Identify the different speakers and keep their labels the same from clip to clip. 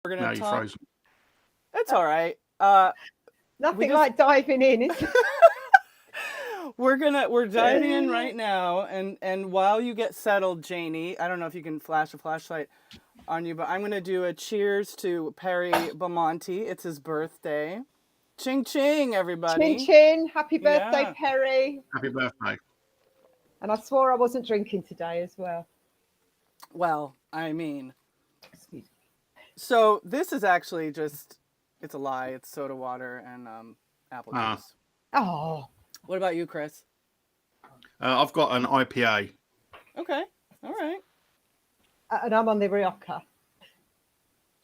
Speaker 1: We're
Speaker 2: No,
Speaker 1: gonna
Speaker 2: you're
Speaker 1: talk.
Speaker 2: frozen.
Speaker 1: It's all right.
Speaker 3: Nothing like diving in, is there?
Speaker 1: We're diving in right now, and while you get settled, Janie, I don't know if you can flash a flashlight on you, but I'm gonna do a cheers to Perry Bamonte. It's his birthday. Ching ching, everybody.
Speaker 3: Chin chin. Happy birthday,
Speaker 1: Yeah.
Speaker 3: Perry.
Speaker 2: Happy birthday.
Speaker 3: And I swore I wasn't drinking today as well.
Speaker 1: Well, I mean,
Speaker 3: Excuse me.
Speaker 1: so this is actually just, it's a lie. It's soda water and apple juice.
Speaker 3: Oh,
Speaker 1: What about you, Chris?
Speaker 2: I've got an IPA.
Speaker 1: Okay. All right.
Speaker 3: and I'm on the Rioja.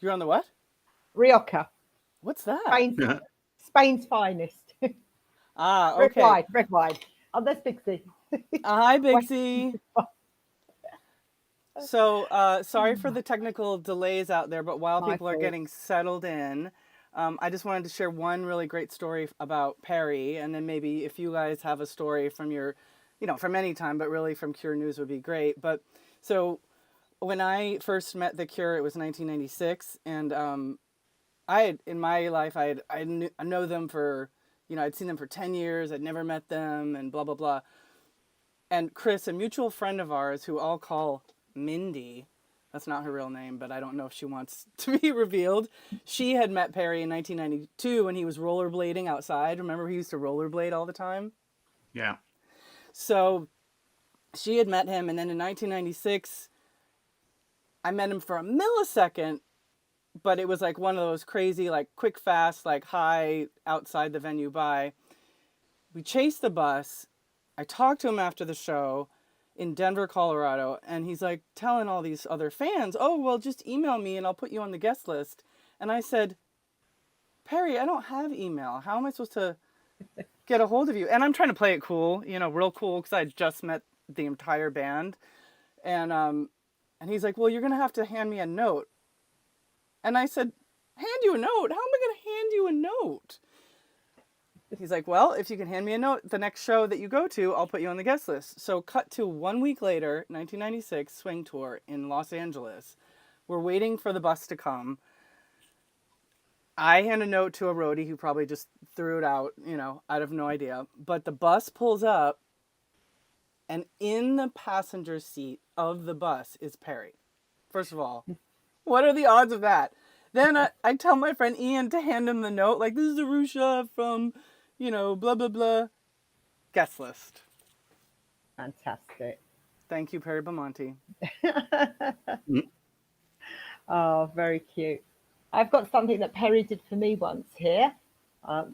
Speaker 1: You're on the what?
Speaker 3: Rioja.
Speaker 1: What's that?
Speaker 3: Spain's finest.
Speaker 1: Ah, okay.
Speaker 3: Red wine. Oh, there's Bixie.
Speaker 1: Hi, Bixie. So, sorry for the technical delays out there, but while
Speaker 3: My
Speaker 1: people are
Speaker 3: fault.
Speaker 1: getting settled in, I just wanted to share one really great story about Perry, and then maybe if you guys have a story from your, from any time, but really from Cure News would be great. But so when I first met the Cure, it was 1996, and I had, in my life, I know them for, I'd seen them for 10 years, I'd never met them, and blah, blah, blah. And Chris, a mutual friend of ours who I'll call Mindy, that's not her real name, but I don't know if she wants to be revealed. She had met Perry in 1992 when he was rollerblading outside. Remember, he used to rollerblade all the time?
Speaker 2: Yeah.
Speaker 1: So she had met him, and then in 1996, I met him for a millisecond, but it was like one of those crazy, like quick, fast, like hi, outside the venue, bye. We chased the bus. I talked to him after the show in Denver, Colorado, and he's like telling all these other fans, oh, well, just email me and I'll put you on the guest list. And I said, Perry, I don't have email. How am I supposed to get a hold of you? And I'm trying to play it cool, real cool, because I just met the entire band. And he's like, well, you're going to have to hand me a note. And I said, hand you a note? How am I going to hand you a note? He's like, well, if you can hand me a note, the next show that you go to, I'll put you on the guest list. So cut to 1 week later, 1996, Swing Tour in Los Angeles. We're waiting for the bus to come. I hand a note to a roadie who probably just threw it out, I have no idea. But the bus pulls up, and in the passenger seat of the bus is Perry. First of all, what are the odds of that? Then I tell my friend Ian to hand him the note, like, this is Arusha from, blah, blah, blah. Guest list.
Speaker 3: Fantastic.
Speaker 1: Thank you, Perry Bamonte.
Speaker 3: Oh, very cute. I've got something that Perry did for me once here. I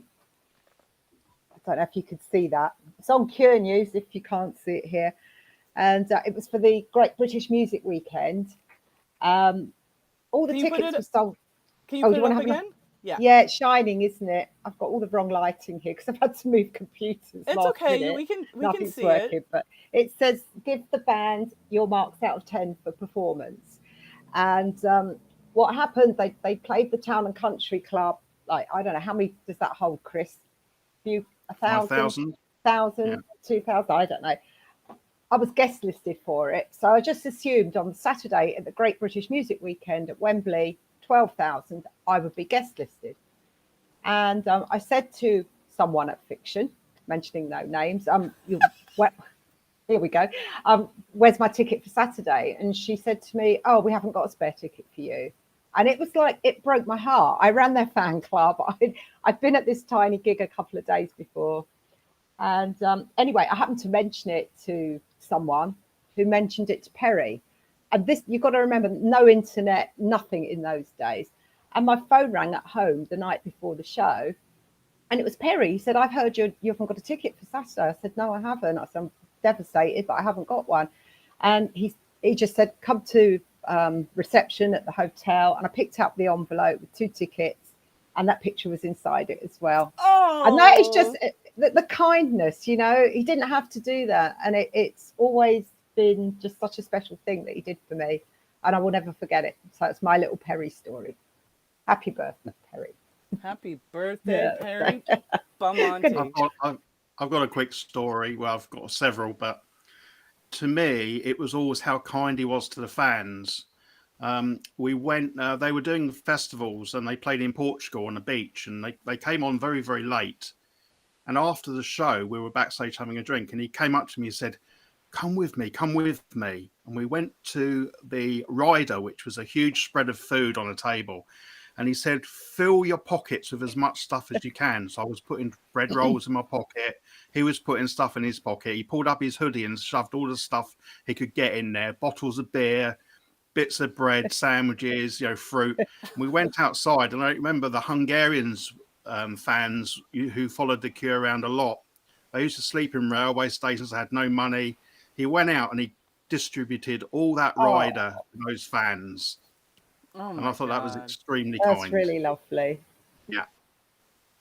Speaker 3: don't know if you could see that. It's on Cure News if you can't see it here. And it was for the Great British Music Weekend. All the tickets were sold.
Speaker 1: Can you put it up again?
Speaker 3: Yeah, it's shining, isn't it? I've got all the wrong lighting here because I've had to move computers.
Speaker 1: It's okay.
Speaker 3: Minute.
Speaker 1: We can see
Speaker 3: working,
Speaker 1: it.
Speaker 3: But it says, give the band your marks out of 10 for performance. And what happened, they played the Town and Country Club. Like, I don't know, how many does that hold, Chris? 1,000? 2,000? I don't know. I was guest listed for it. So I just assumed on Saturday at the Great British Music Weekend at Wembley, 12,000, I would be guest listed. And I said to someone at Fiction, mentioning no names, here we go, where's my ticket for Saturday? And she said to me, oh, we haven't got a spare ticket for you. And it was like, it broke my heart. I ran their fan club. I'd been at this tiny gig a couple of days before. And anyway, I happened to mention it to someone who mentioned it to Perry. And this, you've got to remember, no internet, nothing in those days. And my phone rang at home the night before the show. And it was Perry. He said, I've heard you haven't got a ticket for Saturday. I said, no, I haven't. I said, I'm devastated, but I haven't got one. And he just said, come to reception at the hotel. And I picked up the envelope with 2 tickets. And that picture was inside it as well.
Speaker 1: Oh.
Speaker 3: And that is just the kindness, he didn't have to do that. And it's always been just such a special thing that he did for me. And I will never forget it. So it's my little Perry story. Happy birthday, Perry.
Speaker 1: Happy birthday, Perry Bamonte.
Speaker 2: I've got a quick story. Well, I've got several, but to me, it was always how kind he was to the fans. we went. They were doing festivals, and they played in Portugal on the beach, and they came on very, very late. And after the show, we were backstage having a drink, and he came up to me and said, come with me, come with me. And we went to the rider, which was a huge spread of food on a table. And he said, fill your pockets with as much stuff as you can. So I was putting bread rolls in my pocket. He was putting stuff in his pocket. He pulled up his hoodie and shoved all the stuff he could get in there, bottles of beer, bits of bread, sandwiches, fruit. And we went outside, and I remember the Hungarians fans who followed the Cure around a lot. They used to sleep in railway stations, had no money. He went out and he distributed all that rider to those fans.
Speaker 1: Oh
Speaker 2: And
Speaker 1: my
Speaker 2: I thought that was
Speaker 1: God.
Speaker 2: extremely
Speaker 3: That's
Speaker 2: kind.
Speaker 3: really lovely.
Speaker 2: Yeah.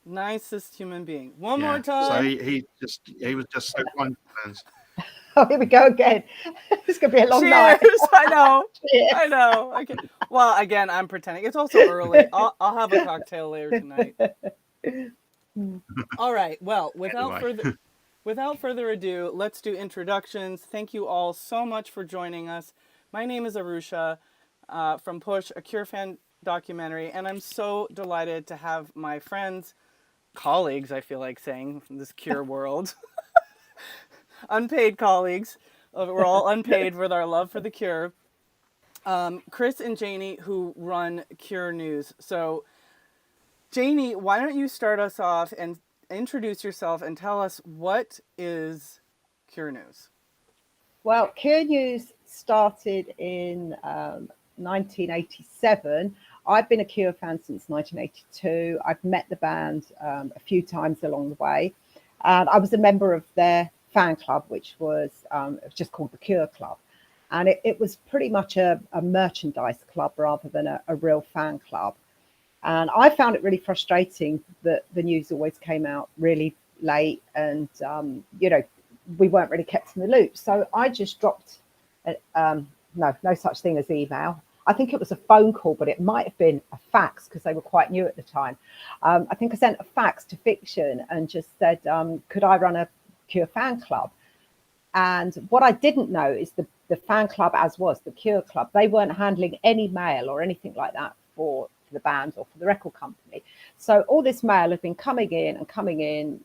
Speaker 1: Nicest human being. One more time.
Speaker 2: So he was just so kind to fans.
Speaker 3: Oh, here we go again. It's going to be a long
Speaker 1: Cheers.
Speaker 3: night.
Speaker 1: I know.
Speaker 3: Cheers.
Speaker 1: I know. Okay. Well, again, I'm pretending. It's also early. I'll have a cocktail later tonight. All right. Well, without further ado, let's do introductions. Thank you all so much for joining us. My name is Arusha from Push, a Cure fan documentary, and I'm so delighted to have my friends, colleagues, I feel like saying, from this Cure world, unpaid colleagues. We're all unpaid with our love for the Cure. Chris and Janie, who run Cure News. So, Janie, why don't you start us off and introduce yourself and tell us what is Cure News?
Speaker 3: Well, Cure News started in 1987. I've been a Cure fan since 1982. I've met the band a few times along the way. And I was a member of their fan club, which was just called the Cure Club. And it was pretty much a merchandise club rather than a real fan club. And I found it really frustrating that the news always came out really late and, we weren't really kept in the loop. So I just dropped, no such thing as email. I think it was a phone call, but it might have been a fax because they were quite new at the time. I think I sent a fax to Fiction and just said, could I run a Cure fan club? And what I didn't know is the fan club, as was the Cure Club, they weren't handling any mail or anything like that for the band or for the record company. So all this mail had been coming in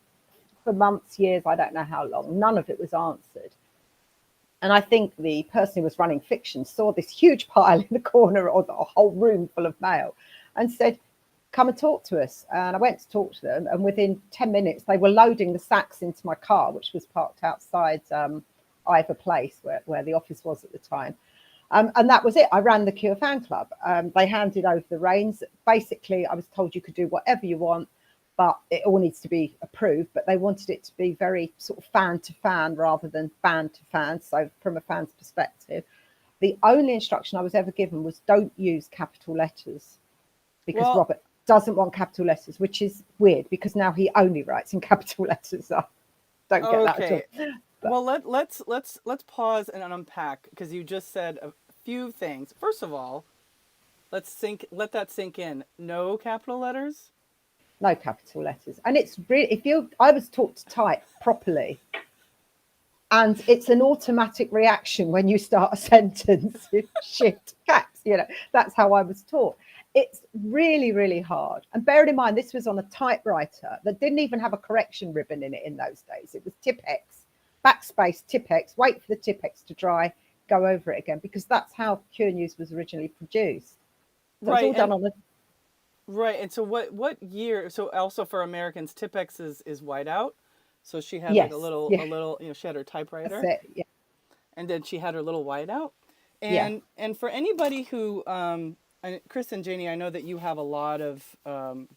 Speaker 3: for months, years, I don't know how long. None of it was answered. And I think the person who was running Fiction saw this huge pile in the corner or the whole room full of mail and said, come and talk to us. And I went to talk to them. And within 10 minutes, they were loading the sacks into my car, which was parked outside Ivor Place, where the office was at the time. And that was it. I ran the Cure fan club. They handed over the reins. Basically, I was told you could do whatever you want, but it all needs to be approved. But they wanted it to be very sort of fan to fan rather than band to fan. So from a fan's perspective, the only instruction I was ever given was don't use capital letters because Robert doesn't want capital letters, which is weird because now he only writes in capital letters. So don't get that at all.
Speaker 1: Well, let's pause and unpack because you just said a few things. First of all, let that sink in. No capital letters?
Speaker 3: No capital letters. And it's really, I was taught to type properly. And it's an automatic reaction when you start a sentence with shift caps, that's how I was taught. It's really, really hard. And bearing in mind, this was on a typewriter that didn't even have a correction ribbon in it in those days. It was Tipex, backspace, Tipex, wait for the Tipex to dry, go over it again, because that's how Cure News was originally produced. So it's all done on the...
Speaker 1: Right. And so what year? So also for Americans, Tipex is white out. So she had like a little, she had her typewriter.
Speaker 3: That's it, yeah.
Speaker 1: And then she had her little whiteout. And for anybody who, Chris and Janie, I know that you have a lot of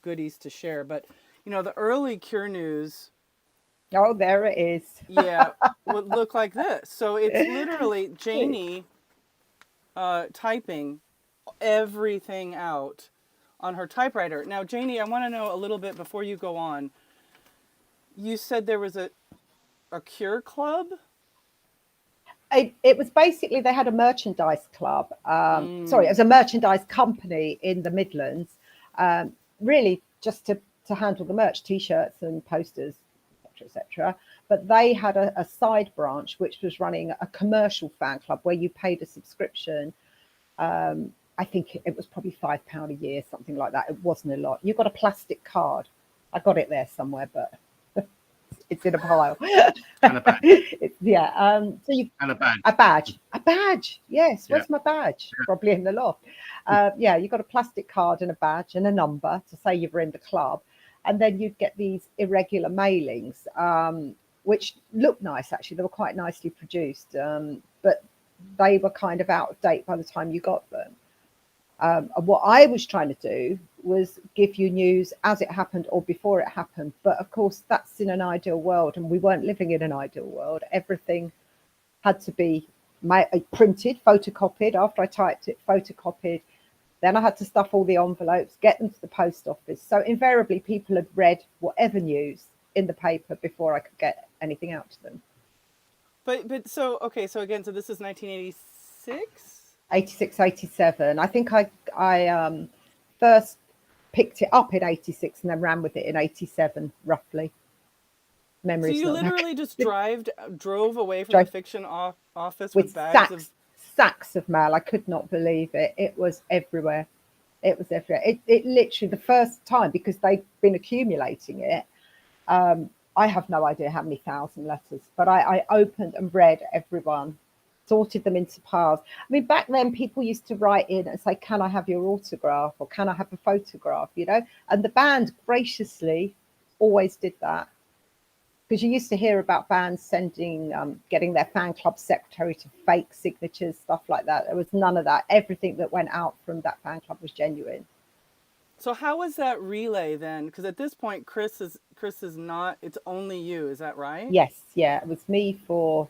Speaker 1: goodies to share, but the early Cure News.
Speaker 3: Oh, there it is.
Speaker 1: Would look like this. So it's literally Janie typing everything out on her typewriter. Now, Janie, I want to know a little bit before you go on. You said there was a Cure club?
Speaker 3: It was basically, they had a merchandise club. Sorry, it was a merchandise company in the Midlands, really just to handle the merch, T-shirts and posters, etc. But they had a side branch which was running a commercial fan club where you paid a subscription I think it was probably £5 a year, something like that. It wasn't a lot. You got a plastic card. I got it there somewhere, but it's in a pile.
Speaker 2: And a badge.
Speaker 3: Yeah. So you
Speaker 2: And a badge.
Speaker 3: a badge. Yes.
Speaker 2: Yeah.
Speaker 3: Where's my badge? Probably in the loft. Yeah. You got a plastic card and a badge and a number to say you were in the club, and then you'd get these irregular mailings, which looked nice. Actually, they were quite nicely produced, but they were kind of out of date by the time you got them. And what I was trying to do was give you news as it happened or before it happened. But of course, that's in an ideal world, and we weren't living in an ideal world. Everything had to be printed, photocopied. After I typed it, photocopied. Then I had to stuff all the envelopes, get them to the post office. So invariably, people had read whatever news in the paper before I could get anything out to them.
Speaker 1: But so, okay, so again, so this is 1986?
Speaker 3: 86, 87. I think I first picked it up in 86 and then ran with it in 87, roughly. Memory's
Speaker 1: So you
Speaker 3: not that
Speaker 1: literally just drove away from
Speaker 3: Drove
Speaker 1: the fiction office
Speaker 3: with
Speaker 1: with bags of...
Speaker 3: sacks of mail. I could not believe it. It was everywhere. It was everywhere. It literally, the first time, because they've been accumulating it, I have no idea how many thousand letters, but I opened and read everyone, sorted them into piles. I mean, back then people used to write in and say, can I have your autograph, or can I have a photograph, you know? And the band graciously always did that. Because you used to hear about bands sending, getting their fan club secretary to fake signatures, stuff like that. There was none of that. Everything that went out from that fan club was genuine.
Speaker 1: So how was that relay then? Because at this point, Chris is not, it's only you, is that right?
Speaker 3: Yes, yeah, it was me for,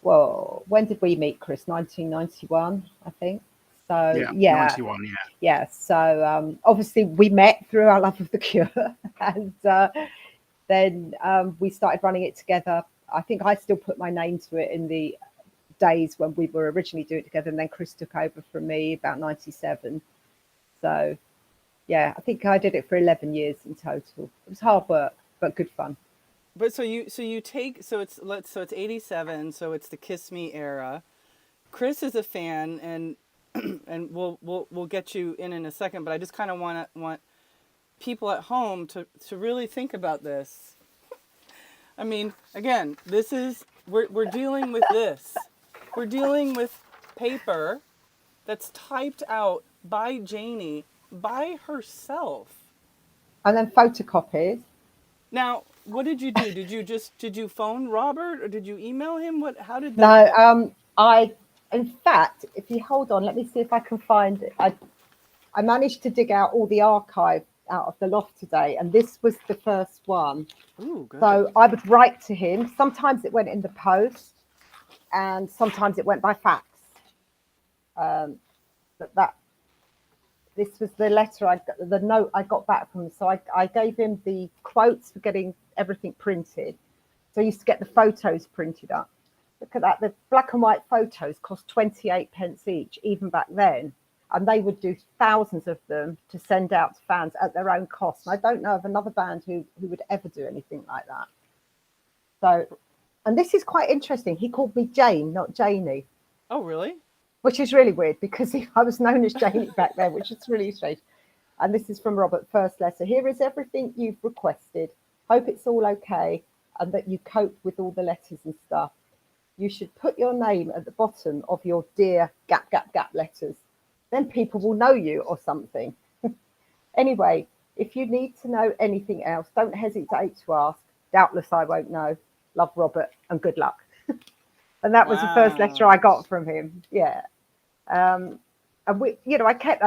Speaker 3: well, when did we meet, Chris? 1991, I think. So yeah,
Speaker 2: 91, yeah.
Speaker 3: Yeah. So obviously we met through our love of the Cure, and then we started running it together. I think I still put my name to it in the days when we were originally doing it together, and then Chris took over from me about 97. So yeah, I think I did it for 11 years in total. It was hard work, but good fun.
Speaker 1: But so you take, so it's 87, so it's the Kiss Me era. Chris is a fan, and and we'll get you in a second, but I just kind of want people at home to really think about this. I mean, again, this is we're dealing with this. We're dealing with paper that's typed out by Janie by herself.
Speaker 3: And then photocopies.
Speaker 1: Now, what did you do? Did you phone Robert, or did you email him? How did that?
Speaker 3: No, in fact, if you hold on, let me see if I can find it. I managed to dig out all the archive out of the loft today, and this was the first one.
Speaker 1: Ooh, good.
Speaker 3: So I would write to him. Sometimes it went in the post, and sometimes it went by fax. But this was the letter the note I got back from him. So I gave him the quotes for getting everything printed. So I used to get the photos printed up. Look at that. The black and white photos cost 28 pence each, even back then. And they would do thousands of them to send out to fans at their own cost. And I don't know of another band who would ever do anything like that. So, and this is quite interesting. He called me Jane, not Janie.
Speaker 1: Oh, really?
Speaker 3: Which is really weird, because I was known as Janie back then, which is really strange. And this is from Robert, first letter. Here is everything you've requested. Hope it's all okay, and that you cope with all the letters and stuff. You should put your name at the bottom of your dear ... letters. Then people will know you or something. Anyway, if you need to know anything else, don't hesitate to ask. Doubtless I won't know. Love, Robert, and good luck. And that was the first letter I got from him. Yeah. And we, I kept,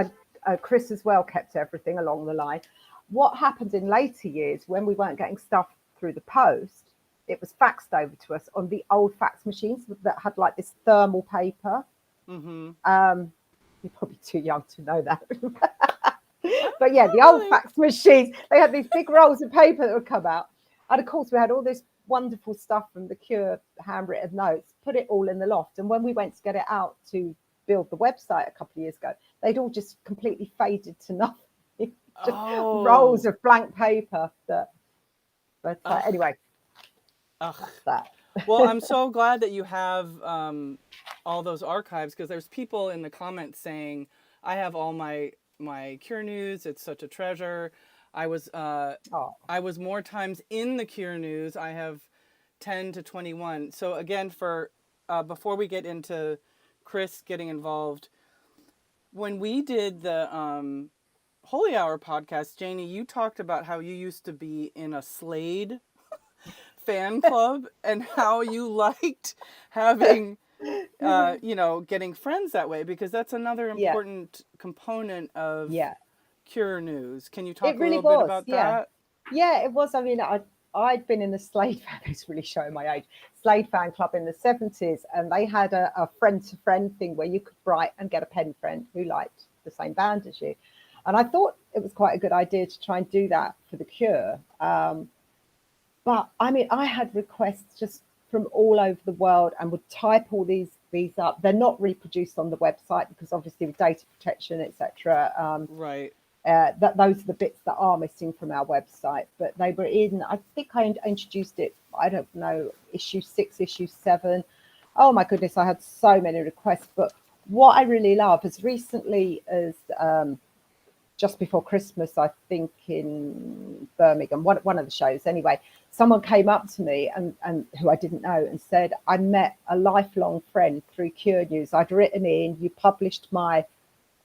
Speaker 3: Chris as well kept everything along the line. What happened in later years, when we weren't getting stuff through the post, it was faxed over to us on the old fax machines that had like this thermal paper.
Speaker 1: Mm-hmm.
Speaker 3: You're probably too young to know that. But yeah, the old fax machines, they had these big rolls of paper that would come out. And of course, we had all this wonderful stuff from the Cure handwritten notes, put it all in the loft. And when we went to get it out to build the website a couple of years ago, they'd all just completely faded to nothing. Just rolls of blank paper. Anyway, that's that.
Speaker 1: Well, I'm so glad that you have all those archives, because there's people in the comments saying, I have all my Cure news. It's such a treasure. I was more times in the Cure news. I have 10 to 21. So again, for before we get into Chris getting involved, when we did the Holy Hour podcast, Janie, you talked about how you used to be in a Slade fan club and how you liked having, getting friends that way, because that's another
Speaker 3: Yeah,
Speaker 1: important component of
Speaker 3: yeah.
Speaker 1: Cure news. Can you talk
Speaker 3: It
Speaker 1: a
Speaker 3: really
Speaker 1: little bit
Speaker 3: was.
Speaker 1: about
Speaker 3: Yeah.
Speaker 1: that?
Speaker 3: Yeah, it was. I mean, I'd been in the Slade fan, it's really showing my age, Slade fan club in the 70s, and they had a friend to friend thing where you could write and get a pen friend who liked the same band as you. And I thought it was quite a good idea to try and do that for the Cure. But I mean, I had requests just from all over the world and would type all these up. They're not reproduced on the website because obviously with data protection, etc.
Speaker 1: Right.
Speaker 3: That those are the bits that are missing from our website, but they were in. I think I introduced it. I don't know, issue 6, issue 7. Oh my goodness, I had so many requests. But what I really love, as recently as just before Christmas, I think in Birmingham, one of the shows anyway, someone came up to me and who I didn't know and said, I met a lifelong friend through Cure News. I'd written in, you published my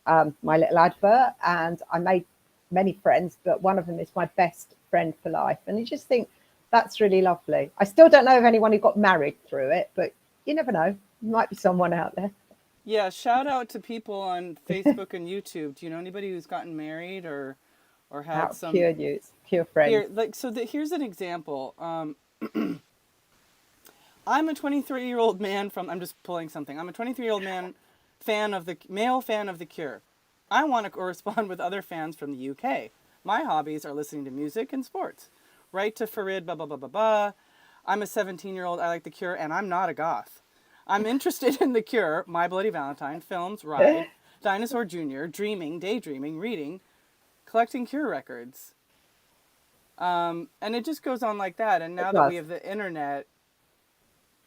Speaker 3: little advert, and I made many friends, but one of them is my best friend for life. And you just think that's really lovely. I still don't know of anyone who got married through it, but you never know. There might be someone out there.
Speaker 1: Yeah, shout out to people on Facebook and YouTube. Do you know anybody who's gotten married or had
Speaker 3: Out of
Speaker 1: some
Speaker 3: Cure News, Cure friends.
Speaker 1: here? Like, so here's an example. I'm a 23-year-old man from. I'm just pulling something. I'm a 23-year-old man, male fan of the Cure. I want to correspond with other fans from the UK. My hobbies are listening to music and sports. Write to Farid. Blah blah blah blah blah. I'm a 17-year-old. I like the Cure, and I'm not a goth. I'm interested in the Cure, My Bloody Valentine, films, Ride, Dinosaur Jr., dreaming, daydreaming, reading, collecting Cure records. And it just goes on like that. And now that we have the internet,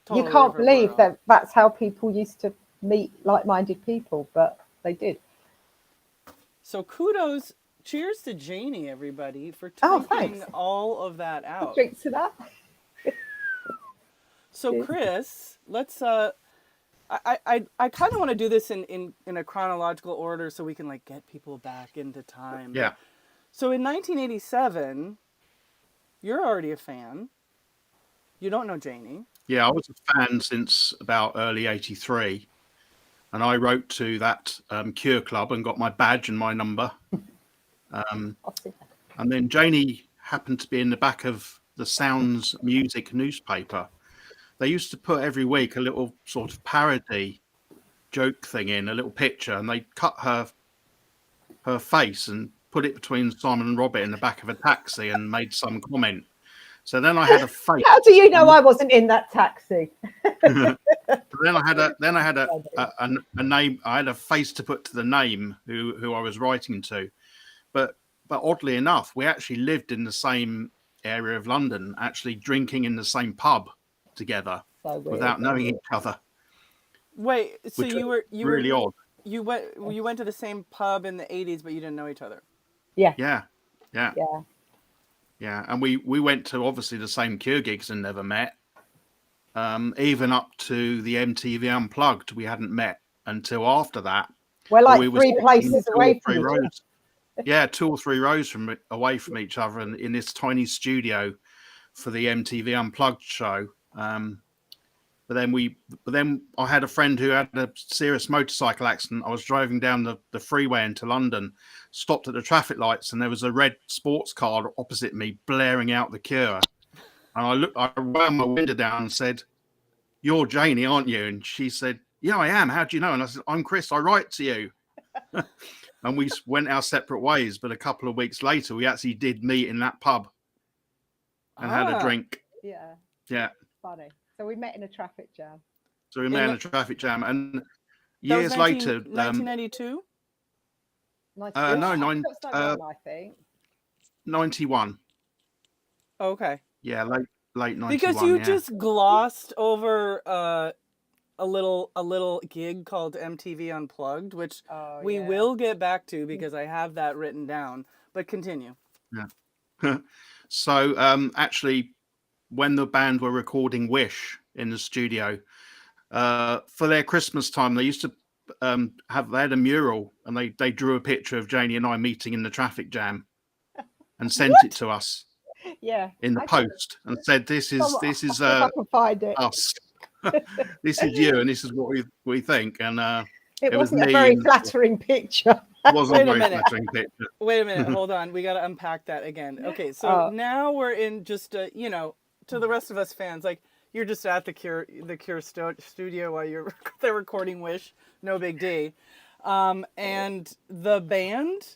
Speaker 1: totally
Speaker 3: You can't
Speaker 1: different
Speaker 3: believe
Speaker 1: world.
Speaker 3: that that's how people used to meet like-minded people, but they did.
Speaker 1: So kudos, cheers to Janie, everybody, for
Speaker 3: Oh,
Speaker 1: typing
Speaker 3: thanks.
Speaker 1: all of that out.
Speaker 3: Drink to that.
Speaker 1: So
Speaker 3: Cheers.
Speaker 1: Chris, let's I kind of want to do this in a chronological order so we can like get people back into time.
Speaker 2: Yeah.
Speaker 1: So in 1987, you're already a fan. You don't know Janie.
Speaker 2: Yeah, I was a fan since about early '83, and I wrote to that Cure Club and got my badge and my number.
Speaker 3: I'll see that.
Speaker 2: And then Janie happened to be in the back of the Sounds Music newspaper. They used to put every week a little sort of parody joke thing in, a little picture, and they cut her face and put it between Simon and Robert in the back of a taxi and made some comment. So then I had a face.
Speaker 3: How do you know I wasn't in that taxi?
Speaker 2: Then I had a name. I had a face to put to the name who I was writing to, but oddly enough, we actually lived in the same area of London, actually drinking in the same pub together
Speaker 3: So weird.
Speaker 2: without knowing each other.
Speaker 1: Wait, so
Speaker 2: Which
Speaker 1: you
Speaker 2: was
Speaker 1: were
Speaker 2: really odd.
Speaker 1: you went to the same pub in the 80s, but you didn't know each other.
Speaker 3: Yeah.
Speaker 2: Yeah. And we went to obviously the same Cure gigs and never met. Even up to the MTV Unplugged, we hadn't met until after that.
Speaker 3: We're like
Speaker 2: we were
Speaker 3: 3 places away from each other.
Speaker 2: rows. Yeah, 2 or 3 rows away from each other in this tiny studio for the MTV Unplugged show. But then I had a friend who had a serious motorcycle accident. I was driving down the freeway into London, stopped at the traffic lights, and there was a red sports car opposite me blaring out the Cure. And I wound my window down and said, "You're Janie, aren't you?" And she said, "Yeah, I am. How do you know?" And I said, "I'm Chris. I write to you." And we went our separate ways. But a couple of weeks later, we actually did meet in that pub and had a drink.
Speaker 3: Yeah.
Speaker 2: Yeah.
Speaker 3: Funny. So we met in a traffic jam.
Speaker 2: So we met in a traffic jam. And
Speaker 1: That
Speaker 2: years
Speaker 1: was
Speaker 2: later,
Speaker 1: 1992.
Speaker 3: Nice.
Speaker 2: I
Speaker 3: think.
Speaker 2: 91.
Speaker 1: Okay.
Speaker 2: Yeah, late 91.
Speaker 1: Because you just glossed over a little gig called MTV Unplugged, which
Speaker 3: Oh,
Speaker 1: we
Speaker 3: yeah.
Speaker 1: will get back to because I have that written down. But continue.
Speaker 2: Yeah. So actually, when the band were recording Wish in the studio, for their Christmas time, they used to they had a mural, and they drew a picture of Janie and I meeting in the traffic jam and sent it to us
Speaker 3: Yeah.
Speaker 2: in the post and said, "This is
Speaker 3: I'll see if I can find it.
Speaker 2: us. This is you, and this is what we think." And
Speaker 3: It
Speaker 2: it was
Speaker 3: wasn't a
Speaker 2: me,
Speaker 3: very
Speaker 2: and
Speaker 3: flattering picture.
Speaker 2: it wasn't a
Speaker 1: Wait a
Speaker 2: very
Speaker 1: minute.
Speaker 2: flattering picture.
Speaker 1: Wait a minute. Hold on. We got to unpack that again. Okay, so
Speaker 3: Oh.
Speaker 1: now we're in just to the rest of us fans, like you're just at the Cure studio while they're recording Wish. No big D. And the band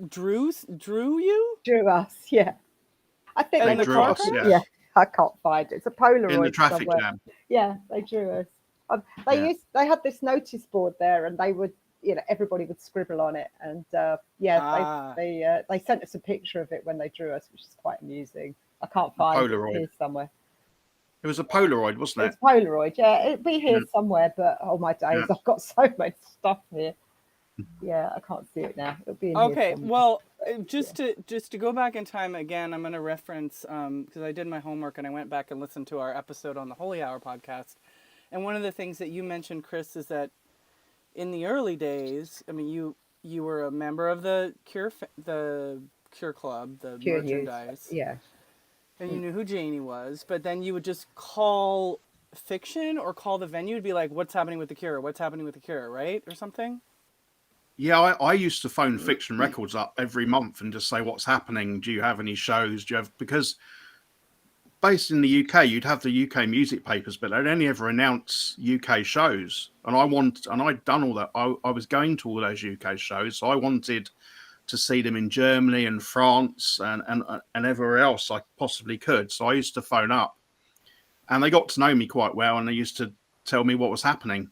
Speaker 1: drew you
Speaker 3: Drew us, yeah. I think
Speaker 1: and
Speaker 2: They
Speaker 1: the
Speaker 2: drew
Speaker 1: car
Speaker 2: us,
Speaker 1: crash?
Speaker 3: yeah. I can't find it. It's a Polaroid
Speaker 2: in the traffic
Speaker 3: somewhere.
Speaker 2: jam.
Speaker 3: Yeah, they drew us.
Speaker 2: Yeah.
Speaker 3: They had this notice board there, and they would, everybody would scribble on it, and they sent us a picture of it when they drew us, which is quite amusing. I can't find it.
Speaker 2: Polaroid.
Speaker 3: It's here somewhere.
Speaker 2: It was a Polaroid, wasn't
Speaker 3: It's
Speaker 2: it?
Speaker 3: Polaroid, yeah. It'd be here
Speaker 2: Yeah.
Speaker 3: somewhere, but oh my days,
Speaker 2: Yeah.
Speaker 3: I've got so much stuff here. Yeah, I can't see it now. It'll be in here
Speaker 1: Okay,
Speaker 3: somewhere.
Speaker 1: well, just to go back in time again, I'm going to reference because I did my homework and I went back and listened to our episode on the Holy Hour podcast. And one of the things that you mentioned, Chris, is that in the early days, I mean, you were a member of the Cure Club, the
Speaker 3: Cure News.
Speaker 1: merchandise,
Speaker 3: Yeah.
Speaker 1: and you knew who Janie was. But then you would just call fiction or call the venue to be like, "What's happening with the Cure? What's happening with the Cure?" Right, or something.
Speaker 2: Yeah, I used to phone Fiction Records up every month and just say, "What's happening? Do you have any shows? Do you have?" Because based in the UK, you'd have the UK music papers, but they'd only ever announce UK shows. And I'd done all that. I was going to all those UK shows, so I wanted to see them in Germany and France and everywhere else I possibly could. So I used to phone up, and they got to know me quite well, and they used to tell me what was happening.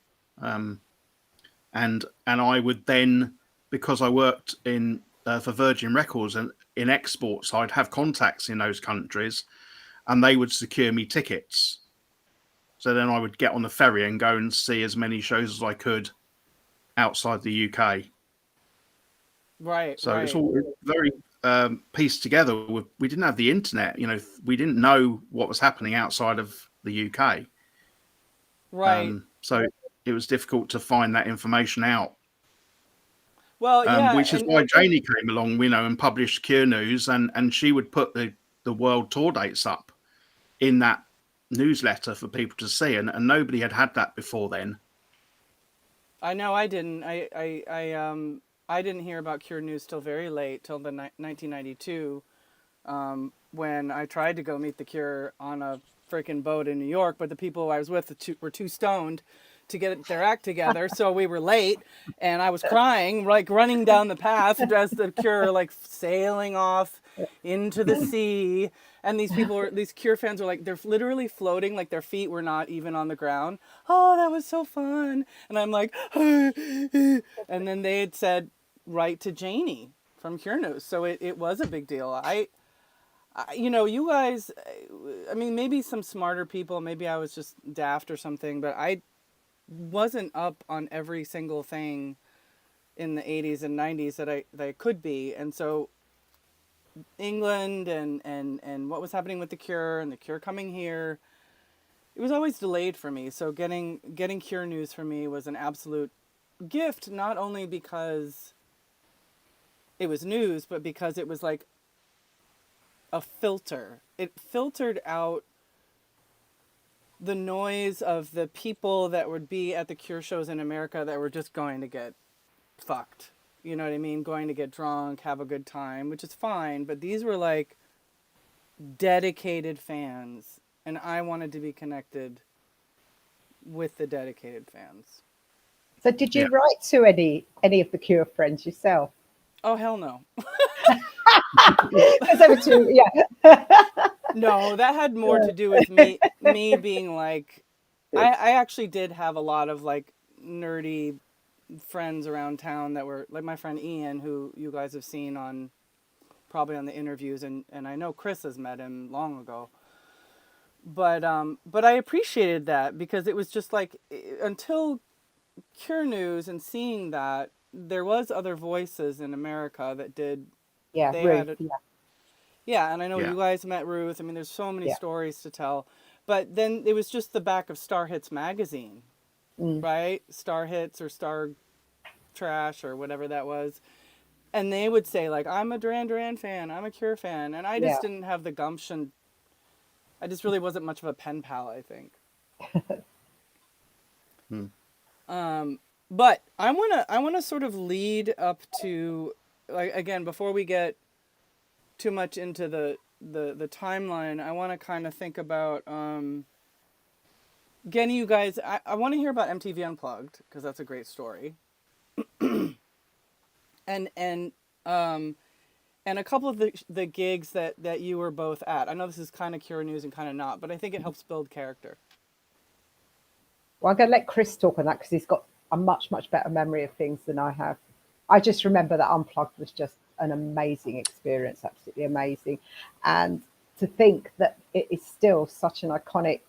Speaker 2: And I would then, because I worked in for Virgin Records and in exports, I'd have contacts in those countries, and they would secure me tickets. So then I would get on the ferry and go and see as many shows as I could outside the UK.
Speaker 1: Right.
Speaker 2: So
Speaker 1: right.
Speaker 2: it's all very pieced together. We didn't have the internet, we didn't know what was happening outside of the UK.
Speaker 1: Right.
Speaker 2: So it was difficult to find that information out.
Speaker 1: Well, yeah.
Speaker 2: Which is why Janie came along, and published Cure News, and she would put the world tour dates up in that newsletter for people to see, and nobody had that before then.
Speaker 1: I know I didn't. I didn't hear about Cure News till very late, till the 1992, when I tried to go meet the Cure on a freaking boat in New York, but the people I was with were too stoned to get their act together, so we were late, and I was crying, like running down the path as the Cure like sailing off into the sea, and these Cure fans were like, they're literally floating, like their feet were not even on the ground. Oh, that was so fun. And I'm like, and then they had said, write to Janie from Cure News, so it was a big deal. I you guys, I mean, maybe some smarter people, maybe I was just daft or something, but I wasn't up on every single thing in the 80s and 90s that I could be. And so England and what was happening with the Cure and the Cure coming here, it was always delayed for me. So getting Cure News for me was an absolute gift, not only because it was news, but because it was like a filter. It filtered out the noise of the people that would be at the Cure shows in America that were just going to get fucked. You know what I mean? Going to get drunk, have a good time, which is fine. But these were like dedicated fans. And I wanted to be connected with the dedicated fans.
Speaker 3: So did you write to any of the Cure friends yourself?
Speaker 1: Oh, hell no.
Speaker 3: Because they were too, yeah.
Speaker 1: No, that had more to do with me being like, I actually did have a lot of like nerdy friends around town that were like my friend Ian, who you guys have seen probably on the interviews, and I know Chris has met him long ago. but I appreciated that because it was just like until Cure News and seeing that there was other voices in America that did.
Speaker 3: Yeah,
Speaker 1: They
Speaker 3: Ruth.
Speaker 1: had
Speaker 3: Yeah,
Speaker 1: yeah, and I know
Speaker 2: Yeah.
Speaker 1: you guys met Ruth. I mean, there's so many
Speaker 3: yeah.
Speaker 1: stories to tell. But then it was just the back of Star Hits magazine,
Speaker 3: Mm,
Speaker 1: right? Star Hits or Star Trash or whatever that was. And they would say like, "I'm a Duran Duran fan. I'm a Cure fan," and I
Speaker 3: yeah.
Speaker 1: just didn't have the gumption. I just really wasn't much of a pen pal, I think.
Speaker 2: Hmm.
Speaker 1: But I wanna sort of lead up to, like, again, before we get too much into the timeline. I want to kind of think about getting you guys. I want to hear about MTV Unplugged because that's a great story, and um and a couple of the gigs that you were both at. I know this is kind of Cure News and kind of not, but I think it helps build character.
Speaker 3: Well, I'm going to let Chris talk on that because he's got a much, much better memory of things than I have. I just remember that Unplugged was just an amazing experience, absolutely amazing. And to think that it is still such an iconic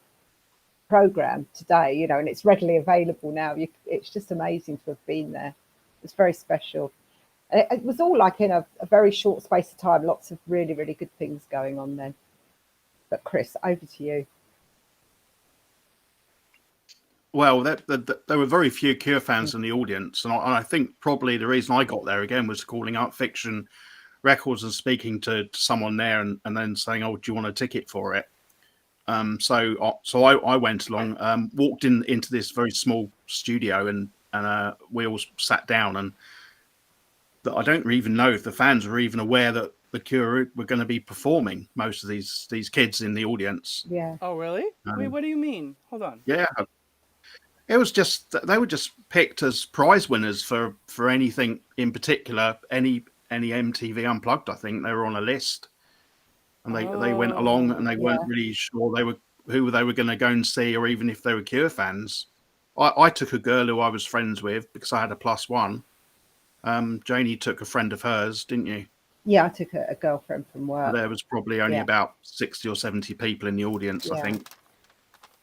Speaker 3: program today, you know, and it's readily available now. It's just amazing to have been there. It's very special. And it was all like in a very short space of time, lots of really, really good things going on then. But Chris, over to you.
Speaker 2: Well, there were very few Cure fans in the audience, and I think probably the reason I got there again was calling up Fiction Records and speaking to someone there, and then saying, "Oh, do you want a ticket for it?" So I went along, walked into this very small studio, and we all sat down, and I don't even know if the fans were even aware that the Cure were going to be performing. Most of these kids in the audience.
Speaker 3: Yeah.
Speaker 1: Oh, really? Wait, what do you mean? Hold on.
Speaker 2: Yeah, it was just they were just picked as prize winners for anything in particular, any MTV Unplugged. I think they were on a list, and they went along, and
Speaker 1: Oh,
Speaker 2: they weren't
Speaker 3: Yeah.
Speaker 2: really sure who they were going to go and see, or even if they were Cure fans. I took a girl who I was friends with because I had a +1. Janie took a friend of hers, didn't you?
Speaker 3: Yeah, I took a girlfriend from work.
Speaker 2: There was probably only
Speaker 3: Yeah.
Speaker 2: about 60 or 70 people in the audience, I
Speaker 3: Yeah.
Speaker 2: think.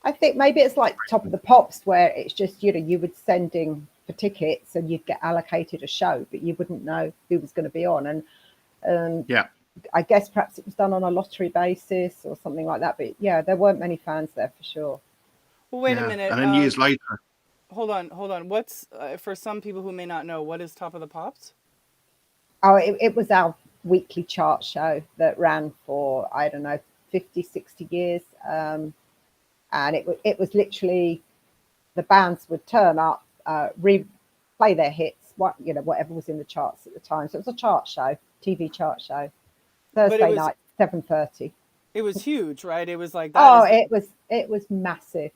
Speaker 3: I think maybe it's like Top of the Pops, where it's just, you know, you would send in for tickets and you'd get allocated a show, but you wouldn't know who was going to be on. And
Speaker 2: Yeah,
Speaker 3: I guess perhaps it was done on a lottery basis or something like that. But yeah, there weren't many fans there for sure.
Speaker 1: well, wait a
Speaker 2: yeah.
Speaker 1: minute.
Speaker 2: And then years later,
Speaker 1: Hold on. What's for some people who may not know, what is Top of the Pops?
Speaker 3: Oh, it was our weekly chart show that ran for, I don't know, 50, 60 years. And it was literally the bands would turn up, play their hits, you know, whatever was in the charts at the time. So it was a chart show, TV chart show,
Speaker 1: But
Speaker 3: Thursday night, 7:30.
Speaker 1: it was huge, right? It was like that
Speaker 3: Oh,
Speaker 1: is the
Speaker 3: it was massive.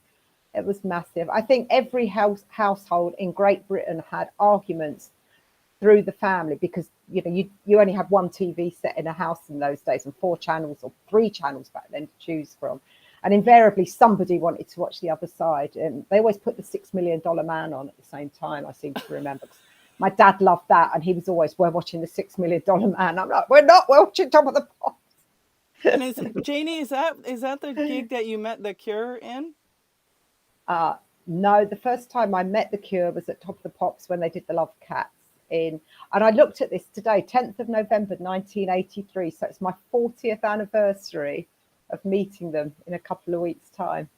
Speaker 3: It was massive. I think every household in Great Britain had arguments through the family because, you know, you only had one TV set in a house in those days and 4 channels or 3 channels back then to choose from. And invariably somebody wanted to watch the other side. And they always put the $6 Million Man on at the same time, I seem to remember. My dad loved that, and he was always, we're watching the $6 Million Man. I'm like, we're not, we're watching Top of the Pops.
Speaker 1: And is Janie, is that the gig that you met the Cure in?
Speaker 3: No, the first time I met the Cure was at Top of the Pops when they did the Love Cats in, and I looked at this today, 10th of November 1983. So it's my 40th anniversary of meeting them in a couple of weeks' time.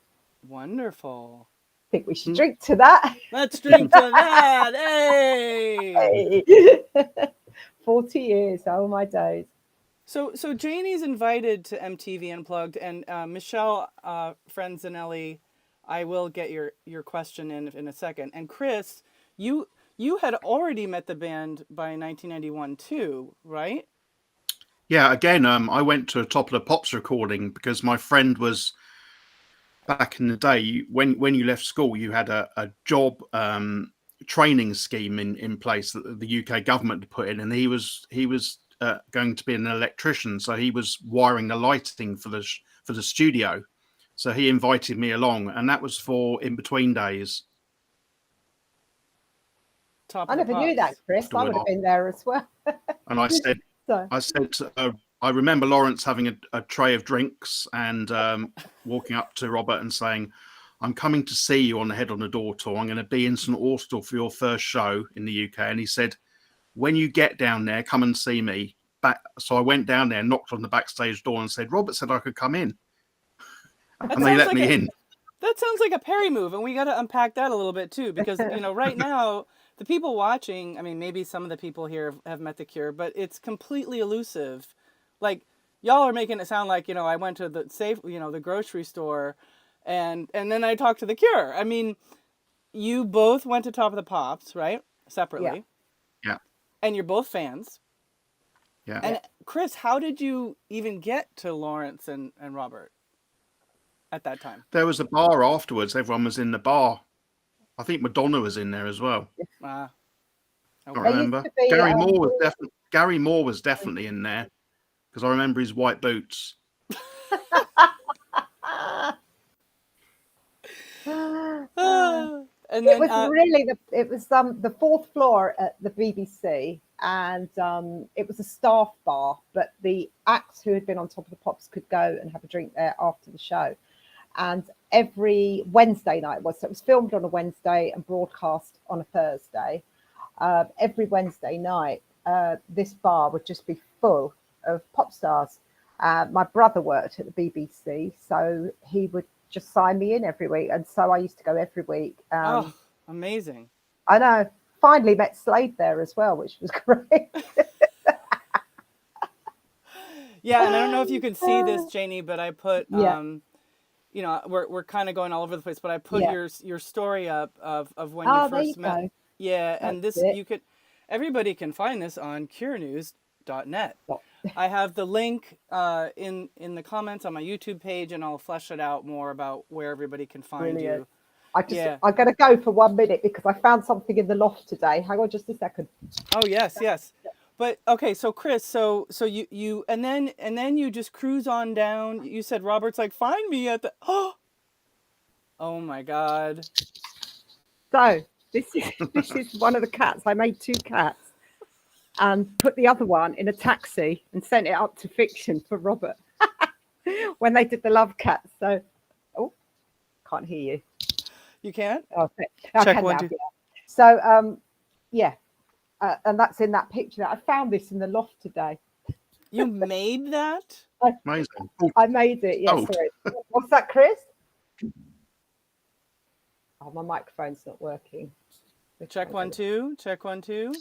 Speaker 1: Wonderful.
Speaker 3: I think we should drink to that.
Speaker 1: Let's drink to that. Hey.
Speaker 3: Hey. 40 years, oh my days.
Speaker 1: So Janie's invited to MTV Unplugged, and Michelle Frenzanelli, I will get your question in a second. And Chris, you had already met the band by 1991 too, right?
Speaker 2: yeah. Again, I went to a Top of the Pops recording because my friend was back in the day. When you left school, you had a job training scheme in place that the UK government had put in, and he was going to be an electrician, so he was wiring the lighting for the studio. So he invited me along, and that was for in between days.
Speaker 1: Top
Speaker 3: I
Speaker 1: of the
Speaker 3: never knew that,
Speaker 1: Pops.
Speaker 3: Chris. I would have been there as well.
Speaker 2: And I said,
Speaker 3: So
Speaker 2: I said, I remember Lawrence having a tray of drinks and walking up to Robert and saying, "I'm coming to see you on the Head on the Door tour. I'm going to be in St Austell for your first show in the UK." And he said, "When you get down there, come and see me." So I went down there, knocked on the backstage door and said, "Robert said I could come in."
Speaker 1: That
Speaker 2: And they
Speaker 1: sounds
Speaker 2: let
Speaker 1: like
Speaker 2: me in.
Speaker 1: That sounds like a Perry move, and we got to unpack that a little bit too, because right now the people watching, I mean, maybe some of the people here have met the Cure, but it's completely elusive. Like, y'all are making it sound like I went to the grocery store, and then I talked to the Cure. I mean, you both went to Top of the Pops, right? Separately.
Speaker 2: Yeah.
Speaker 1: And you're both fans.
Speaker 2: Yeah.
Speaker 1: And Chris, how did you even get to Lawrence and Robert at that time?
Speaker 2: There was a bar afterwards. Everyone was in the bar. I think Madonna was in there as well.
Speaker 1: Okay.
Speaker 2: I remember.
Speaker 3: Be,
Speaker 2: Gary Moore was definitely in there because I remember his white boots.
Speaker 1: And then,
Speaker 3: it was really the fourth floor at the BBC, and it was a staff bar, but the acts who had been on Top of the Pops could go and have a drink there after the show. And every Wednesday night so it was filmed on a Wednesday and broadcast on a Thursday. Every Wednesday night, this bar would just be full of pop stars. My brother worked at the BBC, so he would just sign me in every week, and so I used to go every week.
Speaker 1: Amazing!
Speaker 3: I know. Finally met Slade there as well, which was great.
Speaker 1: Yeah, and I don't know if you can see this, Janie, but I put we're kind of going all over the place, but I put your story up of when you first met. Go. Yeah, and everybody can find this on curenews.net. I have the link in the comments on my YouTube page, and I'll flesh it out more about where everybody can find you.
Speaker 3: I'm going to go for 1 minute because I found something in the loft today. Hang on just a second.
Speaker 1: Oh, yes. But okay, so Chris, so you and then you just cruise on down. You said Robert's like, "Find me at the." Oh my God.
Speaker 3: So this is one of the cats. I made 2 cats and put the other one in a taxi and sent it up to Fiction for Robert when they did the Love Cats. So, can't hear you.
Speaker 1: You can't?
Speaker 3: Oh,
Speaker 1: Check 1, 2.
Speaker 3: So, and that's in that picture. I found this in the loft today.
Speaker 1: You made that?
Speaker 2: Amazing.
Speaker 3: I made it. Yes. Sorry. What's that, Chris? Oh, my microphone's not working.
Speaker 1: Check 1, 2. Check 1, 2.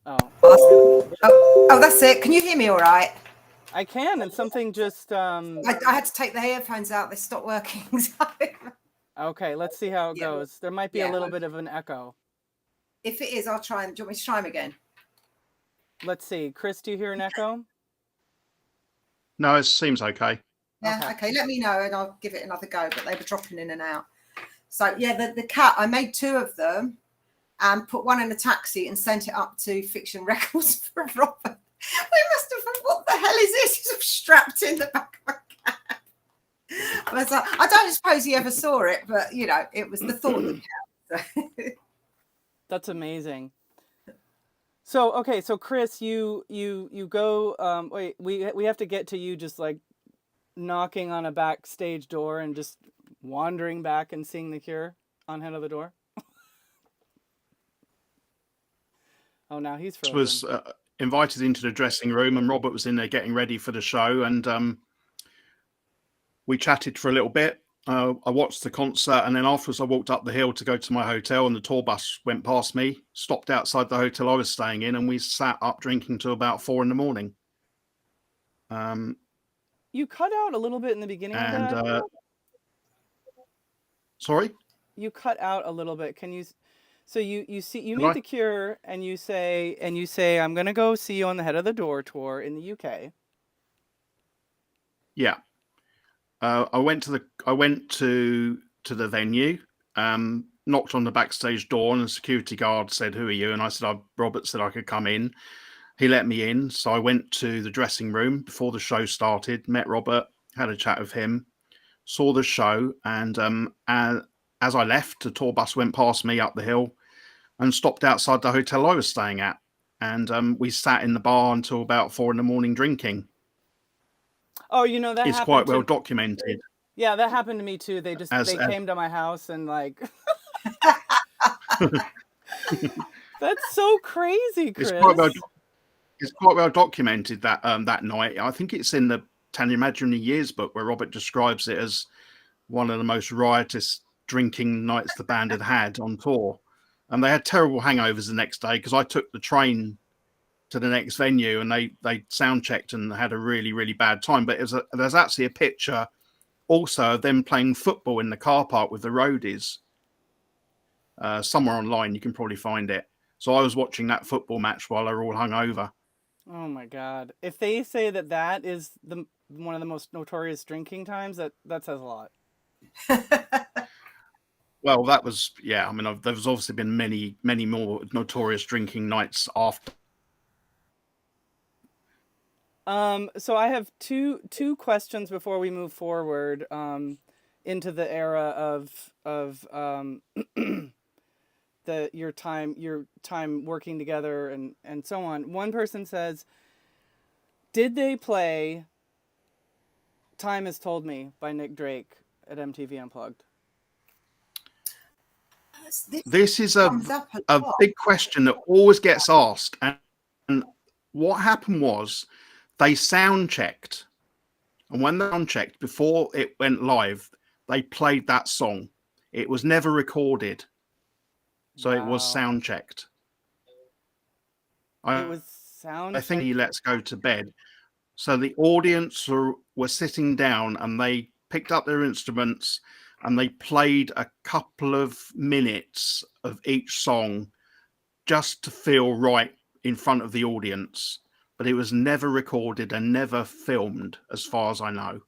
Speaker 1: Oh.
Speaker 4: Oh, that's it. Can you hear me all right?
Speaker 1: I can, and something just...
Speaker 4: I had to take the earphones out. They stopped working. So...
Speaker 1: Okay, let's see how it goes. There might be a little bit of an echo.
Speaker 4: If it is, I'll try. Do you want me to try them again?
Speaker 1: Let's see. Chris, do you hear an echo?
Speaker 2: No, it seems okay.
Speaker 4: Yeah, okay. Let me know and I'll give it another go, but they were dropping in and out. So, the cat, I made 2 of them and put one in a taxi and sent it up to Fiction Records for Robert. We must have thought, what the hell is this? He's all strapped in the back of a cab. I don't suppose he ever saw it, but, it was the thought that counts.
Speaker 1: That's amazing. So, okay, so Chris, you go, wait, we have to get to you just like knocking on a backstage door and just wandering back and seeing the Cure on Head of the Door. Oh, now he's frozen.
Speaker 2: Was invited into the dressing room, and Robert was in there getting ready for the show, and we chatted for a little bit. I watched the concert, and then afterwards I walked up the hill to go to my hotel, and the tour bus went past me, stopped outside the hotel I was staying in, and we sat up drinking till about 4 a.m.
Speaker 1: You cut out a little bit in the beginning of that.
Speaker 2: Sorry?
Speaker 1: You cut out a little bit. Can you... So you meet the Cure, and you say I'm gonna go see you on the Head of the Door tour in the UK.
Speaker 2: Yeah, I went to the venue, knocked on the backstage door, and the security guard said, "Who are you?" And I said, Robert said I could come in. He let me in, so I went to the dressing room before the show started. Met Robert, had a chat with him, saw the show, and as I left, the tour bus went past me up the hill and stopped outside the hotel I was staying at. And we sat in the bar until about 4 a.m. drinking.
Speaker 1: Oh, you know, that
Speaker 2: It's
Speaker 1: happened
Speaker 2: quite well
Speaker 1: to,
Speaker 2: documented.
Speaker 1: yeah, that happened to me too.
Speaker 2: As
Speaker 1: They came to my house and like, that's so crazy,
Speaker 2: it's quite well
Speaker 1: Chris.
Speaker 2: it's quite well documented that that night. I think it's in the Tanya Imaginary Years book where Robert describes it as one of the most riotous drinking nights the band had on tour, and they had terrible hangovers the next day because I took the train to the next venue and they sound checked and had a really bad time. But there's actually a picture also of them playing football in the car park with the roadies. Somewhere online you can probably find it. So I was watching that football match while they were all hungover.
Speaker 1: Oh my God. If they say that that is the one of the most notorious drinking times, that says a lot.
Speaker 2: Well, that was, yeah. I mean, there's obviously been many more notorious drinking nights after.
Speaker 1: So I have two questions before we move forward into the era of your time working together and so on. One person says, did they play "Time Has Told Me" by Nick Drake at MTV Unplugged?
Speaker 2: This is a
Speaker 4: comes up
Speaker 2: a
Speaker 4: lot.
Speaker 2: big question that always gets asked, and what happened was they sound checked, and when they sound checked before it went live, they played that song. It was never recorded, so it was
Speaker 1: Wow.
Speaker 2: sound checked.
Speaker 1: It was sound
Speaker 2: I think
Speaker 1: checked.
Speaker 2: he Let's Go to Bed. So the audience were sitting down and they picked up their instruments and they played a couple of minutes of each song just to feel right in front of the audience. But it was never recorded and never filmed, as far as I know.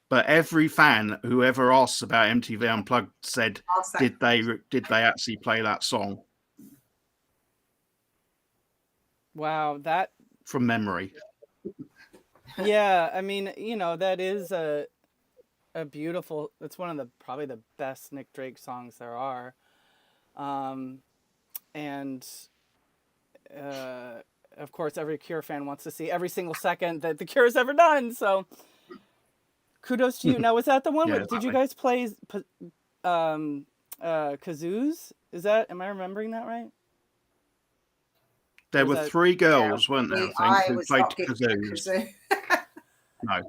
Speaker 2: But every fan who ever asks about MTV Unplugged said,
Speaker 4: I'll say.
Speaker 2: did they actually play that song
Speaker 1: Wow, that,
Speaker 2: from memory?
Speaker 1: yeah, I mean, you know, that is a beautiful, it's one of the probably the best Nick Drake songs there are. And of course every Cure fan wants to see every single second that the Cure's ever done. So kudos to you. Now, was that the one
Speaker 2: Yeah,
Speaker 1: with, did you guys play kazoos? Am I remembering that right?
Speaker 2: There
Speaker 1: Or is
Speaker 2: were
Speaker 1: that,
Speaker 2: three girls, weren't there, I think,
Speaker 4: I
Speaker 2: who
Speaker 4: was
Speaker 2: played
Speaker 4: not gifted a
Speaker 2: kazoos.
Speaker 4: kazoo.
Speaker 2: No.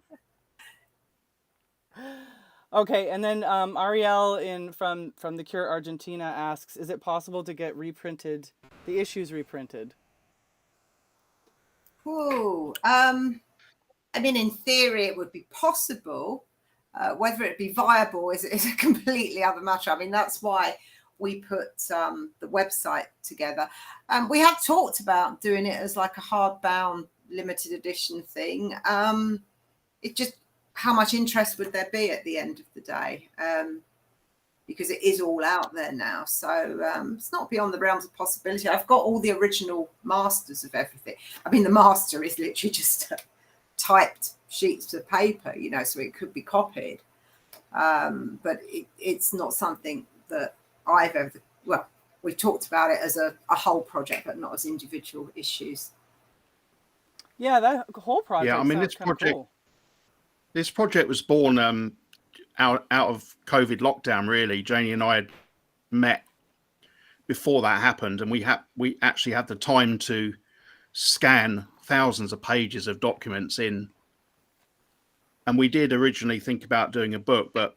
Speaker 1: okay, and then Ariel from the Cure Argentina asks, is it possible to get the issues reprinted?
Speaker 4: Ooh, I mean, in theory, it would be possible. Whether it be viable is a completely other matter. I mean, that's why we put the website together. We have talked about doing it as like a hardbound limited edition thing. It just, how much interest would there be at the end of the day? Because it is all out there now. So it's not beyond the realms of possibility. I've got all the original masters of everything. I mean, the master is literally just typed sheets of paper, you know, so it could be copied. But it's not something that I've ever, well, we've talked about it as a whole project, but not as individual issues.
Speaker 1: Yeah, that whole project
Speaker 2: Yeah, I mean,
Speaker 1: sounds kind of cool.
Speaker 2: this project was born out of COVID lockdown. Really, Janie and I had met before that happened, and we actually had the time to scan thousands of pages of documents in. And we did originally think about doing a book, but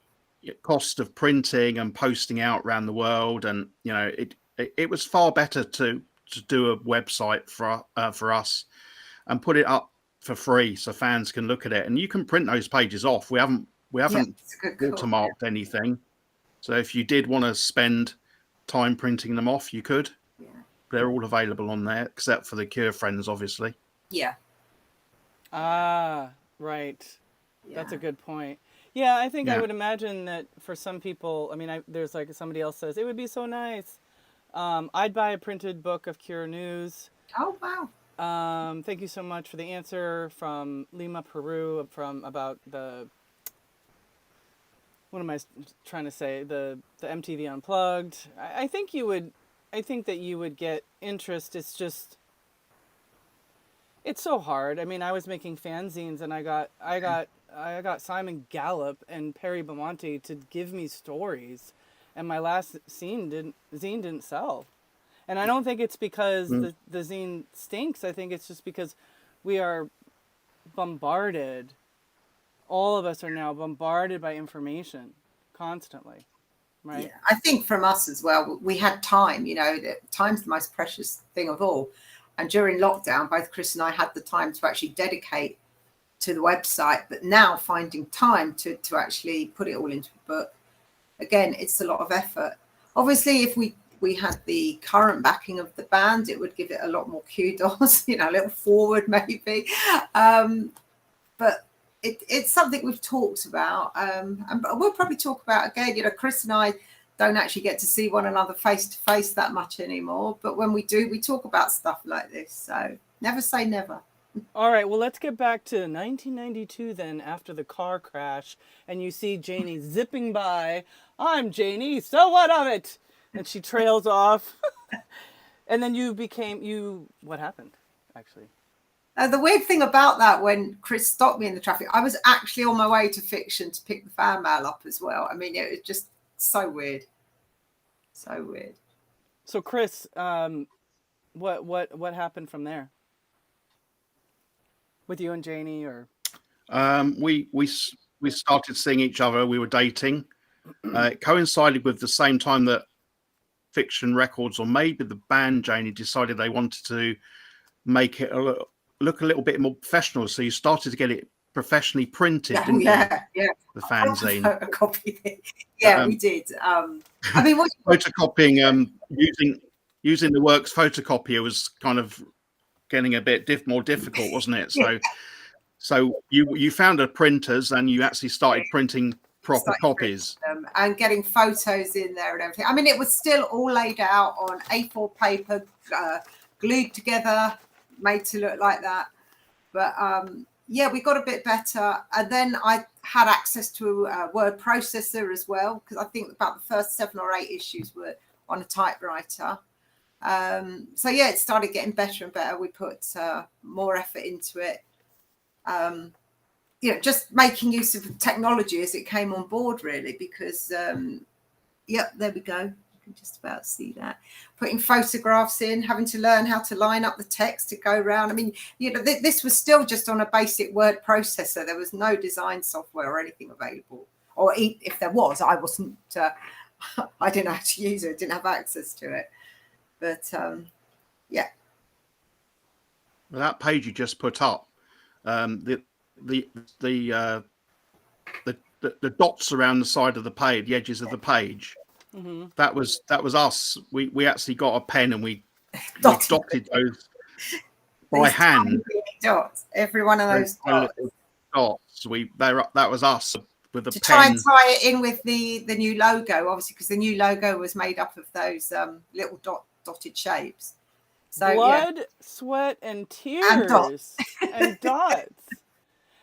Speaker 2: cost of printing and posting out around the world, and you know, it was far better to do a website for us and put it up for free so fans can look at it, and you can print those pages off. We haven't
Speaker 4: It's a good call.
Speaker 2: watermarked anything, so if you did want to spend time printing them off, you could.
Speaker 4: Yeah.
Speaker 2: They're all available on there except for the Cure friends, obviously.
Speaker 4: Yeah.
Speaker 1: Ah, right.
Speaker 4: Yeah.
Speaker 1: That's a good point. Yeah, I think I
Speaker 2: Yeah.
Speaker 1: would imagine that for some people, I mean, there's like somebody else says it would be so nice. I'd buy a printed book of Cure news.
Speaker 4: Oh, wow.
Speaker 1: Thank you so much for the answer from Lima, Peru, from about the, what am I trying to say? The MTV Unplugged. I think that you would get interest. It's just, It's so hard. I mean, I was making fanzines, and I got Simon Gallup and Perry Bamonte to give me stories, and my last zine didn't sell. And I don't think it's because
Speaker 2: Mm.
Speaker 1: the zine stinks. I think it's just because we are bombarded. All of us are now bombarded by information constantly, right?
Speaker 4: Yeah, I think from us as well, we had time, time's the most precious thing of all. And during lockdown, both Chris and I had the time to actually dedicate to the website, but now finding time to actually put it all into a book, again, it's a lot of effort. Obviously, if we had the current backing of the band, it would give it a lot more kudos, a little forward maybe. But it's something we've talked about, and we'll probably talk about again. Chris and I don't actually get to see one another face to face that much anymore, but when we do, we talk about stuff like this. So never say never.
Speaker 1: All right, well, let's get back to 1992 then, after the car crash, and you see Janie zipping by. I'm Janie, so what of it? And she trails off. And then what happened, actually?
Speaker 4: The weird thing about that, when Chris stopped me in the traffic, I was actually on my way to Fiction to pick the fan mail up as well. I mean, it was just so weird. So weird.
Speaker 1: So, Chris, what happened from there? With you and Janie, or?
Speaker 2: We started seeing each other. We were dating. It coincided with the same time that Fiction Records, or maybe the band Janie, decided they wanted to make it look a little bit more professional. So you started to get it professionally printed, didn't you?
Speaker 4: Yeah.
Speaker 2: The fanzine.
Speaker 4: Photocopy. Yeah, we did. I mean,
Speaker 2: photocopying, using the Works photocopier was kind of getting a bit more difficult, wasn't it?
Speaker 4: Yeah.
Speaker 2: So you found a printers and you actually started printing proper copies
Speaker 4: and getting photos in there and everything. I mean, it was still all laid out on A4 paper, glued together, made to look like that. But yeah, we got a bit better, and then I had access to a word processor as well, because I think about the first 7 or 8 issues were on a typewriter. So yeah, it started getting better and better. We put more effort into it. Just making use of technology as it came on board, really, because yep, there we go. You can just about see that. Putting photographs in, having to learn how to line up the text to go around. I mean, this was still just on a basic word processor. There was no design software or anything available, or if there was, I wasn't. I didn't know how to use it. Didn't have access to it. But yeah.
Speaker 2: Well, that page you just put up, the dots around the side of the page, the edges of the page,
Speaker 1: Mm-hmm.
Speaker 2: that was us. We actually got a pen and we dotted those by hand.
Speaker 4: Dots, every one of those
Speaker 2: dots. That was us with a pen.
Speaker 4: Try and tie it in with the new logo, obviously, because the new logo was made up of those little dotted shapes. So
Speaker 1: blood, sweat, and tears, and dots.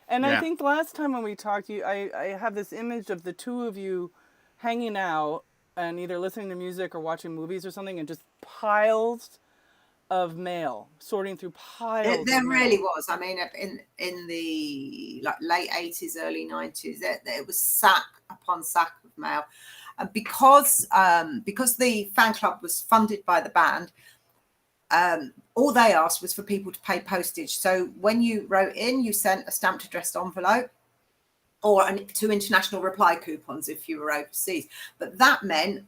Speaker 1: And I think last time when we talked to you, I have this image of the two of you hanging out and either listening to music or watching movies or something, and just piles of mail, sorting through piles.
Speaker 4: There really was. I mean, in the late 80s, early 90s, there was sack upon sack of mail, and because the fan club was funded by the band. All they asked was for people to pay postage. So when you wrote in, you sent a stamped addressed envelope or 2 international reply coupons if you were overseas. But that meant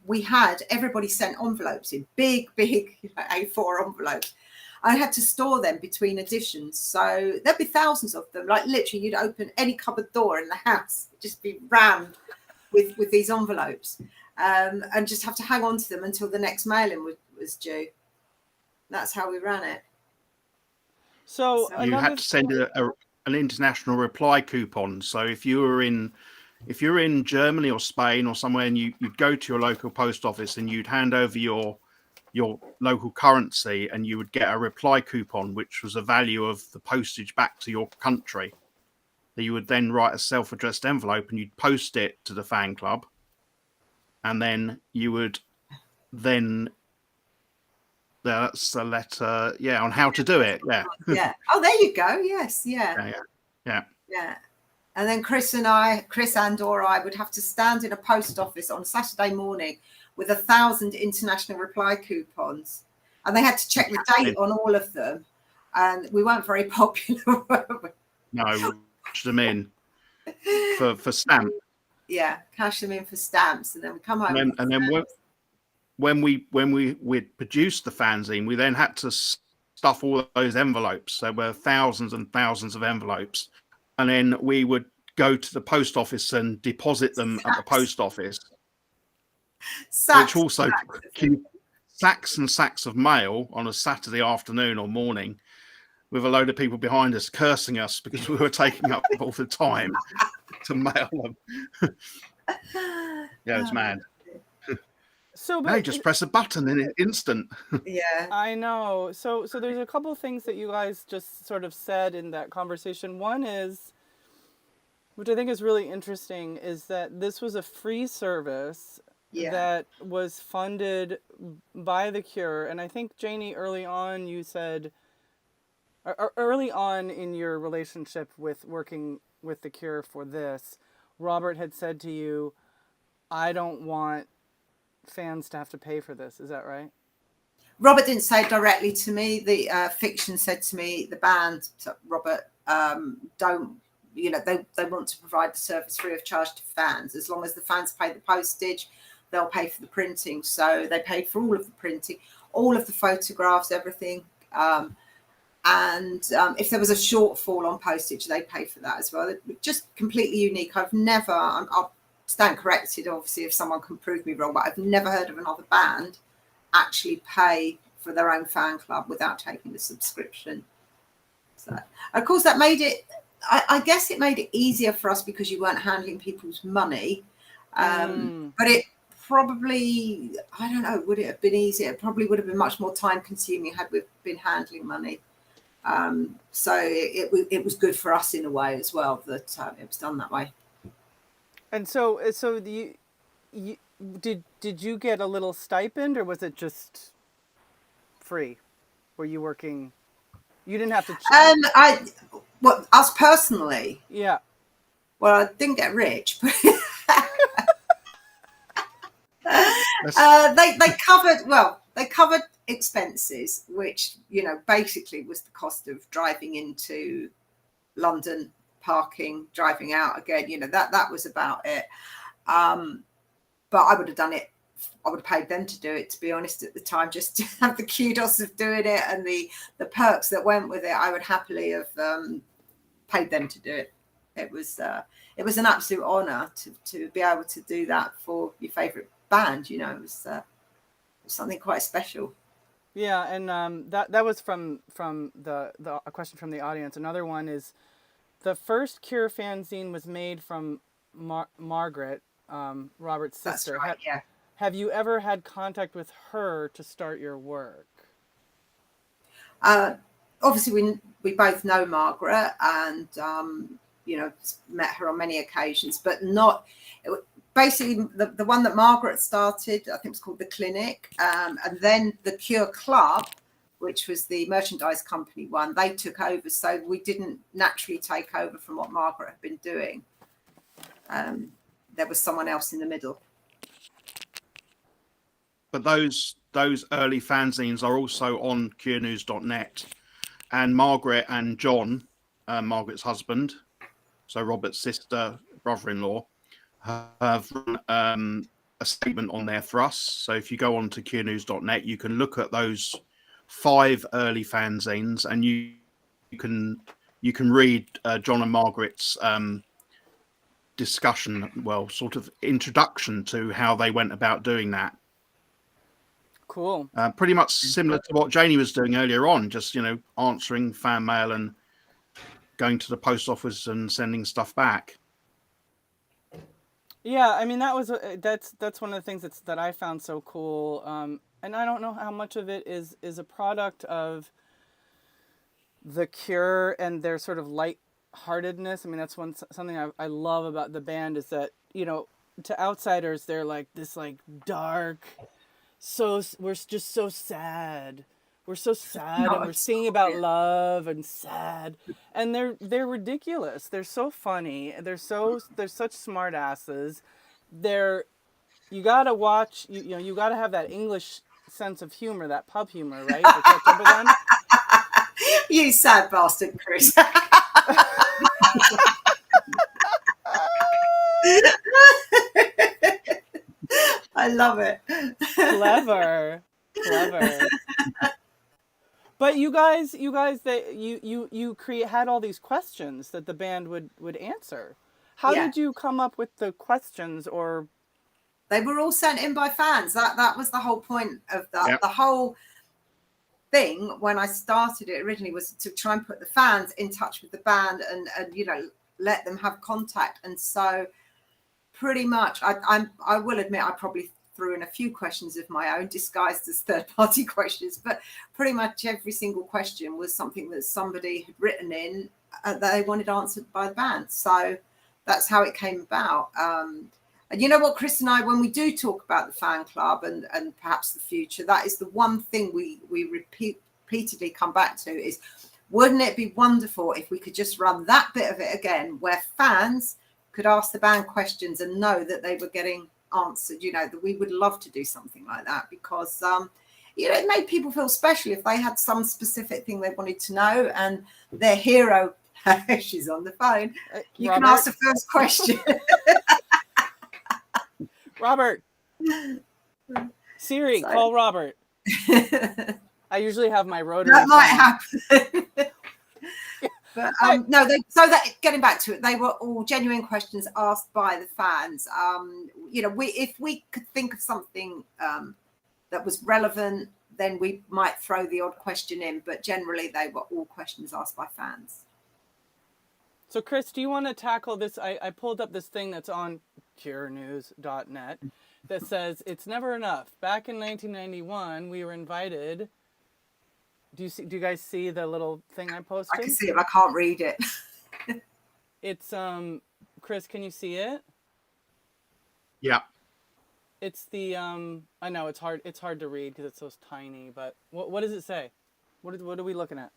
Speaker 4: everybody sent envelopes in, big A4 envelopes. I had to store them between editions. So there'd be thousands of them. Like literally, you'd open any cupboard door in the house, just be rammed with these envelopes, and just have to hang on to them until the next mailing was due. That's how we ran it.
Speaker 1: So
Speaker 2: you had to send an international reply coupon. So if you're in Germany or Spain or somewhere, and you'd go to your local post office and you'd hand over your local currency, and you would get a reply coupon, which was the value of the postage back to your country. You would then write a self-addressed envelope and you'd post it to the fan club, and then you would then that's the letter, on how to do it. Yeah.
Speaker 4: Yeah. Oh, there you go. Yes. Yeah.
Speaker 2: Yeah.
Speaker 4: Yeah. And then Chris and I would have to stand in a post office on Saturday morning with 1,000 international reply coupons, and they had to check the date on all of them. And we weren't very popular.
Speaker 2: No, cash them in for stamp.
Speaker 4: Yeah, cash them in for stamps, and then we come home.
Speaker 2: And then when we'd produced the fanzine, we then had to stuff all those envelopes. There were thousands and thousands of envelopes, and then we would go to the post office and deposit them at the post office, which also sacks and sacks of mail on a Saturday afternoon or morning, with a load of people behind us cursing us because we were taking up all the time to mail them. Yeah, it's mad.
Speaker 1: So
Speaker 2: they just press a button in an instant.
Speaker 4: Yeah,
Speaker 1: I know. So there's a couple of things that you guys just sort of said in that conversation. One is, which I think is really interesting, is that this was a free service that was funded by the Cure. And I think, Janie, early on you said, early on in your relationship with working with the Cure for this, Robert had said to you, I don't want fans to have to pay for this. Is that right?
Speaker 4: Robert didn't say it directly to me. The fiction said to me, the band, Robert, don't, they want to provide the service free of charge to fans. As long as the fans pay the postage, they'll pay for the printing. So they paid for all of the printing, all of the photographs, everything. And if there was a shortfall on postage, they pay for that as well. Just completely unique. I've never, I'll stand corrected, obviously, if someone can prove me wrong, but I've never heard of another band actually pay for their own fan club without taking the subscription. So, of course, that made it, I guess it made it easier for us because you weren't handling people's money. But it probably, I don't know, would it have been easier? It probably would have been much more time consuming had we been handling money. So it was good for us in a way as well that it was done that way. And
Speaker 1: so did you get a little stipend, or was it just free? Were you working? You didn't have to.
Speaker 4: Us personally.
Speaker 1: Yeah.
Speaker 4: Well, I didn't get rich, but they covered expenses, which basically was the cost of driving into London, parking, driving out again. That was about it. But I would have done it. I would have paid them to do it, to be honest, at the time, just to have the kudos of doing it and the perks that went with it. I would happily have paid them to do it. It was an absolute honour to be able to do that for your favourite band. It was something quite special.
Speaker 1: Yeah, and that was from a question from the audience. Another one is, the first Cure fanzine was made from Margaret, Robert's sister.
Speaker 4: That's right, yeah.
Speaker 1: Have you ever had contact with her to start your work?
Speaker 4: Obviously, we both know Margaret, and met her on many occasions, but not. Basically, the one that Margaret started, I think it was called The Clinic, and then the Cure Club, which was the merchandise company one, they took over. So we didn't naturally take over from what Margaret had been doing. There was someone else in the middle.
Speaker 2: But those early fanzines are also on curenews.net. And Margaret and John, Margaret's husband, so Robert's sister, brother-in-law, have run a statement on there for us. So if you go on to curenews.net, you can look at those 5 early fanzines, and you can read John and Margaret's discussion, sort of introduction to how they went about doing that.
Speaker 1: Cool.
Speaker 2: Pretty much similar to what Janie was doing earlier on, just answering fan mail and going to the post office and sending stuff back.
Speaker 1: Yeah, I mean that's one of the things that I found so cool, and I don't know how much of it is a product of the Cure and their sort of lightheartedness. I mean, that's something I love about the band, is that to outsiders they're like this dark, so we're just so sad, we're so sad
Speaker 4: No,
Speaker 1: and we're
Speaker 4: I'm
Speaker 1: singing about love and sad, and they're ridiculous. They're so funny. They're such smart asses. They're you gotta watch. You know you gotta have that English sense of humor, that pub humor, right, to catch up with them.
Speaker 4: You sad bastard, Chris. I love it.
Speaker 1: Clever, clever. But you guys, you had all these questions that the band would answer. How
Speaker 4: Yeah.
Speaker 1: did you come up with the questions? Or
Speaker 4: They were all sent in by fans. That was the whole point of that.
Speaker 2: Yep.
Speaker 4: The whole thing when I started it originally was to try and put the fans in touch with the band and you know, let them have contact. And so pretty much I will admit I probably threw in a few questions of my own disguised as third-party questions, but pretty much every single question was something that somebody had written in that they wanted answered by the band. So that's how it came about. And you know what, Chris and I, when we do talk about the fan club and perhaps the future, that is the one thing we repeatedly come back to is, wouldn't it be wonderful if we could just run that bit of it again, where fans could ask the band questions and know that they were getting answered? You know, that we would love to do something like that, because you know, it made people feel special if they had some specific thing they wanted to know, and their hero, she's on the phone, you
Speaker 1: Robert?
Speaker 4: can ask the first question.
Speaker 1: Robert, Siri, call Robert. I usually have my rotary.
Speaker 4: That might
Speaker 1: phone.
Speaker 4: happen. But no, getting back to it, they were all genuine questions asked by the fans. You know, if we could think of something that was relevant, then we might throw the odd question in. But generally, they were all questions asked by fans.
Speaker 1: So, Chris, do you want to tackle this? I pulled up this thing that's on curenews.net that says it's never enough. Back in 1991, we were invited. Do you guys see the little thing I posted?
Speaker 4: I can see it, but I can't read it.
Speaker 1: It's Chris, can you see it?
Speaker 2: Yeah.
Speaker 1: It's the I know it's hard to read because it's so tiny, but what does it say? What are we looking at?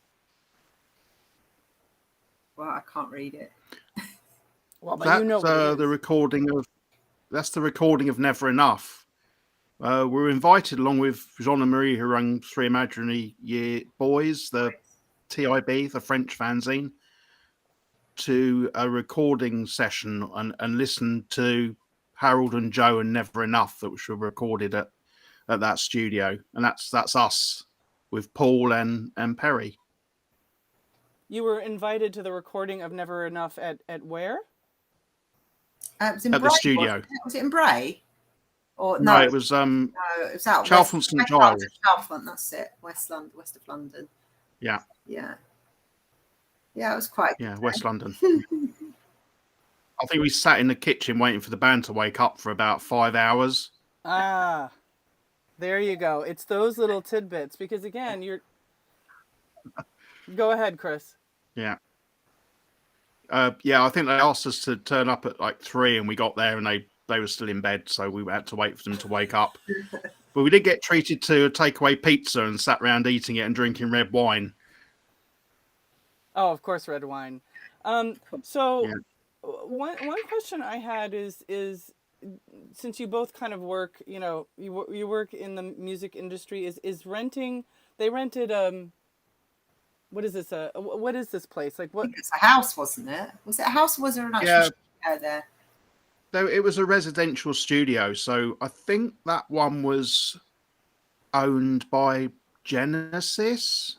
Speaker 4: Well, I can't read it.
Speaker 1: Well, but
Speaker 2: That's
Speaker 1: you know what it is.
Speaker 2: That's the recording of Never Enough. We were invited along with Jean and Marie, who run Three Imaginary Year Boys, the TIB, the French fanzine, to a recording session and listen to Harold and Joe and Never Enough that was recorded at that studio. And that's us with Paul and Perry.
Speaker 1: You were invited to the recording of Never Enough at where?
Speaker 4: It was in
Speaker 2: At
Speaker 4: Bray,
Speaker 2: the studio.
Speaker 4: Was it in Bray? Or
Speaker 2: No, it was
Speaker 4: no, it was out
Speaker 2: Chalfont St Giles.
Speaker 4: Chalfont, that's it. West of London.
Speaker 2: Yeah.
Speaker 4: Yeah. Yeah, it was quite.
Speaker 2: Yeah, West London. I think we sat in the kitchen waiting for the band to wake up for about 5 hours.
Speaker 1: Ah, there you go. It's those little tidbits because again, you're. Go ahead, Chris.
Speaker 2: Yeah. Yeah, I think they asked us to turn up at like 3 and we got there and they were still in bed, so we had to wait for them to wake up. But we did get treated to a takeaway pizza and sat around eating it and drinking red wine.
Speaker 1: Oh, of course, red wine. So
Speaker 2: Yeah.
Speaker 1: one question I had is since you both kind of work, you know, you work in the music industry, is renting. They rented what is this? What is this place? Like what?
Speaker 4: It's a house, wasn't it? Was it a house or was there an actual studio there?
Speaker 2: Though it was a residential studio, so I think that one was owned by Genesis,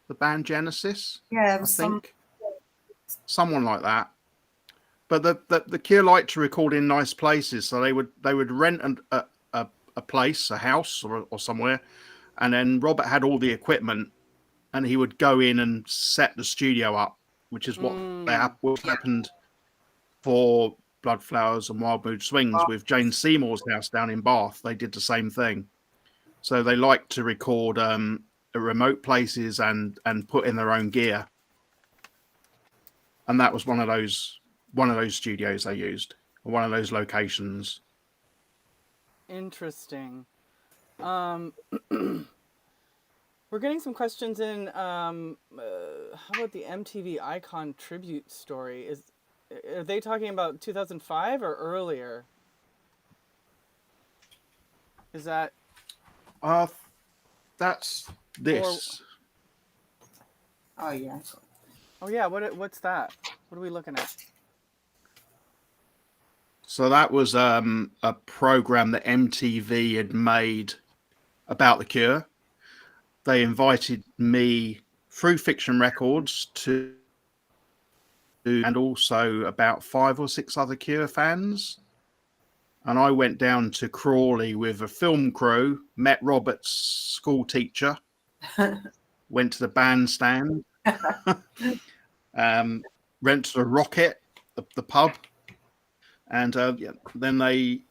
Speaker 2: the band Genesis.
Speaker 4: Yeah, it
Speaker 2: I
Speaker 4: was
Speaker 2: think someone like that. But the Cure like to record in nice places, so they would rent a place, a house or somewhere, and then Robert had all the equipment, and he would go in and set the studio up, which is what happened for Bloodflowers and Wild Mood Swings with Jane Seymour's house down in Bath. They did the same thing. So they like to record at remote places and put in their own gear. And that was one of those studios they used, one of those locations.
Speaker 1: Interesting. We're getting some questions in. How about the MTV Icon tribute story? Are they talking about 2005 or earlier? Is that
Speaker 2: Uh, that's
Speaker 1: or?
Speaker 2: this.
Speaker 4: Oh yeah.
Speaker 1: Oh yeah. What's that? What are we looking at?
Speaker 2: So that was a program that MTV had made about the Cure. They invited me through Fiction Records to, and also about 5 or 6 other Cure fans. And I went down to Crawley with a film crew, met Robert's school teacher, went to the bandstand, rented a Rocket, the pub, and then they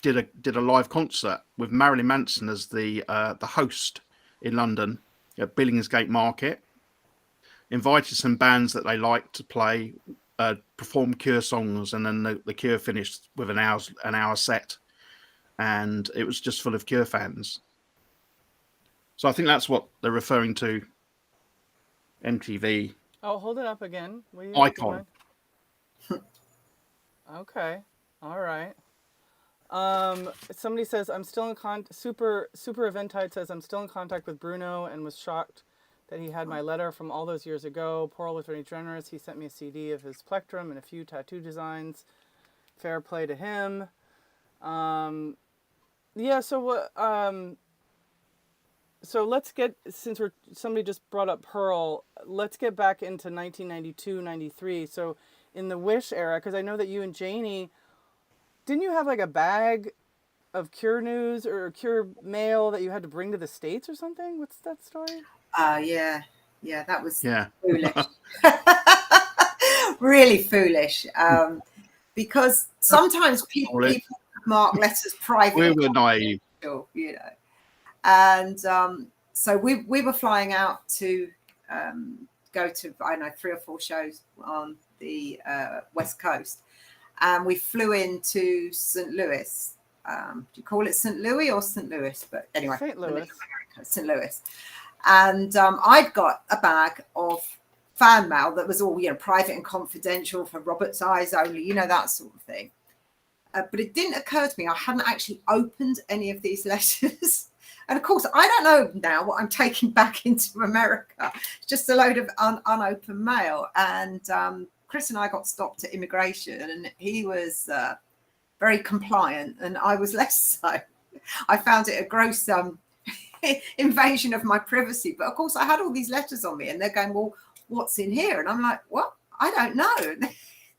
Speaker 2: did a live concert with Marilyn Manson as the host in London at Billingsgate Market. Invited some bands that they liked to play, perform Cure songs, and then the Cure finished with an hour set, and it was just full of Cure fans. So I think that's what they're referring to. MTV
Speaker 1: Oh, hold it up again. Will you,
Speaker 2: Icon.
Speaker 1: Okay. All right. Somebody says I'm still in Super Eventide says I'm still in contact with Bruno and was shocked that he had my letter from all those years ago. Poor was very generous. He sent me a CD of his plectrum and a few tattoo designs. Fair play to him. Yeah. So what? So let's get, since somebody just brought up Pearl, let's get back into 1992, 93. So in the Wish era, because I know that you and Janie, didn't you have like a bag of Cure news or Cure mail that you had to bring to the States or something? What's that story?
Speaker 4: Yeah. That was
Speaker 2: Yeah.
Speaker 4: foolish. Really foolish. Because sometimes people mark letters private.
Speaker 2: We were naive.
Speaker 4: You know. And so we were flying out to go to, I don't know, 3 or 4 shows on the West Coast. And we flew into St. Louis. Do you call it St. Louis or St. Louis? But anyway,
Speaker 1: St. Louis.
Speaker 4: St. Louis. And I'd got a bag of fan mail that was all, private and confidential for Robert's eyes only, that sort of thing. But it didn't occur to me, I hadn't actually opened any of these letters. And of course, I don't know now what I'm taking back into America. It's just a load of unopened mail. And Chris and I got stopped at immigration, and he was very compliant, and I was less so. I found it a gross invasion of my privacy. But of course, I had all these letters on me, and they're going, well, what's in here? And I'm like, what? I don't know.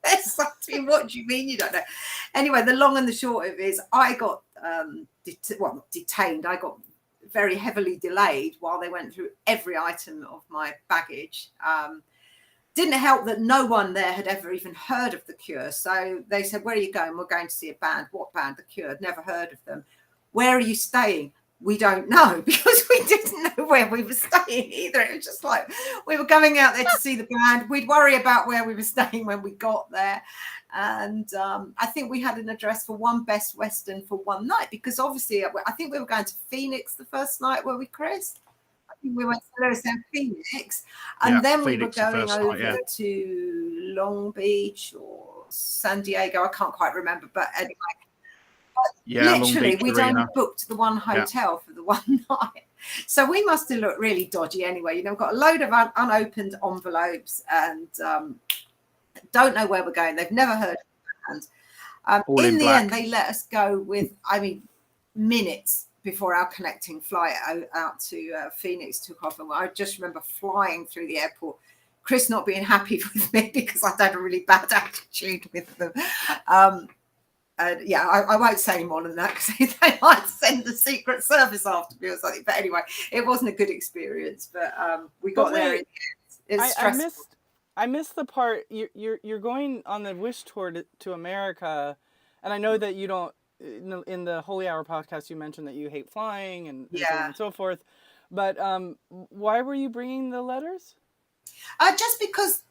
Speaker 4: There's something. What do you mean you don't know? Anyway, the long and the short of it is I got detained. I got very heavily delayed while they went through every item of my baggage. Didn't help that no one there had ever even heard of the Cure. So they said, where are you going? We're going to see a band. What band? The Cure. I'd never heard of them. Where are you staying? We don't know, because we didn't know where we were staying either. It was just like we were going out there to see the band. We'd worry about where we were staying when we got there. And I think we had an address for one Best Western for one night, because obviously I think we were going to Phoenix the first night, were we, Chris? I think we went to Lewis and Phoenix. And then
Speaker 2: Phoenix
Speaker 4: we were going over
Speaker 2: night,
Speaker 4: to Long Beach or San Diego. I can't quite remember. But anyway. Literally, we'd only booked the one hotel for the one night. So we must have looked really dodgy anyway. We've got a load of unopened envelopes and don't know where we're going. They've never heard of the band. In the end, they let us go with, minutes before our connecting flight out to Phoenix took off. And I just remember flying through the airport, Chris not being happy with me because I'd had a really bad attitude with them. I won't say any more than that, because they might send the Secret Service after me or something. But anyway, it wasn't a good experience. But we got there. In the end. It's stressful.
Speaker 1: I missed the part. You're going on the Wish tour to America, and I know that you don't. In the Holy Hour podcast, you mentioned that you hate flying and so on and so forth. But why were you bringing the letters?
Speaker 4: Just because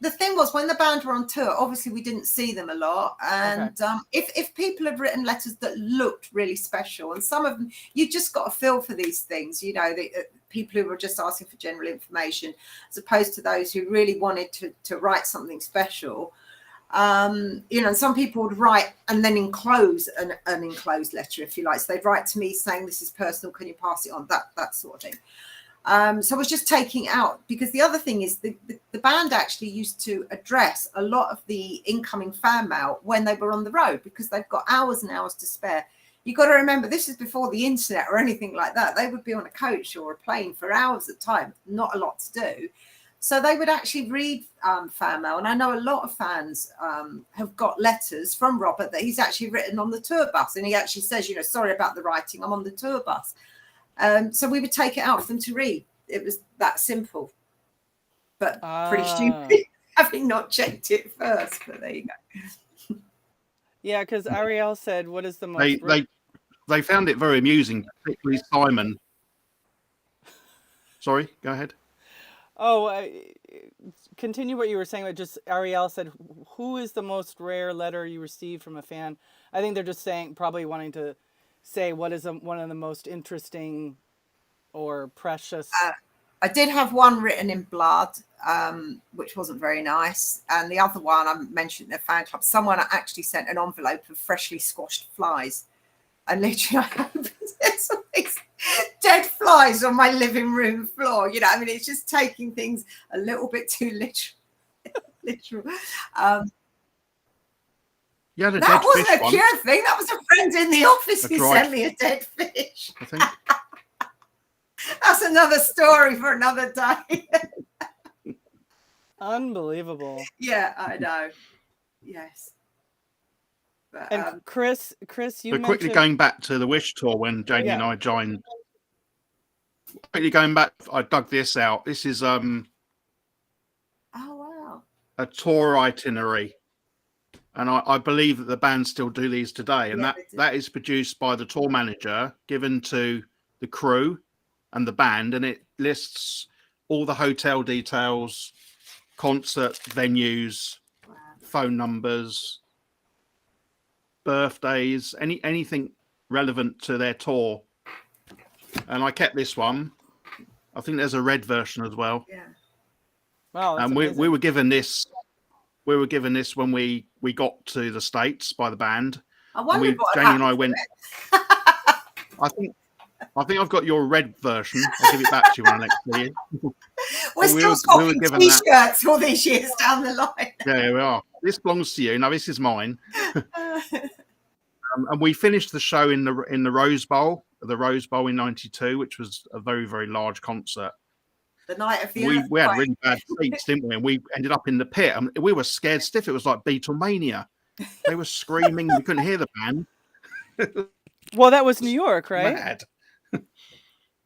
Speaker 4: the thing was, when the band were on tour, obviously we didn't see them a lot, and if people had written letters that looked really special, and some of them, you just got a feel for these things, you know, the people who were just asking for general information, as opposed to those who really wanted to write something special. You know, and some people would write and then enclose an enclosed letter, if you like. So they'd write to me saying, "This is personal, can you pass it on?" That sort of thing. So I was just taking out, because the other thing is the band actually used to address a lot of the incoming fan mail when they were on the road, because they've got hours and hours to spare. You've got to remember, this is before the internet or anything like that. They would be on a coach or a plane for hours at a time, not a lot to do. So they would actually read fan mail. And I know a lot of fans have got letters from Robert that he's actually written on the tour bus. And he actually says, you know, "Sorry about the writing, I'm on the tour bus." So we would take it out for them to read. It was that simple, but pretty stupid, having not checked it first. But there you go.
Speaker 1: Yeah, because Ariel said, "What is the most?"
Speaker 2: They found it very amusing, particularly Simon. Sorry, go ahead.
Speaker 1: Oh, continue what you were saying. But just Ariel said, "Who is the most rare letter you received from a fan?" I think they're just saying, probably wanting to say, what is one of the most interesting or precious.
Speaker 4: I did have one written in blood, which wasn't very nice, and the other one I mentioned in the fan club. Someone actually sent an envelope of freshly squashed flies, and literally I opened it, there's dead flies on my living room floor. You know, I mean, it's just taking things a little bit too literal.
Speaker 2: Yeah,
Speaker 4: that wasn't a Cure thing. That was a friend in the office who sent me a dead fish.
Speaker 2: I think.
Speaker 4: That's another story for another day.
Speaker 1: Unbelievable.
Speaker 4: Yeah, I know. Yes. But,
Speaker 1: and Chris, you mentioned...
Speaker 2: quickly going back to the Wish tour when Janie and I joined. Quickly going back, I dug this out. This is
Speaker 4: oh wow,
Speaker 2: a tour itinerary. And I believe that the band still do these today. And that is produced by the tour manager, given to the crew and the band. And it lists all the hotel details, concert venues, phone numbers, birthdays, anything relevant to their tour. And I kept this one. I think there's a red version as well.
Speaker 4: Yeah.
Speaker 1: Wow.
Speaker 2: And we were given this. We were given this when we got to the States by the band.
Speaker 4: I wondered what
Speaker 2: Janie and I went. I think I've got your red version. I'll give it back to you when I next see you.
Speaker 4: We're still swapping t-shirts all these years down the line.
Speaker 2: Yeah, we are. This belongs to you. No, this is mine. And we finished the show in the Rose Bowl, in '92, which was a very, very large concert.
Speaker 4: The night of the
Speaker 2: we had really bad seats, didn't we? And we ended up in the pit, and we were scared stiff. It was like Beatlemania. They were screaming. We couldn't hear the band.
Speaker 1: Well, that was New York, right?
Speaker 2: Mad.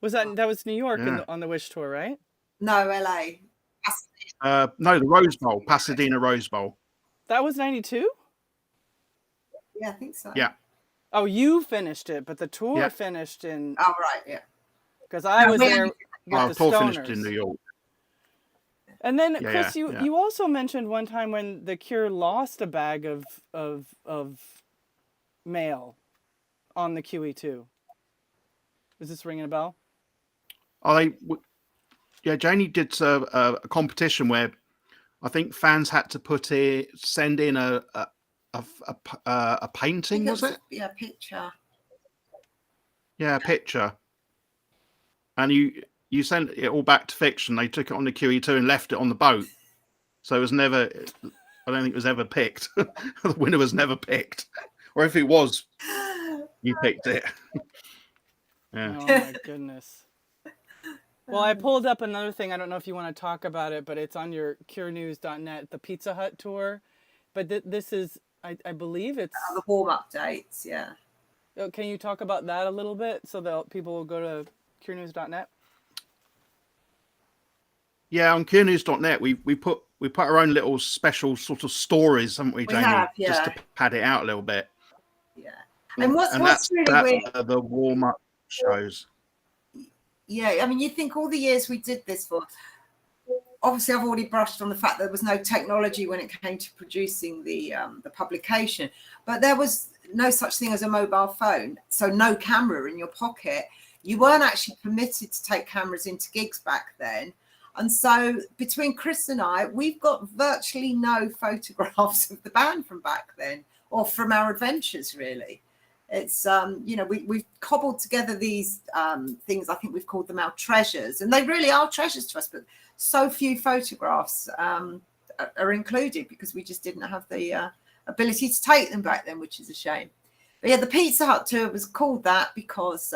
Speaker 1: That was New York on the Wish tour, right?
Speaker 4: No, LA.
Speaker 2: No, the Rose Bowl, Pasadena Rose Bowl.
Speaker 1: That was '92.
Speaker 4: Yeah, I think so.
Speaker 2: Yeah.
Speaker 1: Oh, you finished it, but the tour finished in.
Speaker 4: Oh, right, yeah.
Speaker 1: Because I was there.
Speaker 2: The tour finished in New York.
Speaker 1: And then, Chris, you also mentioned one time when the Cure lost a bag of mail on the QE2. Is this ringing a bell?
Speaker 2: Janie did a competition where I think fans had to send in a painting, was it?
Speaker 4: Yeah, picture.
Speaker 2: Yeah, a picture. And you sent it all back to Fiction. They took it on the QE2 and left it on the boat. So it was never, I don't think it was ever picked. The winner was never picked. Or if it was, you picked it. Yeah.
Speaker 1: Oh my goodness. Well, I pulled up another thing. I don't know if you want to talk about it, but it's on your curenews.net, the Pizza Hut tour. But this is, I believe it's...
Speaker 4: the warm-up dates, yeah.
Speaker 1: Can you talk about that a little bit so that people will go to curenews.net?
Speaker 2: Yeah, on curenews.net, we put our own little special sort of stories, haven't we, Janie? Just to pad it out a little bit.
Speaker 4: Yeah. And what's really weird...
Speaker 2: the warm-up shows.
Speaker 4: Yeah, I mean, you think all the years we did this for, obviously I've already brushed on the fact that there was no technology when it came to producing the publication, but there was no such thing as a mobile phone, so no camera in your pocket. You weren't actually permitted to take cameras into gigs back then. And so between Chris and I, we've got virtually no photographs of the band from back then, or from our adventures, really. It's, you know, we've cobbled together these things. I think we've called them our treasures, and they really are treasures to us, but so few photographs are included because we just didn't have the ability to take them back then, which is a shame. But yeah, the Pizza Hut tour was called that because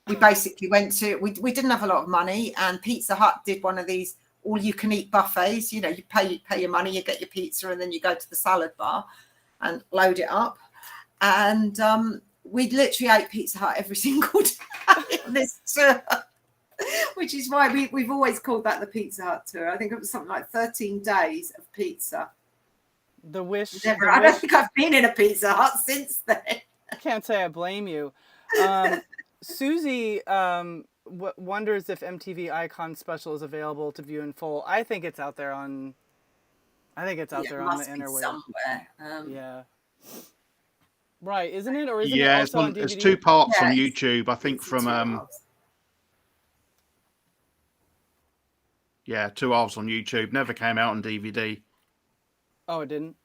Speaker 4: we basically went to, we didn't have a lot of money, and Pizza Hut did one of these all-you-can-eat buffets. You know, you pay your money, you get your pizza, and then you go to the salad bar and load it up. And we literally ate Pizza Hut every single day on this tour, which is why we've always called that the Pizza Hut tour. I think it was something like 13 days of pizza.
Speaker 1: The Wish.
Speaker 4: I don't think I've been in a Pizza Hut since then.
Speaker 1: I can't say I blame you. Susie wonders if MTV Icon Special is available to view in full. I think it's out there on. I think it's out there on the interweb
Speaker 4: somewhere.
Speaker 1: Yeah. Right, isn't it? Or isn't
Speaker 2: Yeah,
Speaker 1: it also on DVD?
Speaker 2: it's 2 parts
Speaker 4: Yeah,
Speaker 2: on YouTube. I think from 2 halves on YouTube. Never came out on DVD.
Speaker 1: Oh, it didn't.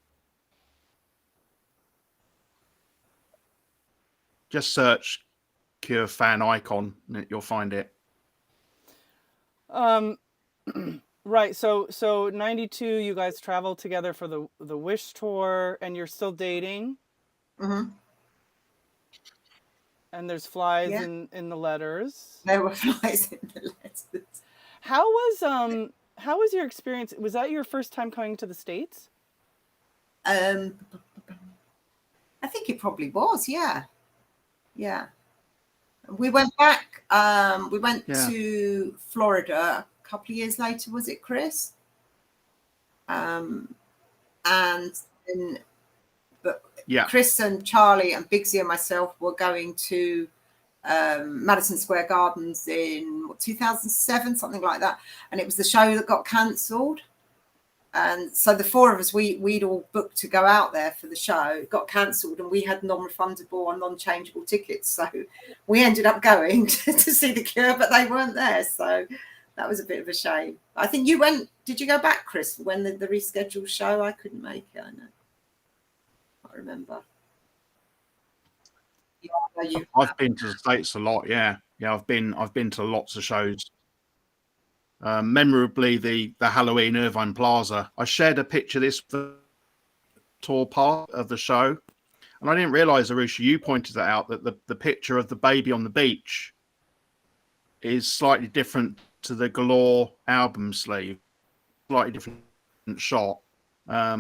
Speaker 2: Just search Cure Fan Icon, and you'll find it.
Speaker 1: Right. So 92, you guys traveled together for the Wish tour, and you're still dating.
Speaker 4: Mm-hmm.
Speaker 1: And there's flies in the letters.
Speaker 4: There were flies in the letters.
Speaker 1: How was your experience? Was that your first time coming to the States?
Speaker 4: I think it probably was. Yeah. We went back. We went to Florida a couple of years later. Was it, Chris? And then, but Chris and Charlie and Bigsy and myself were going to Madison Square Gardens in 2007, something like that. And it was the show that got cancelled. And so the 4 of us, we'd all booked to go out there for the show. It got cancelled, and we had non-refundable or non-changeable tickets. So we ended up going to see the Cure, but they weren't there. So that was a bit of a shame. I think you went. Did you go back, Chris, when the rescheduled show? I couldn't make it. I know. I remember.
Speaker 2: I've been to the States a lot. Yeah. I've been to lots of shows. Memorably, the Halloween Irvine Plaza. I shared a picture this tour part of the show, and I didn't realize, Arusha, you pointed that out, that the picture of the baby on the beach is slightly different to the Galore album sleeve, slightly different shot. I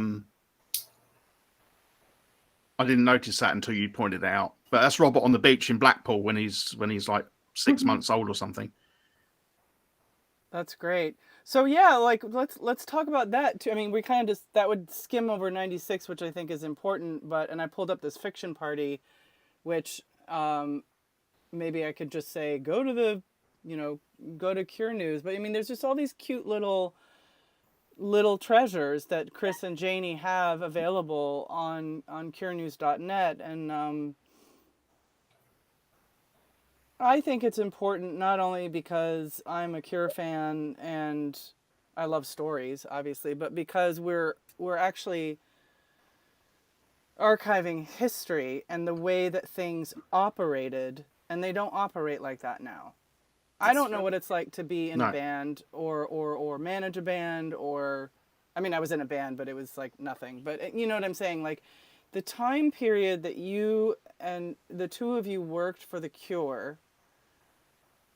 Speaker 2: didn't notice that until you pointed it out, but that's Robert on the beach in Blackpool when he's like 6 months old or something.
Speaker 1: That's great. So yeah, like let's talk about that too. I mean, we kind of just, that would skim over 96, which I think is important, and I pulled up this fiction party, which maybe I could just say go to Cure News, but I mean there's just all these cute little treasures that Chris and Janie have available on curenews.net, and I think it's important not only because I'm a Cure fan and I love stories, obviously, but because we're actually archiving history and the way that things operated, and they don't operate like that now. I don't know what it's like to be in a band or manage a band, or, I mean, I was in a band, but it was like nothing. But you know what I'm saying? Like the time period that you and the two of you worked for the Cure,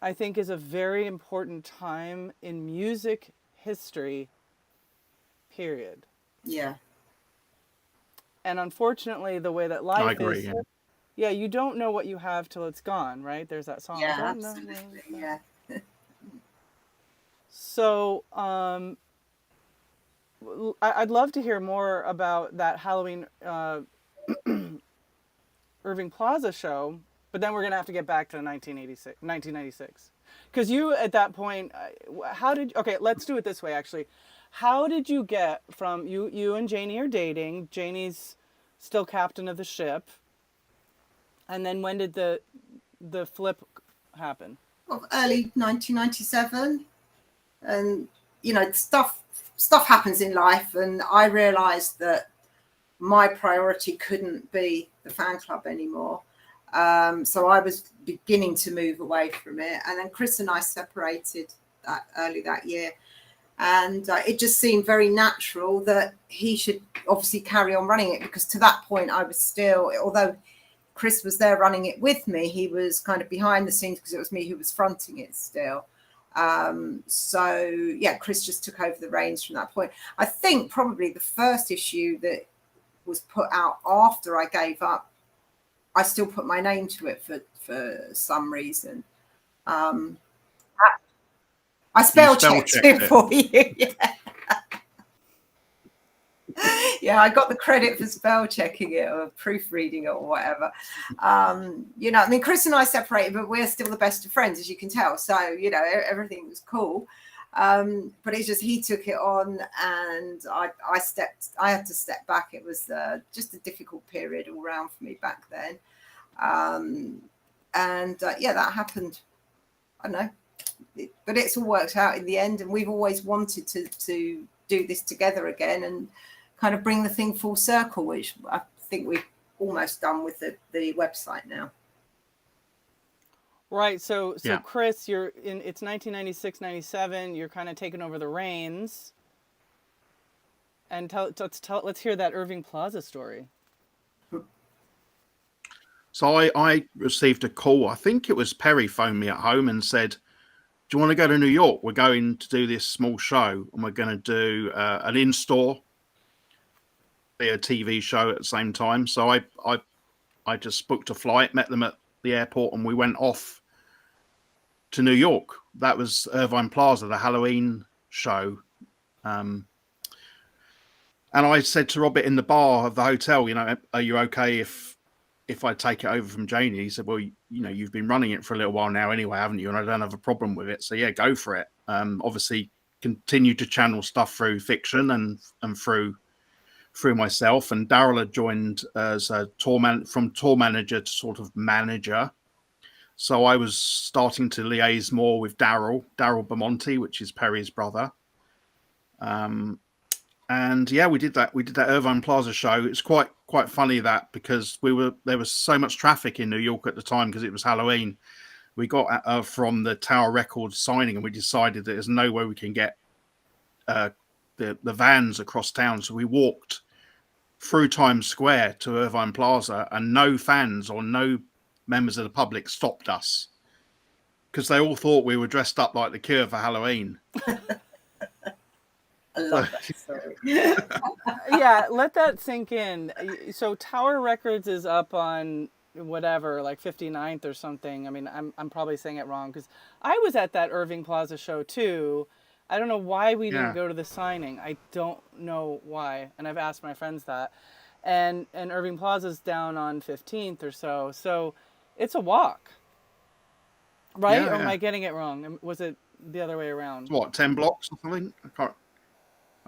Speaker 1: I think is a very important time in music history, period.
Speaker 4: Yeah.
Speaker 1: And unfortunately, the way that life is, you don't know what you have till it's gone, right? There's that song.
Speaker 4: Yeah, absolutely. Yeah.
Speaker 1: So, I'd love to hear more about that Halloween Irving Plaza show, but then we're going to have to get back to 1996. Because you at that point, okay, let's do it this way actually. How did you get from you and Janie are dating, Janie's still captain of the ship, and then when did the flip happen?
Speaker 4: Well, early 1997, and you know, stuff happens in life, and I realized that my priority couldn't be the fan club anymore. So I was beginning to move away from it, and then Chris and I separated early that year, and it just seemed very natural that he should obviously carry on running it, because to that point I was still, although Chris was there running it with me, he was kind of behind the scenes because it was me who was fronting it still. So yeah, Chris just took over the reins from that point. I think probably the first issue that was put out after I gave up, I still put my name to it for some reason. I spell checked it for you. Yeah. Yeah, I got the credit for spell checking it or proofreading it or whatever. You know, I mean, Chris and I separated, but we're still the best of friends, as you can tell. So, you know, everything was cool. But it's just he took it on, and I had to step back. It was just a difficult period all around for me back then. Yeah, that happened. I don't know, but it's all worked out in the end, and we've always wanted to do this together again and kind of bring the thing full circle, which I think we've almost done with the website now.
Speaker 1: Right. So Chris, it's 1996, 97. You're kind of taking over the reins. And let's hear that Irving Plaza story.
Speaker 2: So I received a call. I think it was Perry phoned me at home and said, "Do you want to go to New York? We're going to do this small show, and we're going to do an in-store, a TV show at the same time." So I just booked a flight, met them at the airport, and we went off to New York. That was Irvine Plaza, the Halloween show. And I said to Robert in the bar of the hotel, you know, "Are you okay if I take it over from Janie?" He said, "Well, you know, you've been running it for a little while now anyway, haven't you? And I don't have a problem with it. So yeah, go for it." Obviously continue to channel stuff through fiction and through myself. And Daryl had joined as a from tour manager to sort of manager. So I was starting to liaise more with Daryl Bamonte, which is Perry's brother. And yeah, we did that Irvine Plaza show. It's quite funny that, because there was so much traffic in New York at the time because it was Halloween. We got from the Tower Records signing, and we decided that there's no way we can get the vans across town. So we walked through Times Square to Irvine Plaza, and no fans or no members of the public stopped us because they all thought we were dressed up like the Cure for Halloween.
Speaker 4: I love that story.
Speaker 1: Yeah, let that sink in. So Tower Records is up on whatever, like 59th or something. I mean, I'm probably saying it wrong because I was at that Irving Plaza show too. I don't know why we didn't go to the signing. I don't know why, and I've asked my friends that. And Irving Plaza's down on 15th or so. So it's a walk, right? Or am I getting it wrong? Was it the other way around?
Speaker 2: What, 10 blocks or something? I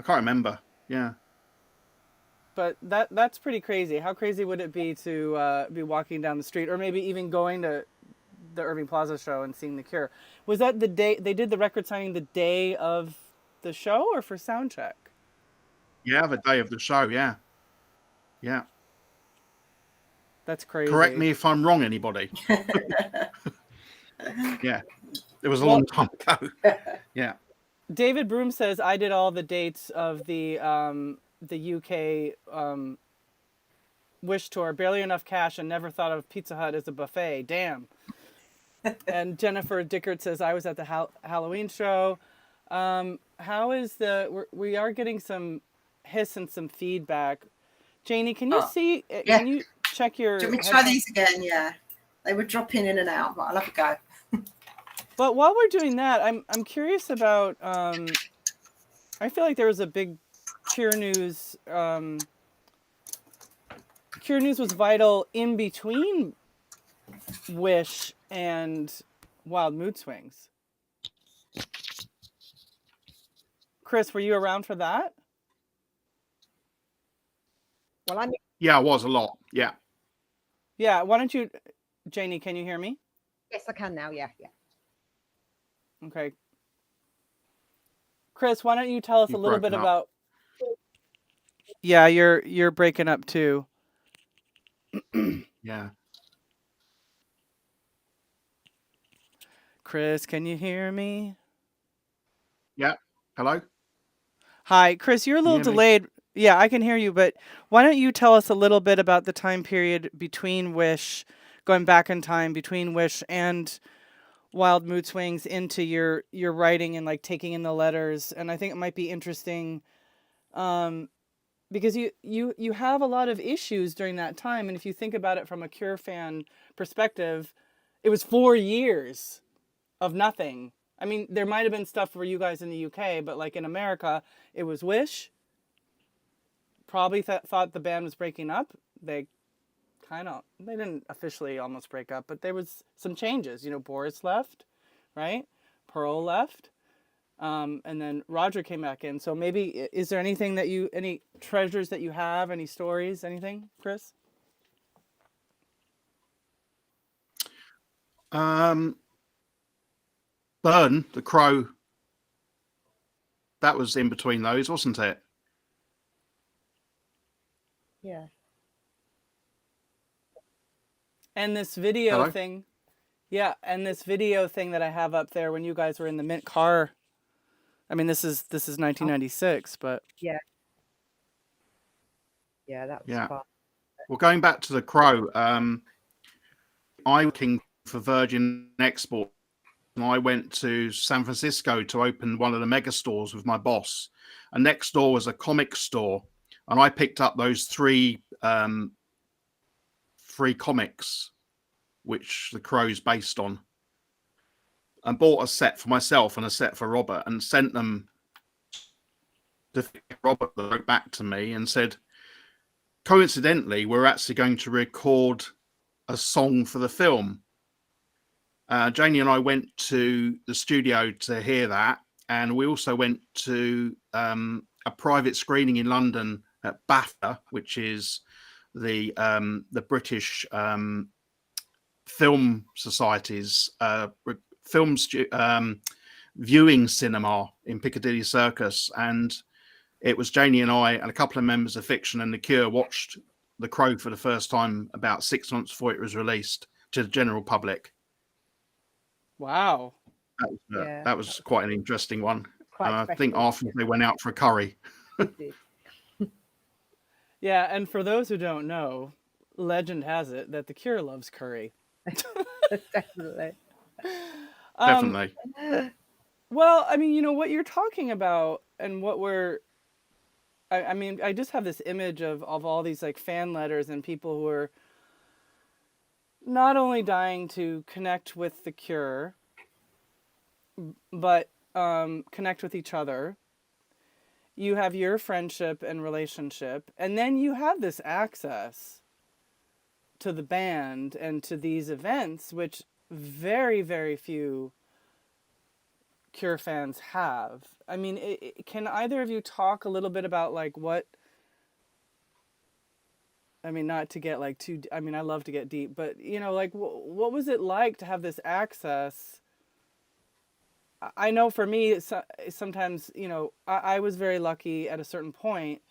Speaker 2: can't remember. Yeah.
Speaker 1: But that's pretty crazy. How crazy would it be to be walking down the street, or maybe even going to the Irving Plaza show and seeing the Cure? Was that the day they did the record signing, the day of the show, or for sound check?
Speaker 2: Yeah, the day of the show. Yeah. Yeah.
Speaker 1: That's crazy.
Speaker 2: Correct me if I'm wrong, anybody. Yeah. It was a long time ago. Yeah.
Speaker 1: David Broom says, I did all the dates of the UK Wish tour. Barely enough cash and never thought of Pizza Hut as a buffet. Damn. And Jennifer Dickert says, I was at the Halloween show. How is we are getting some hiss and some feedback. Janie, can you see?
Speaker 4: Yeah.
Speaker 1: Can you check your?
Speaker 4: Do you want me to try these again? Yeah, they were dropping in and out, but I'll have a go.
Speaker 1: But while we're doing that, I'm curious about. I feel like there was a big Cure News. Cure News was vital in between Wish and Wild Mood Swings. Chris, were you around for that?
Speaker 3: Well, I mean,
Speaker 2: Yeah, I was a lot. Yeah.
Speaker 1: Yeah. Why don't you, Janie? Can you hear me?
Speaker 3: yes, I can now. Yeah, yeah.
Speaker 1: Okay. Chris, why don't you tell us a
Speaker 2: You've
Speaker 1: little bit
Speaker 2: broken up.
Speaker 1: about? Yeah, you're breaking up too.
Speaker 2: Yeah.
Speaker 1: Chris, can you hear me?
Speaker 2: Yeah. Hello?
Speaker 1: Hi, Chris, you're a
Speaker 2: Can you
Speaker 1: little
Speaker 2: hear me?
Speaker 1: delayed. Yeah, I can hear you, but why don't you tell us a little bit about the time period between Wish, going back in time between Wish and Wild Mood Swings into your writing and like taking in the letters. And I think it might be interesting because you have a lot of issues during that time. And if you think about it from a Cure fan perspective, it was 4 years of nothing. I mean, there might have been stuff for you guys in the UK, but like in America, it was Wish. Probably thought the band was breaking up. They didn't officially almost break up, but there was some changes. You know, Boris left, right? Pearl left. And then Roger came back in. So maybe, is there anything that any treasures that you have, any stories, anything, Chris?
Speaker 2: Burn, the Crow. That was in between those, wasn't it?
Speaker 3: Yeah.
Speaker 1: And this video
Speaker 2: Hello?
Speaker 1: thing, yeah, and this video thing that I have up there when you guys were in the mint car. I mean, this is 1996, but
Speaker 3: Yeah, that was
Speaker 2: Yeah.
Speaker 3: fun.
Speaker 2: Well, going back to the Crow, I was working for Virgin Export, and I went to San Francisco to open one of the mega stores with my boss. And next door was a comic store, and I picked up those three comics, which the Crow's based on, and bought a set for myself and a set for Robert, and sent them to Robert. That wrote back to me and said, coincidentally, we're actually going to record a song for the film. Janie and I went to the studio to hear that, and we also went to a private screening in London at BAFTA, which is the British Film Society's viewing cinema in Piccadilly Circus. And it was Janie and I and a couple of members of Fiction and The Cure watched The Crow for the first time about 6 months before it was released to the general public.
Speaker 1: wow.
Speaker 2: That was quite an interesting one.
Speaker 3: Quite
Speaker 2: And I
Speaker 3: special.
Speaker 2: think after they went out for a curry.
Speaker 3: It did.
Speaker 1: Yeah, and for those who don't know, legend has it that the Cure loves curry.
Speaker 3: Definitely.
Speaker 2: Definitely.
Speaker 1: Well, I mean, you know, what you're talking about and what I mean, I just have this image of all these like fan letters and people who are not only dying to connect with the Cure, but connect with each other. You have your friendship and relationship, and then you have this access to the band and to these events, which very, very few Cure fans have. I mean, can either of you talk a little bit about like what? I mean, not to get like too. I mean, I love to get deep, but you know, like what was it like to have this access? I know for me, sometimes you know, I was very lucky at a certain point,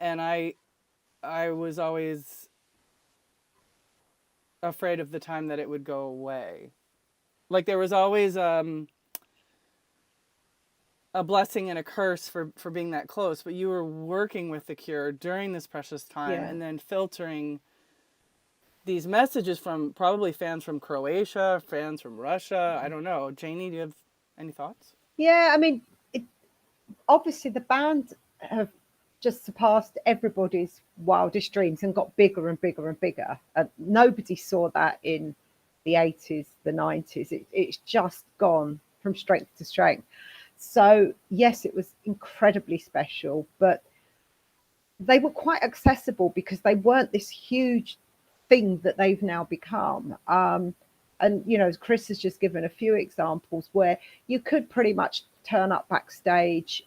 Speaker 1: and I was always afraid of the time that it would go away. Like there was always a blessing and a curse for being that close, but you were working with the Cure during this precious time,
Speaker 3: Yeah.
Speaker 1: and then filtering these messages from probably fans from Croatia, fans from Russia. I don't know. Janie, do you have any thoughts?
Speaker 3: Yeah, I mean, obviously the band have just surpassed everybody's wildest dreams and got bigger and bigger and bigger. Nobody saw that in the 80s, the 90s. It's just gone from strength to strength. So, yes, it was incredibly special, but they were quite accessible because they weren't this huge thing that they've now become. And, you know, Chris has just given a few examples where you could pretty much turn up backstage,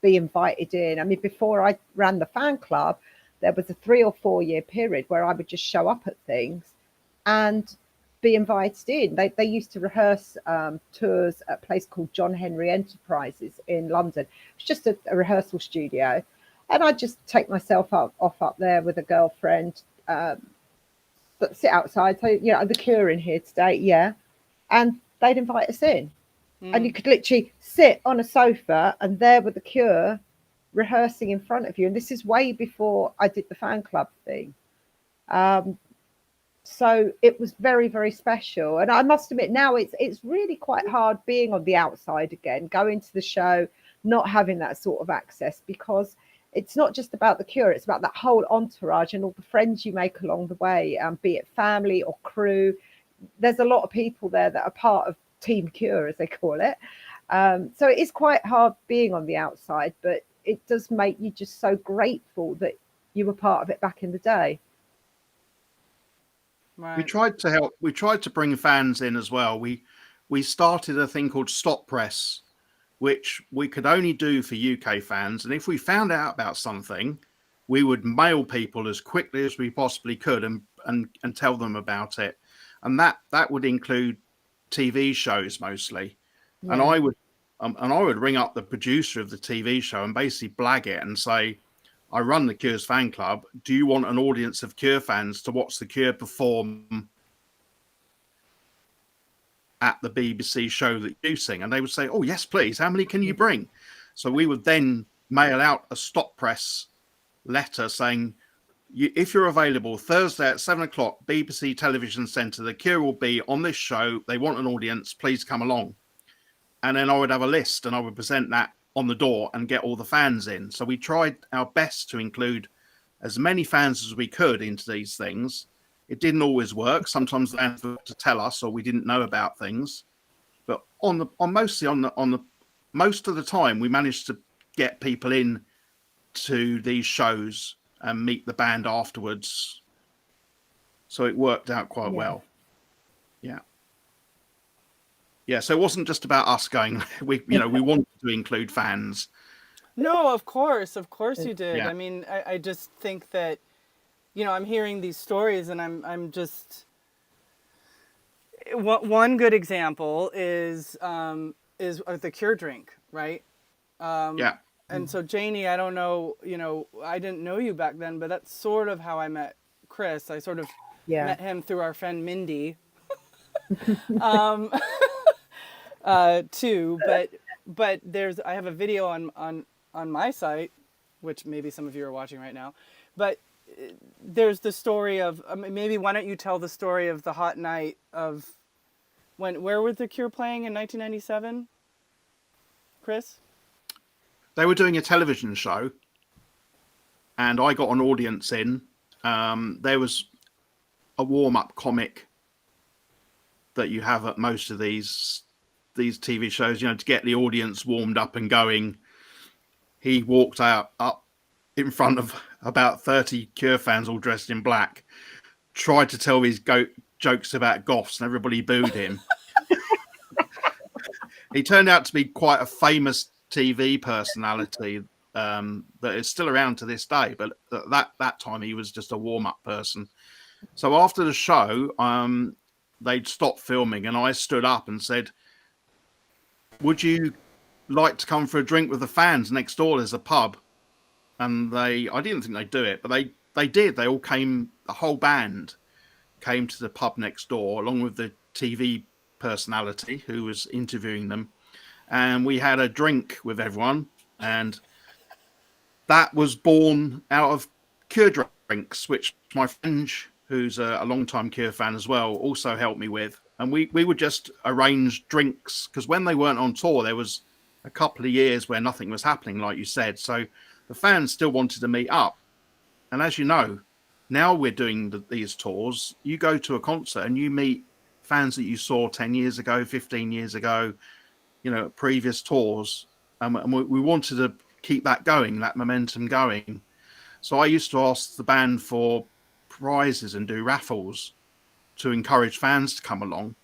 Speaker 3: be invited in. I mean, before I ran the fan club, there was a 3 or 4 year period where I would just show up at things and be invited in. They used to rehearse tours at a place called John Henry Enterprises in London. It's just a rehearsal studio. And I'd just take myself off up there with a girlfriend, but sit outside. So, you know, the Cure in here today, yeah. And they'd invite us in. And you could literally sit on a sofa and there with the Cure rehearsing in front of you. And this is way before I did the fan club thing. So it was very, very special. And I must admit, now it's really quite hard being on the outside again, going to the show, not having that sort of access, because it's not just about the Cure, it's about that whole entourage and all the friends you make along the way, be it family or crew. There's a lot of people there that are part of Team Cure, as they call it. So it is quite hard being on the outside, but it does make you just so grateful that you were part of it back in the day.
Speaker 1: Right.
Speaker 2: We tried to help. We tried to bring fans in as well. We started a thing called Stop Press, which we could only do for UK fans. And if we found out about something, we would mail people as quickly as we possibly could and tell them about it. And that would include TV shows mostly.
Speaker 3: Yeah.
Speaker 2: And I would ring up the producer of the TV show and basically blag it and say, I run the Cure's fan club. Do you want an audience of Cure fans to watch the Cure perform at the BBC show that you sing? And they would say, oh, yes, please. How many can you bring? So we would then mail out a stop press letter saying, if you're available Thursday at 7:00, BBC Television Centre, the Cure will be on this show. They want an audience. Please come along. And then I would have a list and I would present that on the door and get all the fans in. So we tried our best to include as many fans as we could into these things. It didn't always work. Sometimes they had to tell us or we didn't know about things. But most of the time, we managed to get people in to these shows and meet the band afterwards. So it worked out quite well. Yeah. Yeah, so it wasn't just about us going. We wanted to include fans.
Speaker 1: No, of course you did.
Speaker 2: Yeah.
Speaker 1: I mean, I just think that, you know, I'm hearing these stories, and I'm just. One good example is the Cure drink, right?
Speaker 2: Yeah.
Speaker 1: And so Janie, I don't know, you know, I didn't know you back then, but that's sort of how I met Chris. I sort of met him through our friend Mindy. Too, but I have a video on my site, which maybe some of you are watching right now, but there's the story of maybe why don't you tell the story of the hot night of where were the Cure playing in 1997, Chris?
Speaker 2: They were doing a television show and I got an audience in. There was a warm-up comic that you have at most of these TV shows, you know, to get the audience warmed up and going. He walked up in front of about 30 Cure fans all dressed in black, tried to tell his jokes about goths and everybody booed him. He turned out to be quite a famous TV personality that is still around to this day, but at that time he was just a warm-up person. So after the show, they'd stopped filming and I stood up and said, would you like to come for a drink with the fans? Next door there's a pub. And I didn't think they'd do it, but they did. They all came, the whole band came to the pub next door along with the TV personality who was interviewing them. And we had a drink with everyone. And that was born out of Cure drinks, which my friend, who's a long-time Cure fan as well, also helped me with. And we would just arrange drinks, because when they weren't on tour, there was a couple of years where nothing was happening, like you said. So the fans still wanted to meet up. And as you know, now we're doing these tours. You go to a concert and you meet fans that you saw 10 years ago, 15 years ago, you know, previous tours. And we wanted to keep that going, that momentum going. So I used to ask the band for prizes and do raffles to encourage fans to come along.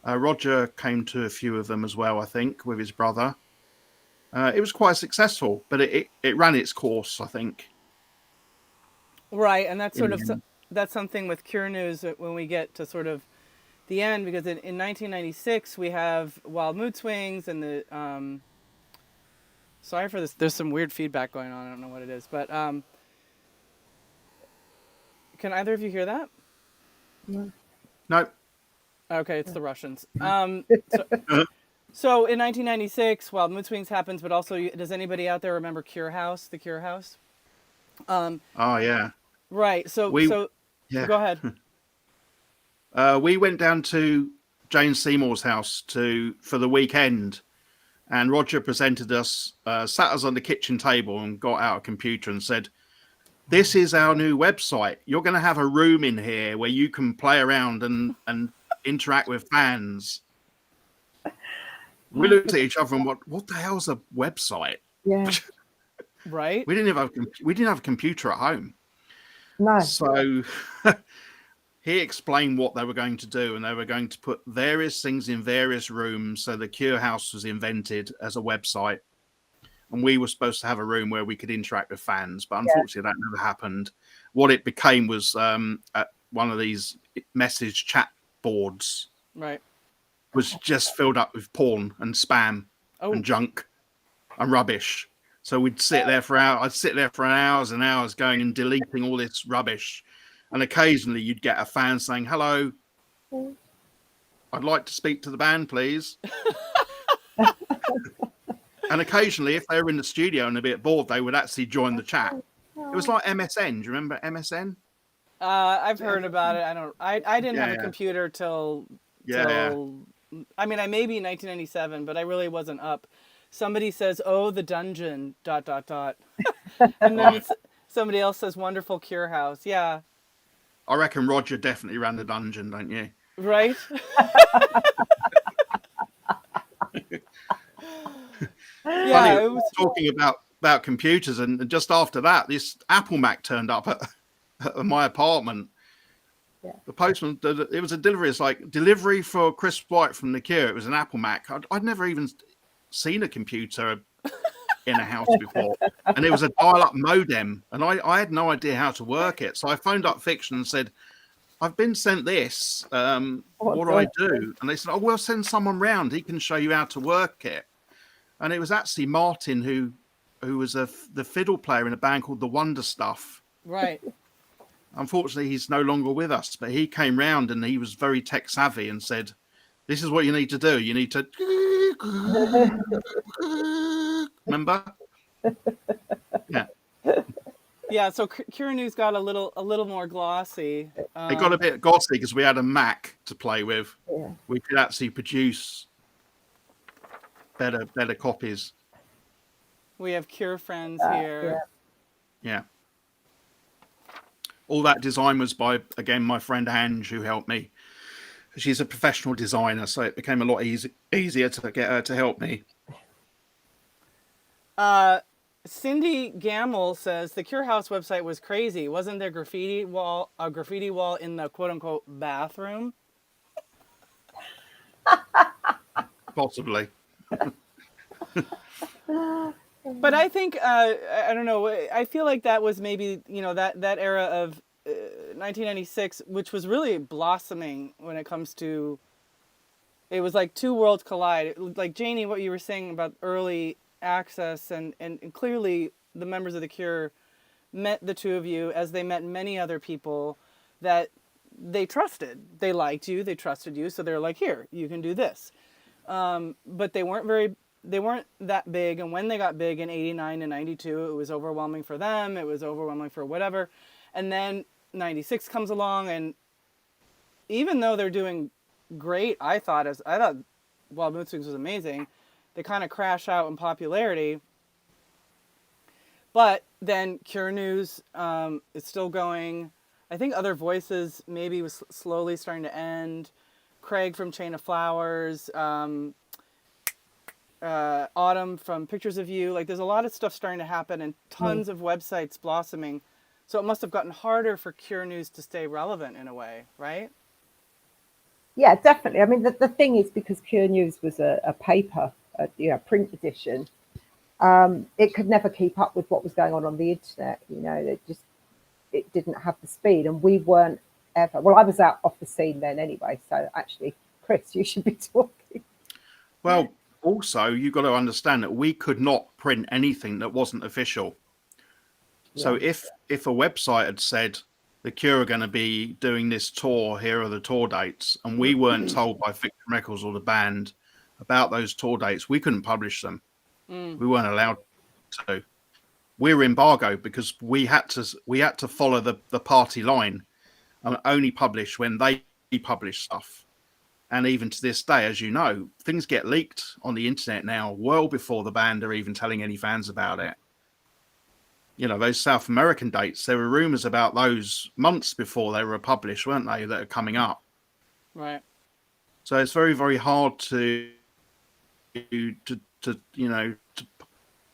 Speaker 2: Roger came to a few of them as well, I think, with his brother. It was quite successful, but it ran its course, I think.
Speaker 1: Right, and that's
Speaker 2: In
Speaker 1: sort
Speaker 2: the
Speaker 1: of
Speaker 2: end.
Speaker 1: that's something with Cure News when we get to sort of the end, because in 1996 we have Wild Mood Swings and the sorry for this. There's some weird feedback going on. I don't know what it is, but can either of you hear that?
Speaker 2: No.
Speaker 1: Okay, it's the Russians. So in 1996, Wild Mood Swings happens, but also, does anybody out there remember Cure House? The Cure House.
Speaker 2: Oh yeah.
Speaker 1: Right. So
Speaker 2: We
Speaker 1: go ahead.
Speaker 2: we went down to Jane Seymour's house for the weekend, and Roger presented us, sat us on the kitchen table, and got out a computer and said, "This is our new website. You're going to have a room in here where you can play around and interact with fans." We looked at each other and what the hell's a website?
Speaker 3: Yeah.
Speaker 1: Right.
Speaker 2: We didn't have a computer at home.
Speaker 3: No.
Speaker 2: So he explained what they were going to do, and they were going to put various things in various rooms. So the Cure House was invented as a website, and we were supposed to have a room where we could interact with fans, but unfortunately that never happened. What it became was one of these message chat boards.
Speaker 1: Right.
Speaker 2: Was just filled up with porn and spam and junk and rubbish. So we'd sit there for hours. I'd sit there for hours and hours going and deleting all this rubbish. And occasionally you'd get a fan saying, "Hello, I'd like to speak to the band, please." And occasionally, if they were in the studio and a bit bored, they would actually join the chat. It was like MSN. Do you remember MSN?
Speaker 1: I've heard about it. I didn't have a computer till I mean, I maybe 1997, but I really wasn't up. Somebody says, "Oh, the dungeon, ... And then somebody else says, "Wonderful Cure House." Yeah.
Speaker 2: I reckon Roger definitely ran the dungeon, don't you?
Speaker 1: Right.
Speaker 2: Yeah, it was talking about computers, and just after that, this Apple Mac turned up at my apartment.
Speaker 3: Yeah.
Speaker 2: The postman, it was a delivery. It's like delivery for Chris White from The Cure. It was an Apple Mac. I'd never even seen a computer in a house before, and it was a dial-up modem, and I had no idea how to work it. So I phoned up Fiction and said, "I've been sent this. What do I do?" And they said, "Oh, we'll send someone round. He can show you how to work it." And it was actually Martin who was the fiddle player in a band called The Wonder Stuff.
Speaker 1: Right.
Speaker 2: Unfortunately, he's no longer with us, but he came round and he was very tech savvy and said, "This is what you need to do. You need to..." Remember? Yeah.
Speaker 1: Yeah, so Cure News got a little more glossy.
Speaker 2: It got a bit glossy because we had a Mac to play with.
Speaker 3: Yeah.
Speaker 2: We could actually produce better copies.
Speaker 1: We have Cure friends here.
Speaker 2: Yeah. All that design was by, again, my friend Ange, who helped me. She's a professional designer, so it became a lot easier to get her to help me.
Speaker 1: Cindy Gamble says the Cure House website was crazy. Wasn't there a graffiti wall in the quote unquote bathroom?
Speaker 2: Possibly.
Speaker 1: But I think I don't know. I feel like that was maybe that era of 1996, which was really blossoming when it comes to. It was like two worlds collide. Like Janie, what you were saying about early access, and clearly the members of the Cure met the two of you as they met many other people that they trusted. They liked you. They trusted you. So they're like, "Here, you can do this." But they weren't that big, and when they got big in 89 and 92, it was overwhelming for them, it was overwhelming for whatever. And then 96 comes along, and even though they're doing great, I thought Wild Mood Swings was amazing, they kind of crash out in popularity. But then Cure News is still going. I think Other Voices maybe was slowly starting to end. Craig from Chain of Flowers, Autumn from Pictures of You. Like, there's a lot of stuff starting to happen and tons of websites blossoming. So it must have gotten harder for Cure News to stay relevant in a way, right?
Speaker 3: Yeah, definitely. I mean, the thing is, because Cure News was a paper, print edition, it could never keep up with what was going on the internet. It didn't have the speed, and we weren't ever. Well, I was out off the scene then anyway. So actually, Chris, you should be talking.
Speaker 2: Well, also you've got to understand that we could not print anything that wasn't official. So if a website had said the Cure are going to be doing this tour, here are the tour dates, and we weren't told by Fiction Records or the band about those tour dates, we couldn't publish them. We weren't allowed to. We were embargoed because we had to follow the party line and only publish when they publish stuff. And even to this day, as you know, things get leaked on the internet now well before the band are even telling any fans about it. Those South American dates, there were rumors about those months before they were published, weren't they, that are coming up.
Speaker 1: Right.
Speaker 2: So it's very, very hard to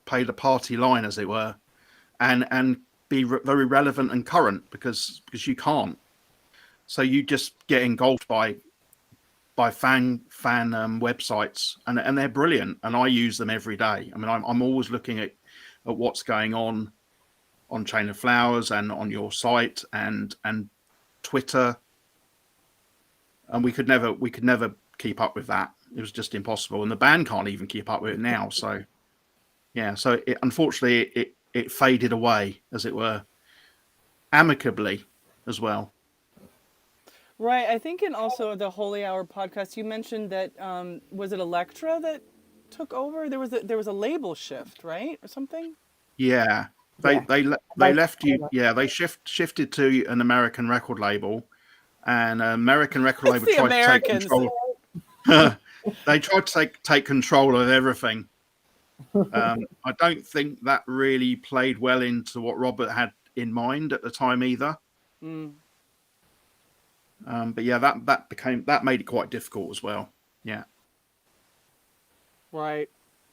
Speaker 2: play the party line, as it were, and be very relevant and current because you can't. So you just get engulfed by fan websites, and they're brilliant, and I use them every day. I mean, I'm always looking at what's going on Chain of Flowers and on your site and Twitter, and we could never keep up with that. It was just impossible, and the band can't even keep up with it now. So unfortunately it faded away, as it were, amicably as well.
Speaker 1: Right. I think in also the Holy Hour podcast, you mentioned that was it Elektra that took over? There was a label shift, right, or something?
Speaker 2: Yeah. They left you. Yeah, they shifted to an American record label, and American record label tried to take control. They tried to take control of everything. I don't think that really played well into what Robert had in mind at the time either. But yeah, that made it quite difficult as well. Yeah.
Speaker 1: Right.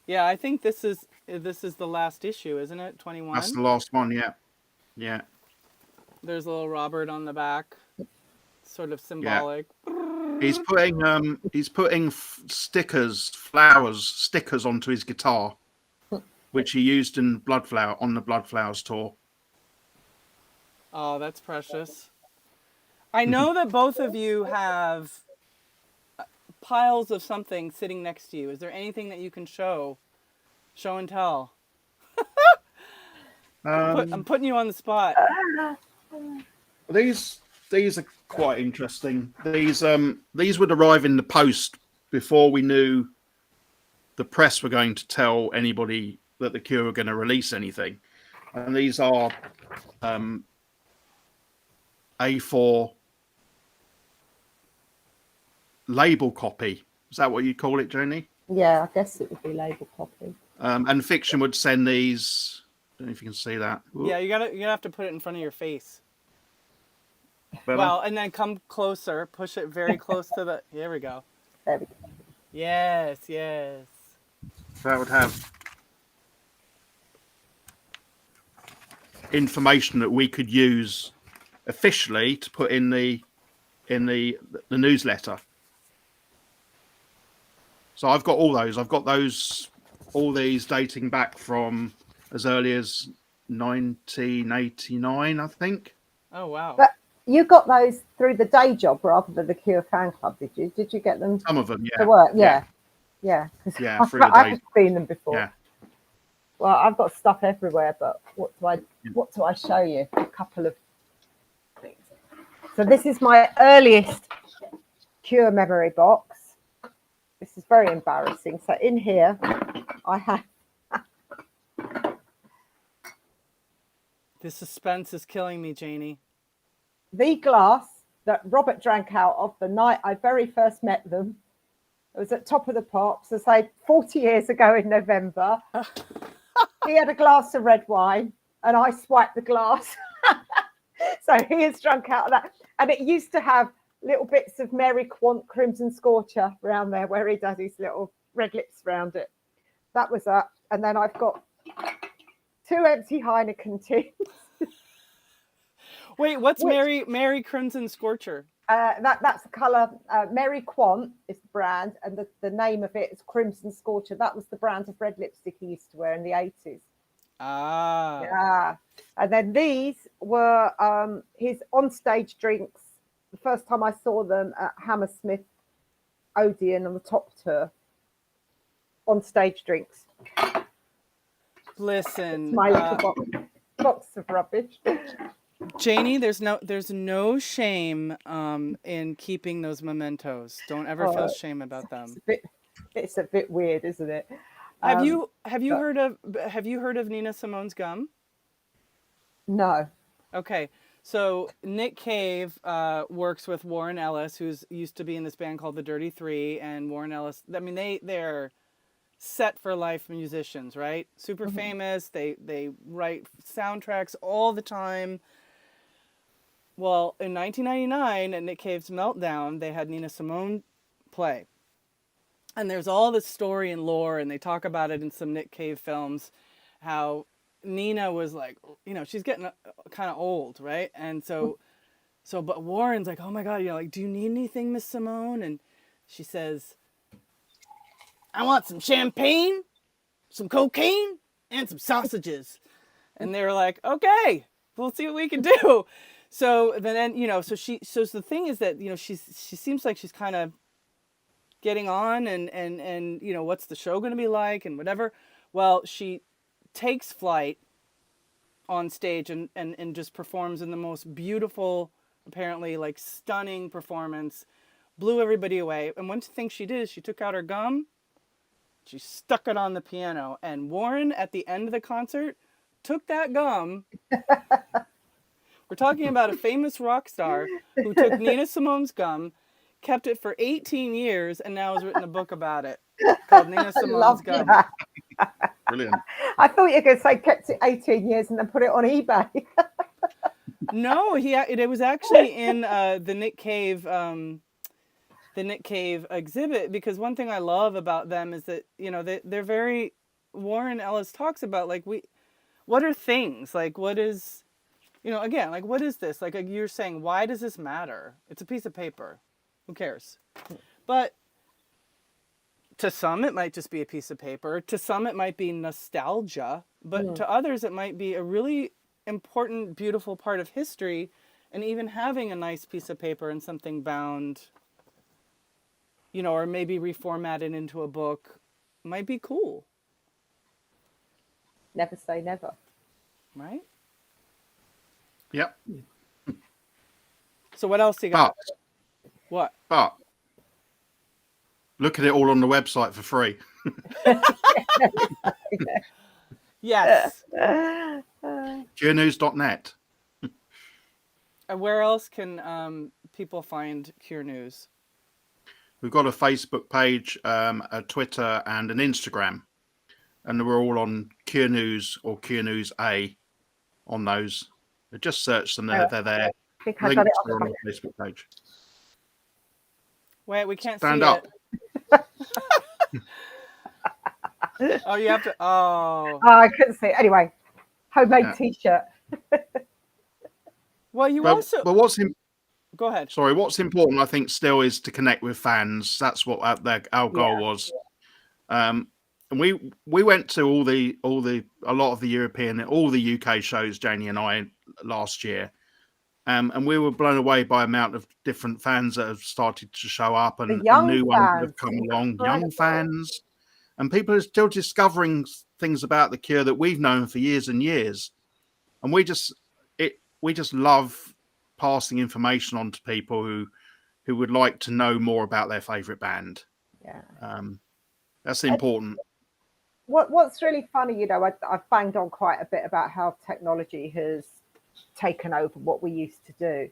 Speaker 1: Yeah, I think this is the last issue, isn't it? 21.
Speaker 2: That's the last one. Yeah. Yeah.
Speaker 1: There's a little Robert on the back, sort of symbolic.
Speaker 2: Yeah. He's putting stickers onto his guitar, which he used in on the Blood Flowers tour.
Speaker 1: Oh, that's precious. I know that both of you have piles of something sitting next to you. Is there anything that you can show and tell? I'm putting you on the spot.
Speaker 2: These are quite interesting. These would arrive in the post before we knew the press were going to tell anybody that the Cure were going to release anything. And these are A4 label copy. Is that what you call it, Janie?
Speaker 3: Yeah, I guess it would be label copy.
Speaker 2: And Fiction would send these. I don't know if you can see that.
Speaker 1: Yeah, you're gonna have to put it in front of your face.
Speaker 2: Better?
Speaker 1: Well, and then come closer. Push it very close to the. Here we go.
Speaker 3: There we go.
Speaker 1: Yes.
Speaker 2: That would have information that we could use officially to put in the newsletter. So I've got all those. I've got all these dating back from as early as 1989, I think.
Speaker 1: Oh wow!
Speaker 3: But you got those through the day job rather than the Cure fan club, did you? Did you get them?
Speaker 2: Some of them, yeah.
Speaker 3: To work, yeah.
Speaker 2: Yeah,
Speaker 3: I've seen them before.
Speaker 2: Yeah.
Speaker 3: Well, I've got stuff everywhere, but what do I show you? A couple of things. So this is my earliest Cure memory box. This is very embarrassing. So in here, I have.
Speaker 1: The suspense is killing me, Janie.
Speaker 3: The glass that Robert drank out of the night I very first met them. It was at Top of the Pops, as I say, 40 years ago in November. He had a glass of red wine, and I swiped the glass. So he has drunk out of that. And it used to have little bits of Mary Quant Crimson Scorcher around there, where he'd had his little red lips around it. That was that. And then I've got 2 empty Heineken tins.
Speaker 1: Wait, what's Mary Crimson Scorcher?
Speaker 3: That's the colour. Mary Quant is the brand, and the name of it is Crimson Scorcher. That was the brand of red lipstick he used to wear in the 80s.
Speaker 1: Ah.
Speaker 3: Yeah. And then these were his onstage drinks. The first time I saw them at Hammersmith Odeon on the Top Tour. On-stage drinks.
Speaker 1: Listen,
Speaker 3: My little box of rubbish.
Speaker 1: Janie, there's no shame in keeping those mementos. Don't ever feel shame about them.
Speaker 3: It's a bit weird, isn't it?
Speaker 1: Have you heard of Nina Simone's gum?
Speaker 3: No.
Speaker 1: Okay, so Nick Cave works with Warren Ellis, who's used to be in this band called the Dirty Three, and Warren Ellis. I mean, they're set for life musicians, right? Super famous. They write soundtracks all the time. Well, in 1999, at Nick Cave's Meltdown, they had Nina Simone play. And there's all this story and lore, and they talk about it in some Nick Cave films, how Nina was like, she's getting kind of old, right? And but Warren's like, oh my God, like, do you need anything, Miss Simone? And she says, I want some champagne, some cocaine, and some sausages. And they were like, okay, we'll see what we can do. So then, so the thing is that, she seems like she's kind of getting on and what's the show going to be like and whatever. Well, she takes flight on stage and just performs in the most beautiful, apparently like stunning performance, blew everybody away. And one thing she did is she took out her gum, she stuck it on the piano, and Warren at the end of the concert took that gum. We're talking about a famous rock star who took Nina Simone's gum, kept it for 18 years, and now has written a book about it called Nina Simone's Gum.
Speaker 2: Brilliant.
Speaker 3: I thought you were going to say kept it 18 years and then put it on eBay.
Speaker 1: No, it was actually in the Nick Cave exhibit, because one thing I love about them is that, they're very, Warren Ellis talks about, like, what are things? Like, what is, again, like, what is this? Like you're saying, why does this matter? It's a piece of paper. Who cares? But to some, it might just be a piece of paper. To some, it might be nostalgia. But to others, it might be a really important, beautiful part of history. And even having a nice piece of paper and something bound, or maybe reformatted into a book might be cool.
Speaker 3: Never say never.
Speaker 1: Right?
Speaker 2: Yep.
Speaker 1: So what else you got? What?
Speaker 2: But look at it all on the website for free.
Speaker 1: Yes.
Speaker 2: curenews.net.
Speaker 1: And where else can people find Cure News?
Speaker 2: We've got a Facebook page, a Twitter, and an Instagram. And we're all on Cure News or Cure News A on those. Just search them, they're there. Links are on the Facebook page.
Speaker 1: Wait, we can't
Speaker 2: Stand
Speaker 1: see
Speaker 2: up.
Speaker 1: It. Oh, you have to. Oh,
Speaker 3: I couldn't see it. Anyway, homemade T-shirt.
Speaker 1: Well,
Speaker 2: But what's
Speaker 1: Go ahead.
Speaker 2: Sorry, what's important, I think, still is to connect with fans. That's what our goal was. And we went to a lot of the European, all the UK shows, Janie and I, last year. And we were blown away by the amount of different fans that have started to show up and new ones that have come along, young fans. And people are still discovering things about the Cure that we've known for years and years. And we just love passing information on to people who would like to know more about their favourite band.
Speaker 3: Yeah.
Speaker 2: That's important.
Speaker 3: What's really funny, I've banged on quite a bit about how technology has taken over what we used to do,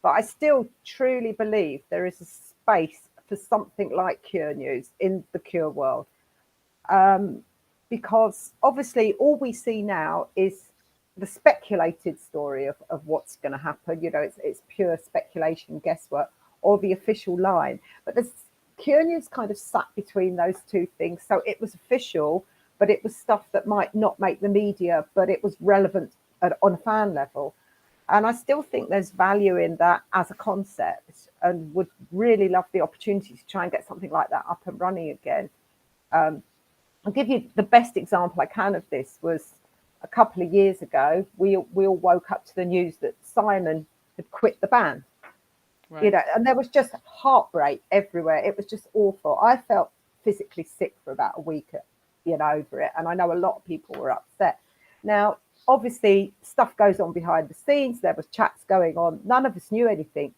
Speaker 3: but I still truly believe there is a space for something like Cure News in the Cure world, because obviously all we see now is the speculated story of what's going to happen. It's pure speculation, guesswork, or the official line. But the Cure News kind of sat between those two things, so it was official, but it was stuff that might not make the media, but it was relevant on a fan level. And I still think there's value in that as a concept, and would really love the opportunity to try and get something like that up and running again. I'll give you the best example I can of this. Was a couple of years ago, we all woke up to the news that Simon had quit the band.
Speaker 1: Right.
Speaker 3: You know, and there was just heartbreak everywhere. It was just awful. I felt physically sick for about a week, you know, over it. And I know a lot of people were upset. Now, obviously, stuff goes on behind the scenes. There was chats going on. None of us knew anything.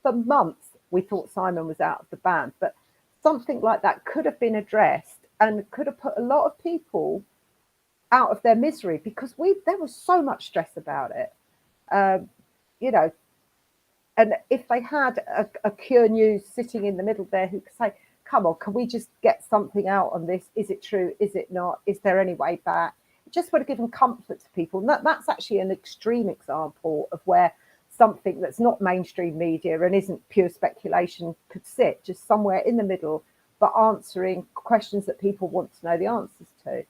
Speaker 3: For months, we thought Simon was out of the band. But something like that could have been addressed and could have put a lot of people out of their misery, because there was so much stress about it. You know, and if they had a Cure News sitting in the middle there who could say, come on, can we just get something out on this? Is it true? Is it not? Is there any way back? It just would have given comfort to people. And that's actually an extreme example of where something that's not mainstream media and isn't pure speculation could sit just somewhere in the middle, but answering questions that people want to know the answers to.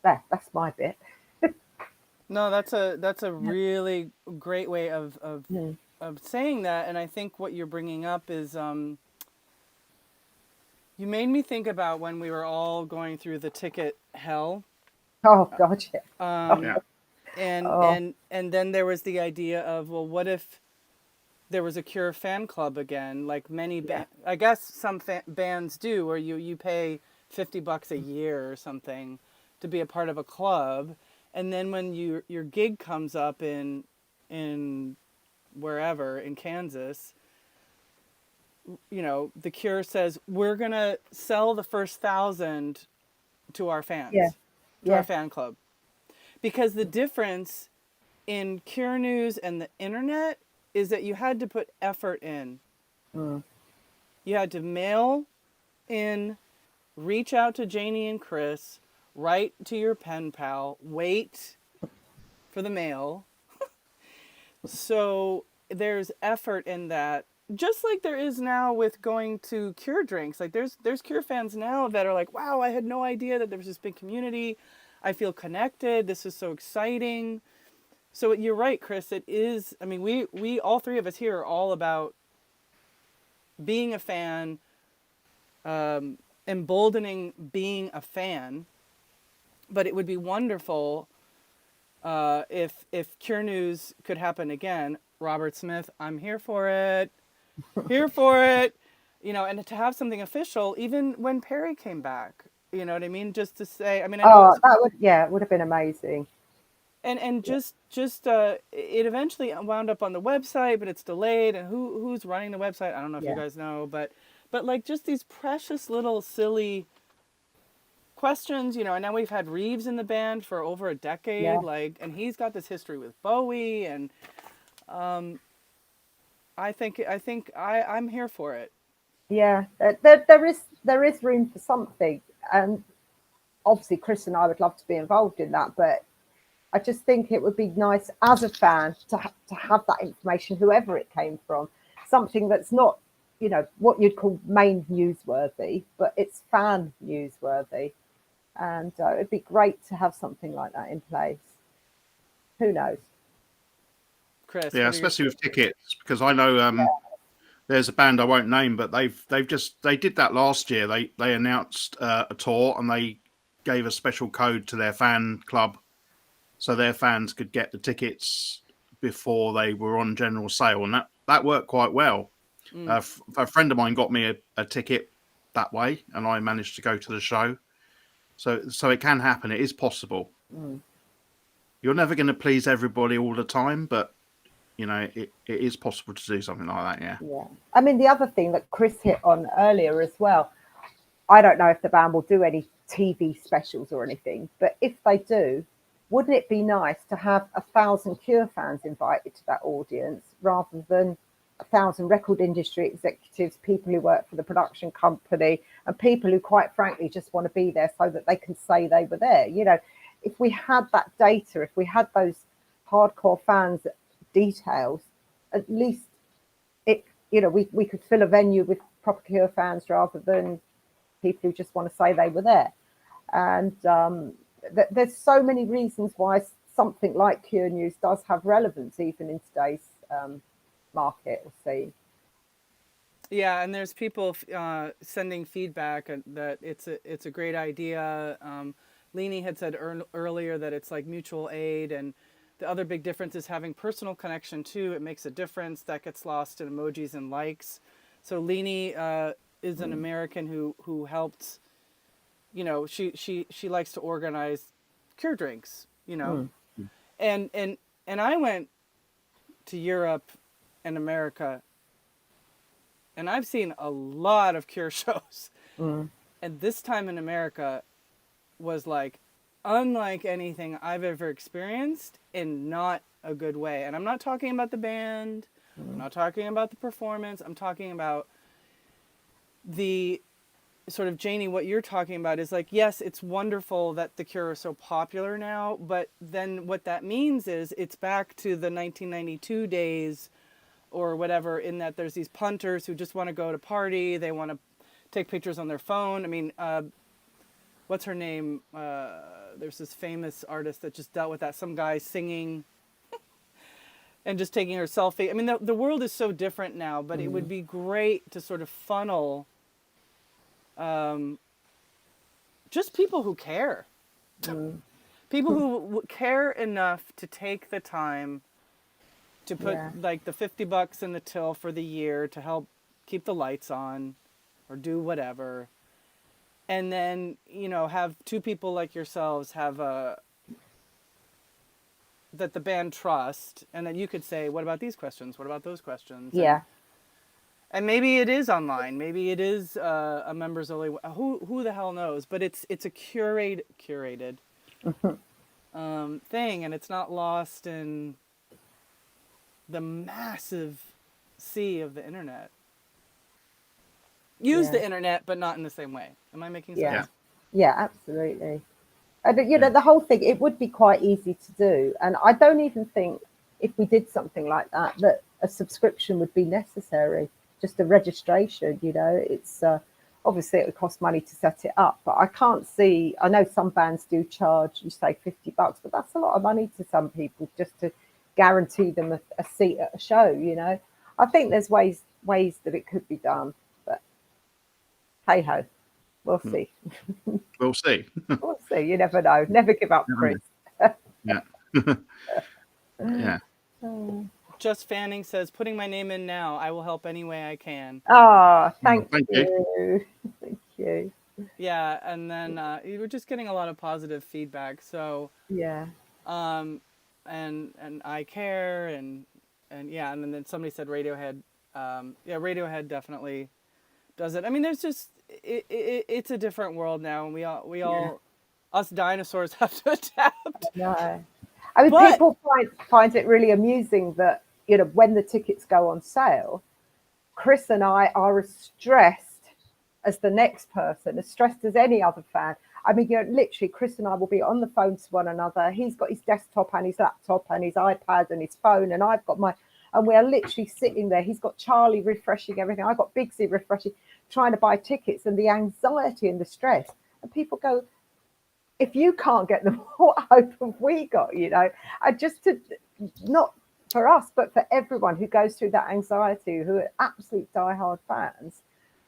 Speaker 3: That's my bit.
Speaker 1: No, that's a really great way of saying that. And I think what you're bringing up is you made me think about when we were all going through the ticket hell.
Speaker 3: Oh God, yeah.
Speaker 2: Yeah.
Speaker 1: And then there was the idea of, well, what if there was a Cure fan club again, like many I guess some bands do, where you pay $50 a year or something to be a part of a club, and then when your gig comes up in wherever in Kansas, you know, the Cure says, we're gonna sell the first 1,000 to our fans, to our fan club, because the difference in Cure News and the internet is that you had to put effort in. You had to mail in, reach out to Janie and Chris, write to your pen pal, wait for the mail. So there's effort in that, just like there is now with going to Cure drinks. Like there's Cure fans now that are like, wow, I had no idea that there was this big community. I feel connected. This is so exciting. So you're right, Chris. It is. I mean, we all three of us here are all about being a fan, emboldening being a fan. But it would be wonderful if Cure News could happen again. Robert Smith, I'm here for it. Here for it. You know, and to have something official, even when Perry came back. You know what I mean? Just to say, I mean, I know
Speaker 3: it would have been amazing.
Speaker 1: And just it eventually wound up on the website, but it's delayed. And who's running the website? I don't know if you guys know, but like just these precious little silly questions, you know. And now we've had Reeves in the band for over a decade, like, and he's got this history with Bowie, and I think I'm here for it.
Speaker 3: Yeah, there is room for something, and obviously Chris and I would love to be involved in that, but I just think it would be nice as a fan to have that information, whoever it came from, something that's not, you know, what you'd call main newsworthy, but it's fan newsworthy. And it'd be great to have something like that in place. Who knows?
Speaker 1: Chris.
Speaker 2: Yeah, especially with tickets, because I know there's a band I won't name, but they did that last year. They announced a tour, and they gave a special code to their fan club, so their fans could get the tickets before they were on general sale, and that worked quite well. A friend of mine got me a ticket that way, and I managed to go to the show. So it can happen. It is possible. You're never going to please everybody all the time, but you know, it is possible to do something like that. Yeah.
Speaker 3: I mean, the other thing that Chris hit on earlier as well, I don't know if the band will do any TV specials or anything, but if they do, wouldn't it be nice to have 1,000 Cure fans invited to that audience rather than 1,000 record industry executives, people who work for the production company, and people who, quite frankly, just want to be there so that they can say they were there? You know, if we had that data, if we had those hardcore fans details, at least it, you know, we could fill a venue with proper Cure fans rather than people who just want to say they were there. And there's so many reasons why something like Cure News does have relevance even in today's market or scene.
Speaker 1: Yeah, and there's people sending feedback that it's a great idea. Leanie had said earlier that it's like mutual aid, and the other big difference is having personal connection too. It makes a difference that gets lost in emojis and likes. So Leanie is an American who helped. You know, she likes to organize Cure drinks. You know, and I went to Europe and America, and I've seen a lot of Cure shows. And this time in America was like unlike anything I've ever experienced in not a good way. And I'm not talking about the band. I'm not talking about the performance. I'm talking about the sort of, Janie, what you're talking about is like, yes, it's wonderful that the Cure is so popular now, but then what that means is it's back to the 1992 days or whatever, in that there's these punters who just want to go to party. They want to take pictures on their phone. I mean, what's her name? There's this famous artist that just dealt with that. Some guy singing and just taking her selfie. I mean, the world is so different now, but it would be great to sort of funnel just people who care. People who care enough to take the time to put like the $50 in the till for the year to help keep the lights on or do whatever. And then, you know, have two people like yourselves have that the band trust, and then you could say, what about these questions? What about those questions?
Speaker 3: Yeah.
Speaker 1: And maybe it is online. Maybe it is a members only. Who the hell knows? But it's a curated thing, and it's not lost in the massive sea of the internet. Use the internet, but not in the same way. Am I making sense?
Speaker 3: Yeah, absolutely. And you know, the whole thing, it would be quite easy to do. And I don't even think if we did something like that, that a subscription would be necessary. Just a registration, you know, it's obviously it would cost money to set it up, but I can't see, I know some bands do charge, you say $50, but that's a lot of money to some people just to guarantee them a seat at a show, you know. I think there's ways that it could be done, but hey ho, we'll see.
Speaker 2: We'll see.
Speaker 3: We'll see. You never know. Never give up, Chris.
Speaker 2: Yeah. Yeah.
Speaker 1: Just Fanning says, putting my name in now. I will help any way I can.
Speaker 3: Oh, thank
Speaker 2: Thank
Speaker 3: you. Thank you.
Speaker 1: Yeah, and then we're just getting a lot of positive feedback. So
Speaker 3: Yeah.
Speaker 1: and I care and yeah, and then somebody said Radiohead. Yeah, Radiohead definitely does it. I mean, there's just it's a different world now, and we all us dinosaurs have to adapt.
Speaker 3: No. I mean, people find it really amusing that, you know, when the tickets go on sale, Chris and I are as stressed as the next person, as stressed as any other fan. I mean, you know, literally, Chris and I will be on the phone to one another. He's got his desktop and his laptop and his iPad and his phone, and I've got and we are literally sitting there. He's got Charlie refreshing everything. I've got Bigsy refreshing, trying to buy tickets, and the anxiety and the stress. And people go, if you can't get them, what hope have we got, you know? Not for us, but for everyone who goes through that anxiety, who are absolute diehard fans,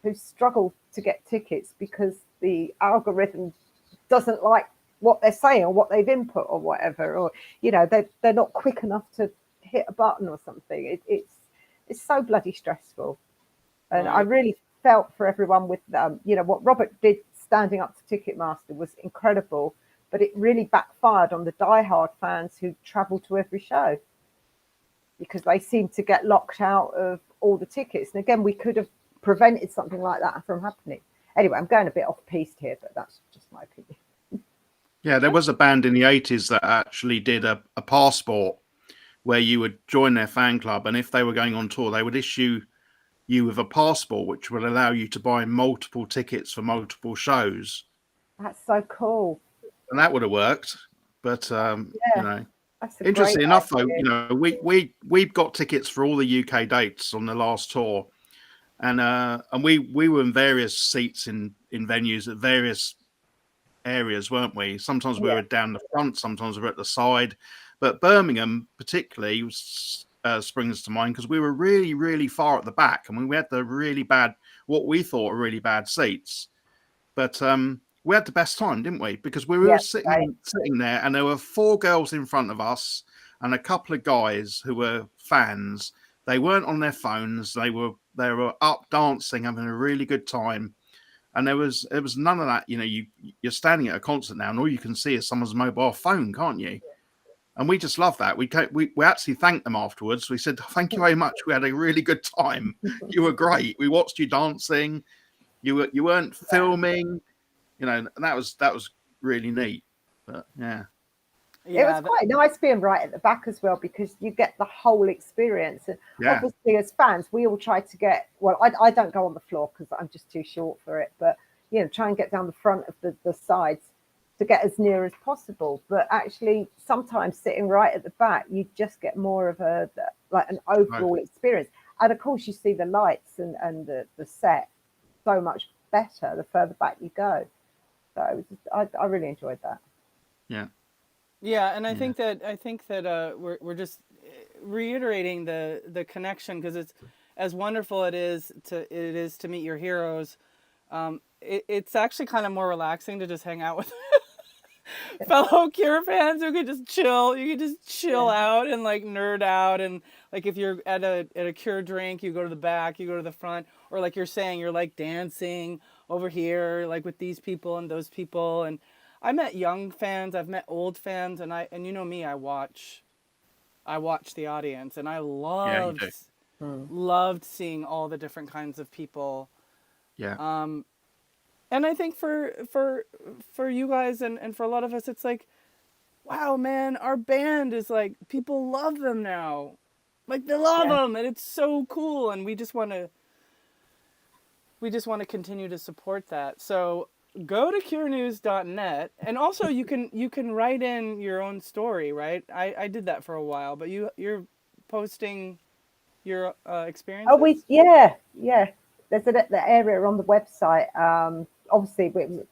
Speaker 3: who struggle to get tickets because the algorithm doesn't like what they're saying or what they've input or whatever, or, you know, they're not quick enough to hit a button or something. It's so bloody stressful. And
Speaker 1: Right.
Speaker 3: I really felt for everyone with, you know, what Robert did standing up to Ticketmaster was incredible, but it really backfired on the diehard fans who travel to every show because they seem to get locked out of all the tickets. And again, we could have prevented something like that from happening. Anyway, I'm going a bit off piste here, but that's just my opinion.
Speaker 2: Yeah, there was a band in the 80s that actually did a passport where you would join their fan club, and if they were going on tour, they would issue you with a passport which would allow you to buy multiple tickets for multiple shows.
Speaker 3: That's so cool.
Speaker 2: And that would have worked. But you know,
Speaker 3: That's
Speaker 2: interesting enough though, you know, we've got tickets for all the UK dates on the last tour. And we were in various seats in venues at various areas, weren't we? Sometimes we
Speaker 3: Yeah.
Speaker 2: were down the front, sometimes we were at the side. But Birmingham particularly springs to mind because we were really, really far at the back. I mean, we had the really bad, what we thought were really bad seats. But we had the best time, didn't we? Because we were
Speaker 3: Yeah,
Speaker 2: sitting there, and there were 4 girls in front of us and a couple of guys who were fans. They weren't on their phones. They were up dancing, having a really good time. And there was none of that. You know, you're standing at a concert now, and all you can see is someone's mobile phone, can't you? And we just love that. We actually thanked them afterwards. We said, "Thank you very much. We had a really good time. You were great. We watched you dancing. You weren't filming. You know, and that was really neat." But yeah.
Speaker 3: It was quite nice being right at the back as well, because you get the whole experience. And obviously, as fans, we all try to get, well, I don't go on the floor because I'm just too short for it, but, you know, try and get down the front of the sides to get as near as possible. But actually, sometimes sitting right at the back, you just get more of an overall experience. And of course, you see the lights and the set so much better the further back you go. So I really enjoyed that.
Speaker 2: Yeah.
Speaker 1: Yeah, and I think that we're just reiterating the connection, because it's as wonderful it is to meet your heroes. It's actually kind of more relaxing to just hang out with fellow Cure fans who could just chill. You could just chill out and like nerd out, and like if you're at a Cure drink, you go to the back, you go to the front, or like you're saying, you're like dancing over here, like with these people and those people. And I met young fans, I've met old fans, and you know me, I watch the audience, and I loved seeing all the different kinds of people.
Speaker 2: Yeah.
Speaker 1: And I think for you guys and for a lot of us, it's like, wow, man, our band is like, people love them now. Like they love them, and it's so cool, and we just want to continue to support that. So go to curenews.net, and also you can write in your own story, right? I did that for a while, but you're posting your experiences.
Speaker 3: There's the area on the website. Obviously, it was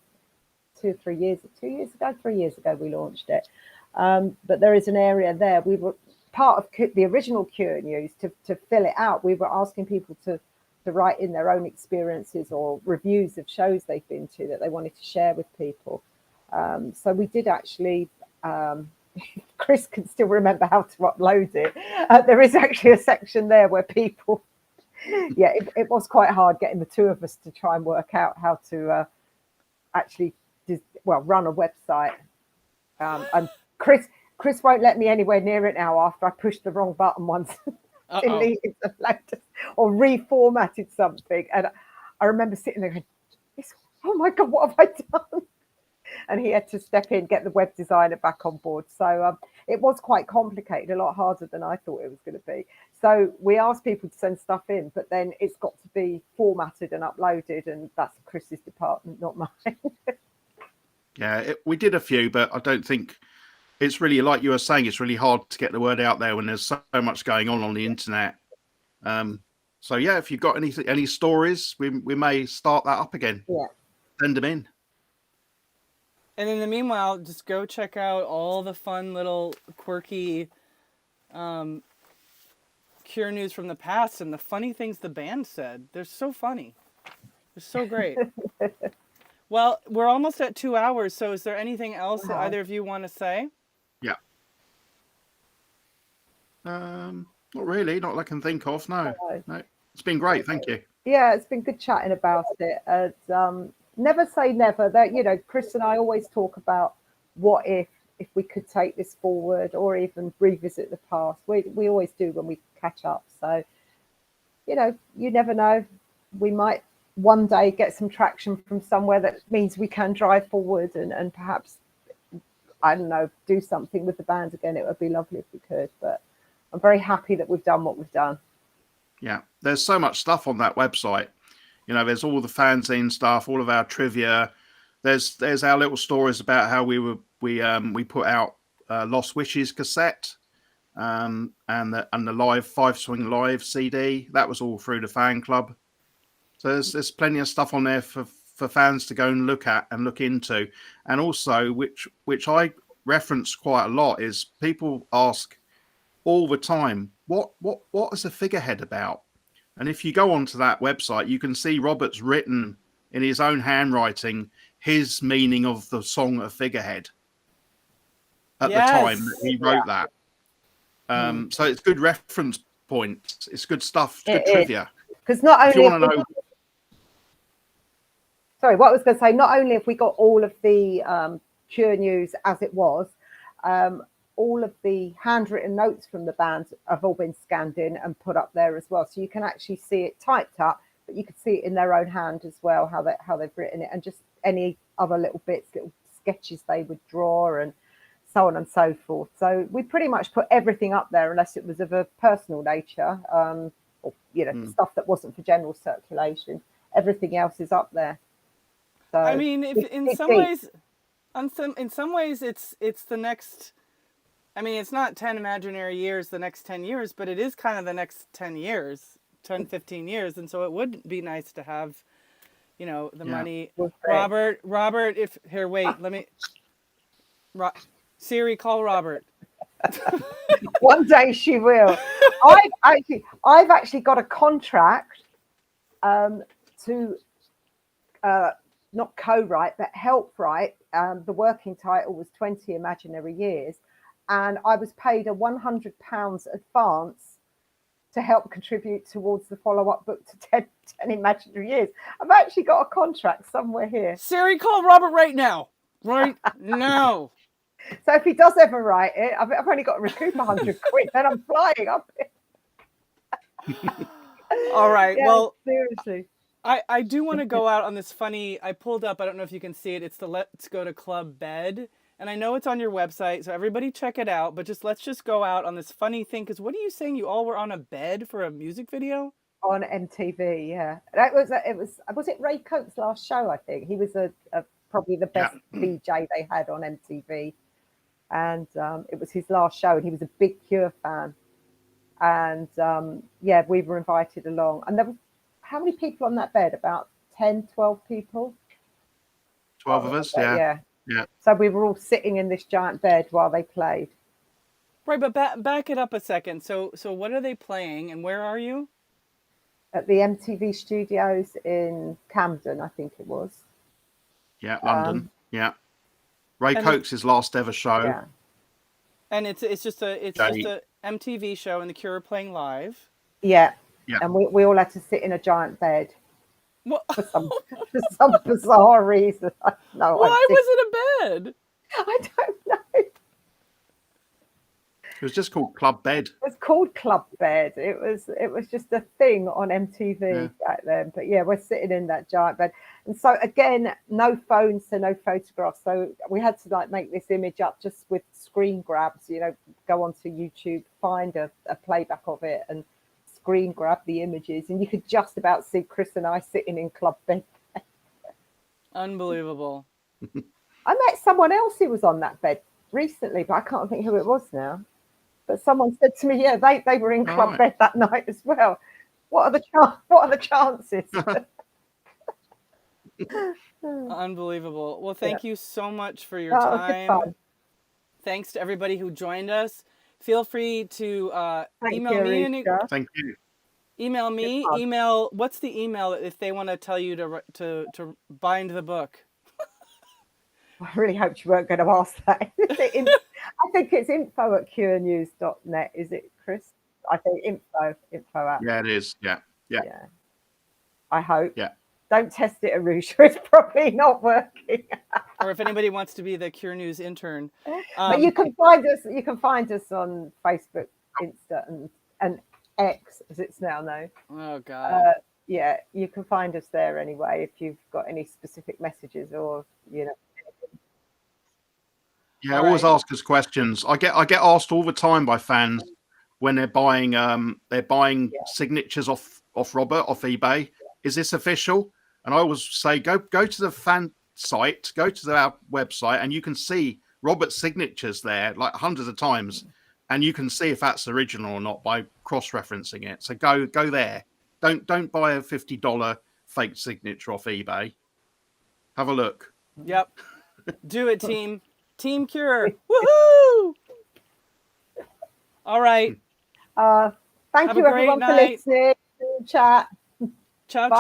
Speaker 3: 3 years ago we launched it, but there is an area there. We were part of the original Cure News. To fill it out, we were asking people to write in their own experiences or reviews of shows they've been to that they wanted to share with people. So we did actually, Chris can still remember how to upload it. There is actually a section there where people, it was quite hard getting the two of us to try and work out how to actually run a website. And Chris won't let me anywhere near it now after I pushed the wrong button once. Deleted the latest or reformatted something, and I remember sitting there going, "Oh my God, what have I done?" And he had to step in, get the web designer back on board. So it was quite complicated, a lot harder than I thought it was going to be. So we asked people to send stuff in, but then it's got to be formatted and uploaded, and that's Chris's department, not mine.
Speaker 2: We did a few, but I don't think it's really, like you were saying, it's really hard to get the word out there when there's so much going on the internet. So if you've got any stories, we may start that up again.
Speaker 3: Yeah.
Speaker 2: Send them in.
Speaker 1: And in the meanwhile, just go check out all the fun little quirky Cure News from the past and the funny things the band said. They're so funny. They're so great. Well, we're almost at 2 hours, so is there anything else that either of you want to say?
Speaker 2: Yeah. Not really, not that I can think of. No. It's been great, thank you.
Speaker 3: Yeah, it's been good chatting about it. And never say never. That, you know, Chris and I always talk about what if we could take this forward or even revisit the past. We always do when we catch up. So, you know, you never know. We might one day get some traction from somewhere that means we can drive forward and perhaps, I don't know, do something with the band again. It would be lovely if we could, but I'm very happy that we've done what we've done.
Speaker 2: Yeah, there's so much stuff on that website. You know, there's all the fanzine stuff, all of our trivia. There's our little stories about how we put out Lost Wishes cassette, and the live 5 Swing Live CD. That was all through the fan club. So there's plenty of stuff on there for for fans to go and look at and look into. And also, which I reference quite a lot, is people ask all the time, what is a figurehead about? And if you go onto that website, you can see Robert's written in his own handwriting his meaning of the song "A Figurehead" at the time that he wrote that. So it's good reference points. It's good stuff. It's good trivia.
Speaker 3: Because not only,
Speaker 2: if you want to know,
Speaker 3: sorry, what I was going to say, not only have we got all of the Cure news as it was, all of the handwritten notes from the band have all been scanned in and put up there as well. So you can actually see it typed up, but you can see it in their own hand as well, how they've written it, and just any other little bits, little sketches they would draw, and so on and so forth. So we pretty much put everything up there, unless it was of a personal nature, or stuff that wasn't for general circulation. Everything else is up there. So
Speaker 1: I mean, in some ways it's the next. I mean, it's not 10 imaginary years, the next 10 years, but it is kind of the next 10 years, 10, 15 years. And so it would be nice to have, the money. Robert, let me, Siri, call Robert.
Speaker 3: One day she will. I've actually got a contract to not co-write, but help write. The working title was 20 Imaginary Years. And I was paid a £100 advance to help contribute towards the follow-up book to 10 Imaginary Years. I've actually got a contract somewhere here.
Speaker 1: Siri, call Robert right now. Right now.
Speaker 3: So if he does ever write it, I've only got to recoup £100, then I'm flying up here.
Speaker 1: All right.
Speaker 3: Yeah,
Speaker 1: well,
Speaker 3: seriously.
Speaker 1: I do want to go out on this funny, I pulled up, I don't know if you can see it. It's the Let's Go to Club bed. And I know it's on your website, so everybody check it out. But let's just go out on this funny thing. Because what are you saying? You all were on a bed for a music video?
Speaker 3: On MTV, yeah. Was it Ray Coke's last show, I think. He was probably the best DJ they had on MTV. And it was his last show, and he was a big Cure fan. And we were invited along. And there was, how many people on that bed? About 10, 12 people?
Speaker 2: 12 of us, yeah. Yeah.
Speaker 3: So we were all sitting in this giant bed while they played.
Speaker 1: Right, but back it up a second. So what are they playing, and where are you?
Speaker 3: At the MTV studios in Camden, I think it was.
Speaker 2: Yeah, London. Yeah. Ray Coke's his last ever show.
Speaker 3: Yeah.
Speaker 1: And it's just a MTV show, and the Cure are playing live.
Speaker 3: Yeah.
Speaker 2: Yeah.
Speaker 3: And we all had to sit in a giant bed.
Speaker 1: What?
Speaker 3: For some bizarre reason. Why
Speaker 1: was it a bed?
Speaker 3: I don't know. It
Speaker 2: was just called Club Bed.
Speaker 3: It was called Club Bed. It was just a thing on MTV back then. But yeah, we're sitting in that giant bed. And so again, no phones, so no photographs. So we had to make this image up just with screen grabs, go onto YouTube, find a playback of it and screen grab the images, and you could just about see Chris and I sitting in Club Bed.
Speaker 1: Unbelievable.
Speaker 3: I met someone else who was on that bed recently, but I can't think who it was now. But someone said to me, yeah, they were in Club Bed that night as well. What are the chances?
Speaker 1: Unbelievable. Well, thank you so much for your time. Thanks to everybody who joined us. Feel free to email me.
Speaker 2: Thank you.
Speaker 1: Email me. What's the email if they want to tell you to bind the book?
Speaker 3: I really hoped you weren't going to ask that. I think it's info@curenews.net. Is it, Chris? I think info at.
Speaker 2: Yeah, it is. Yeah.
Speaker 3: I hope.
Speaker 2: Yeah.
Speaker 3: Don't test it, Arusha. It's probably not working.
Speaker 1: Or if anybody wants to be the Cure News intern.
Speaker 3: But you can find us. You can find us on Facebook, Insta, and X, as it's now known.
Speaker 1: Oh God.
Speaker 3: Yeah, you can find us there anyway if you've got any specific messages or anything.
Speaker 2: Yeah, always ask us questions. I get asked all the time by fans when they're buying signatures off Robert off eBay. Is this official? And I always say go to the fan site, go to our website, and you can see Robert's signatures there like hundreds of times, and you can see if that's original or not by cross-referencing it. So go there. Don't buy a $50 fake signature off eBay. Have a look.
Speaker 1: Yep. Do it, team. Team Cure. Woohoo! All right.
Speaker 3: Thank
Speaker 1: Have
Speaker 3: you
Speaker 1: a great
Speaker 3: everyone for
Speaker 1: night.
Speaker 3: listening. Chat.
Speaker 1: Ciao,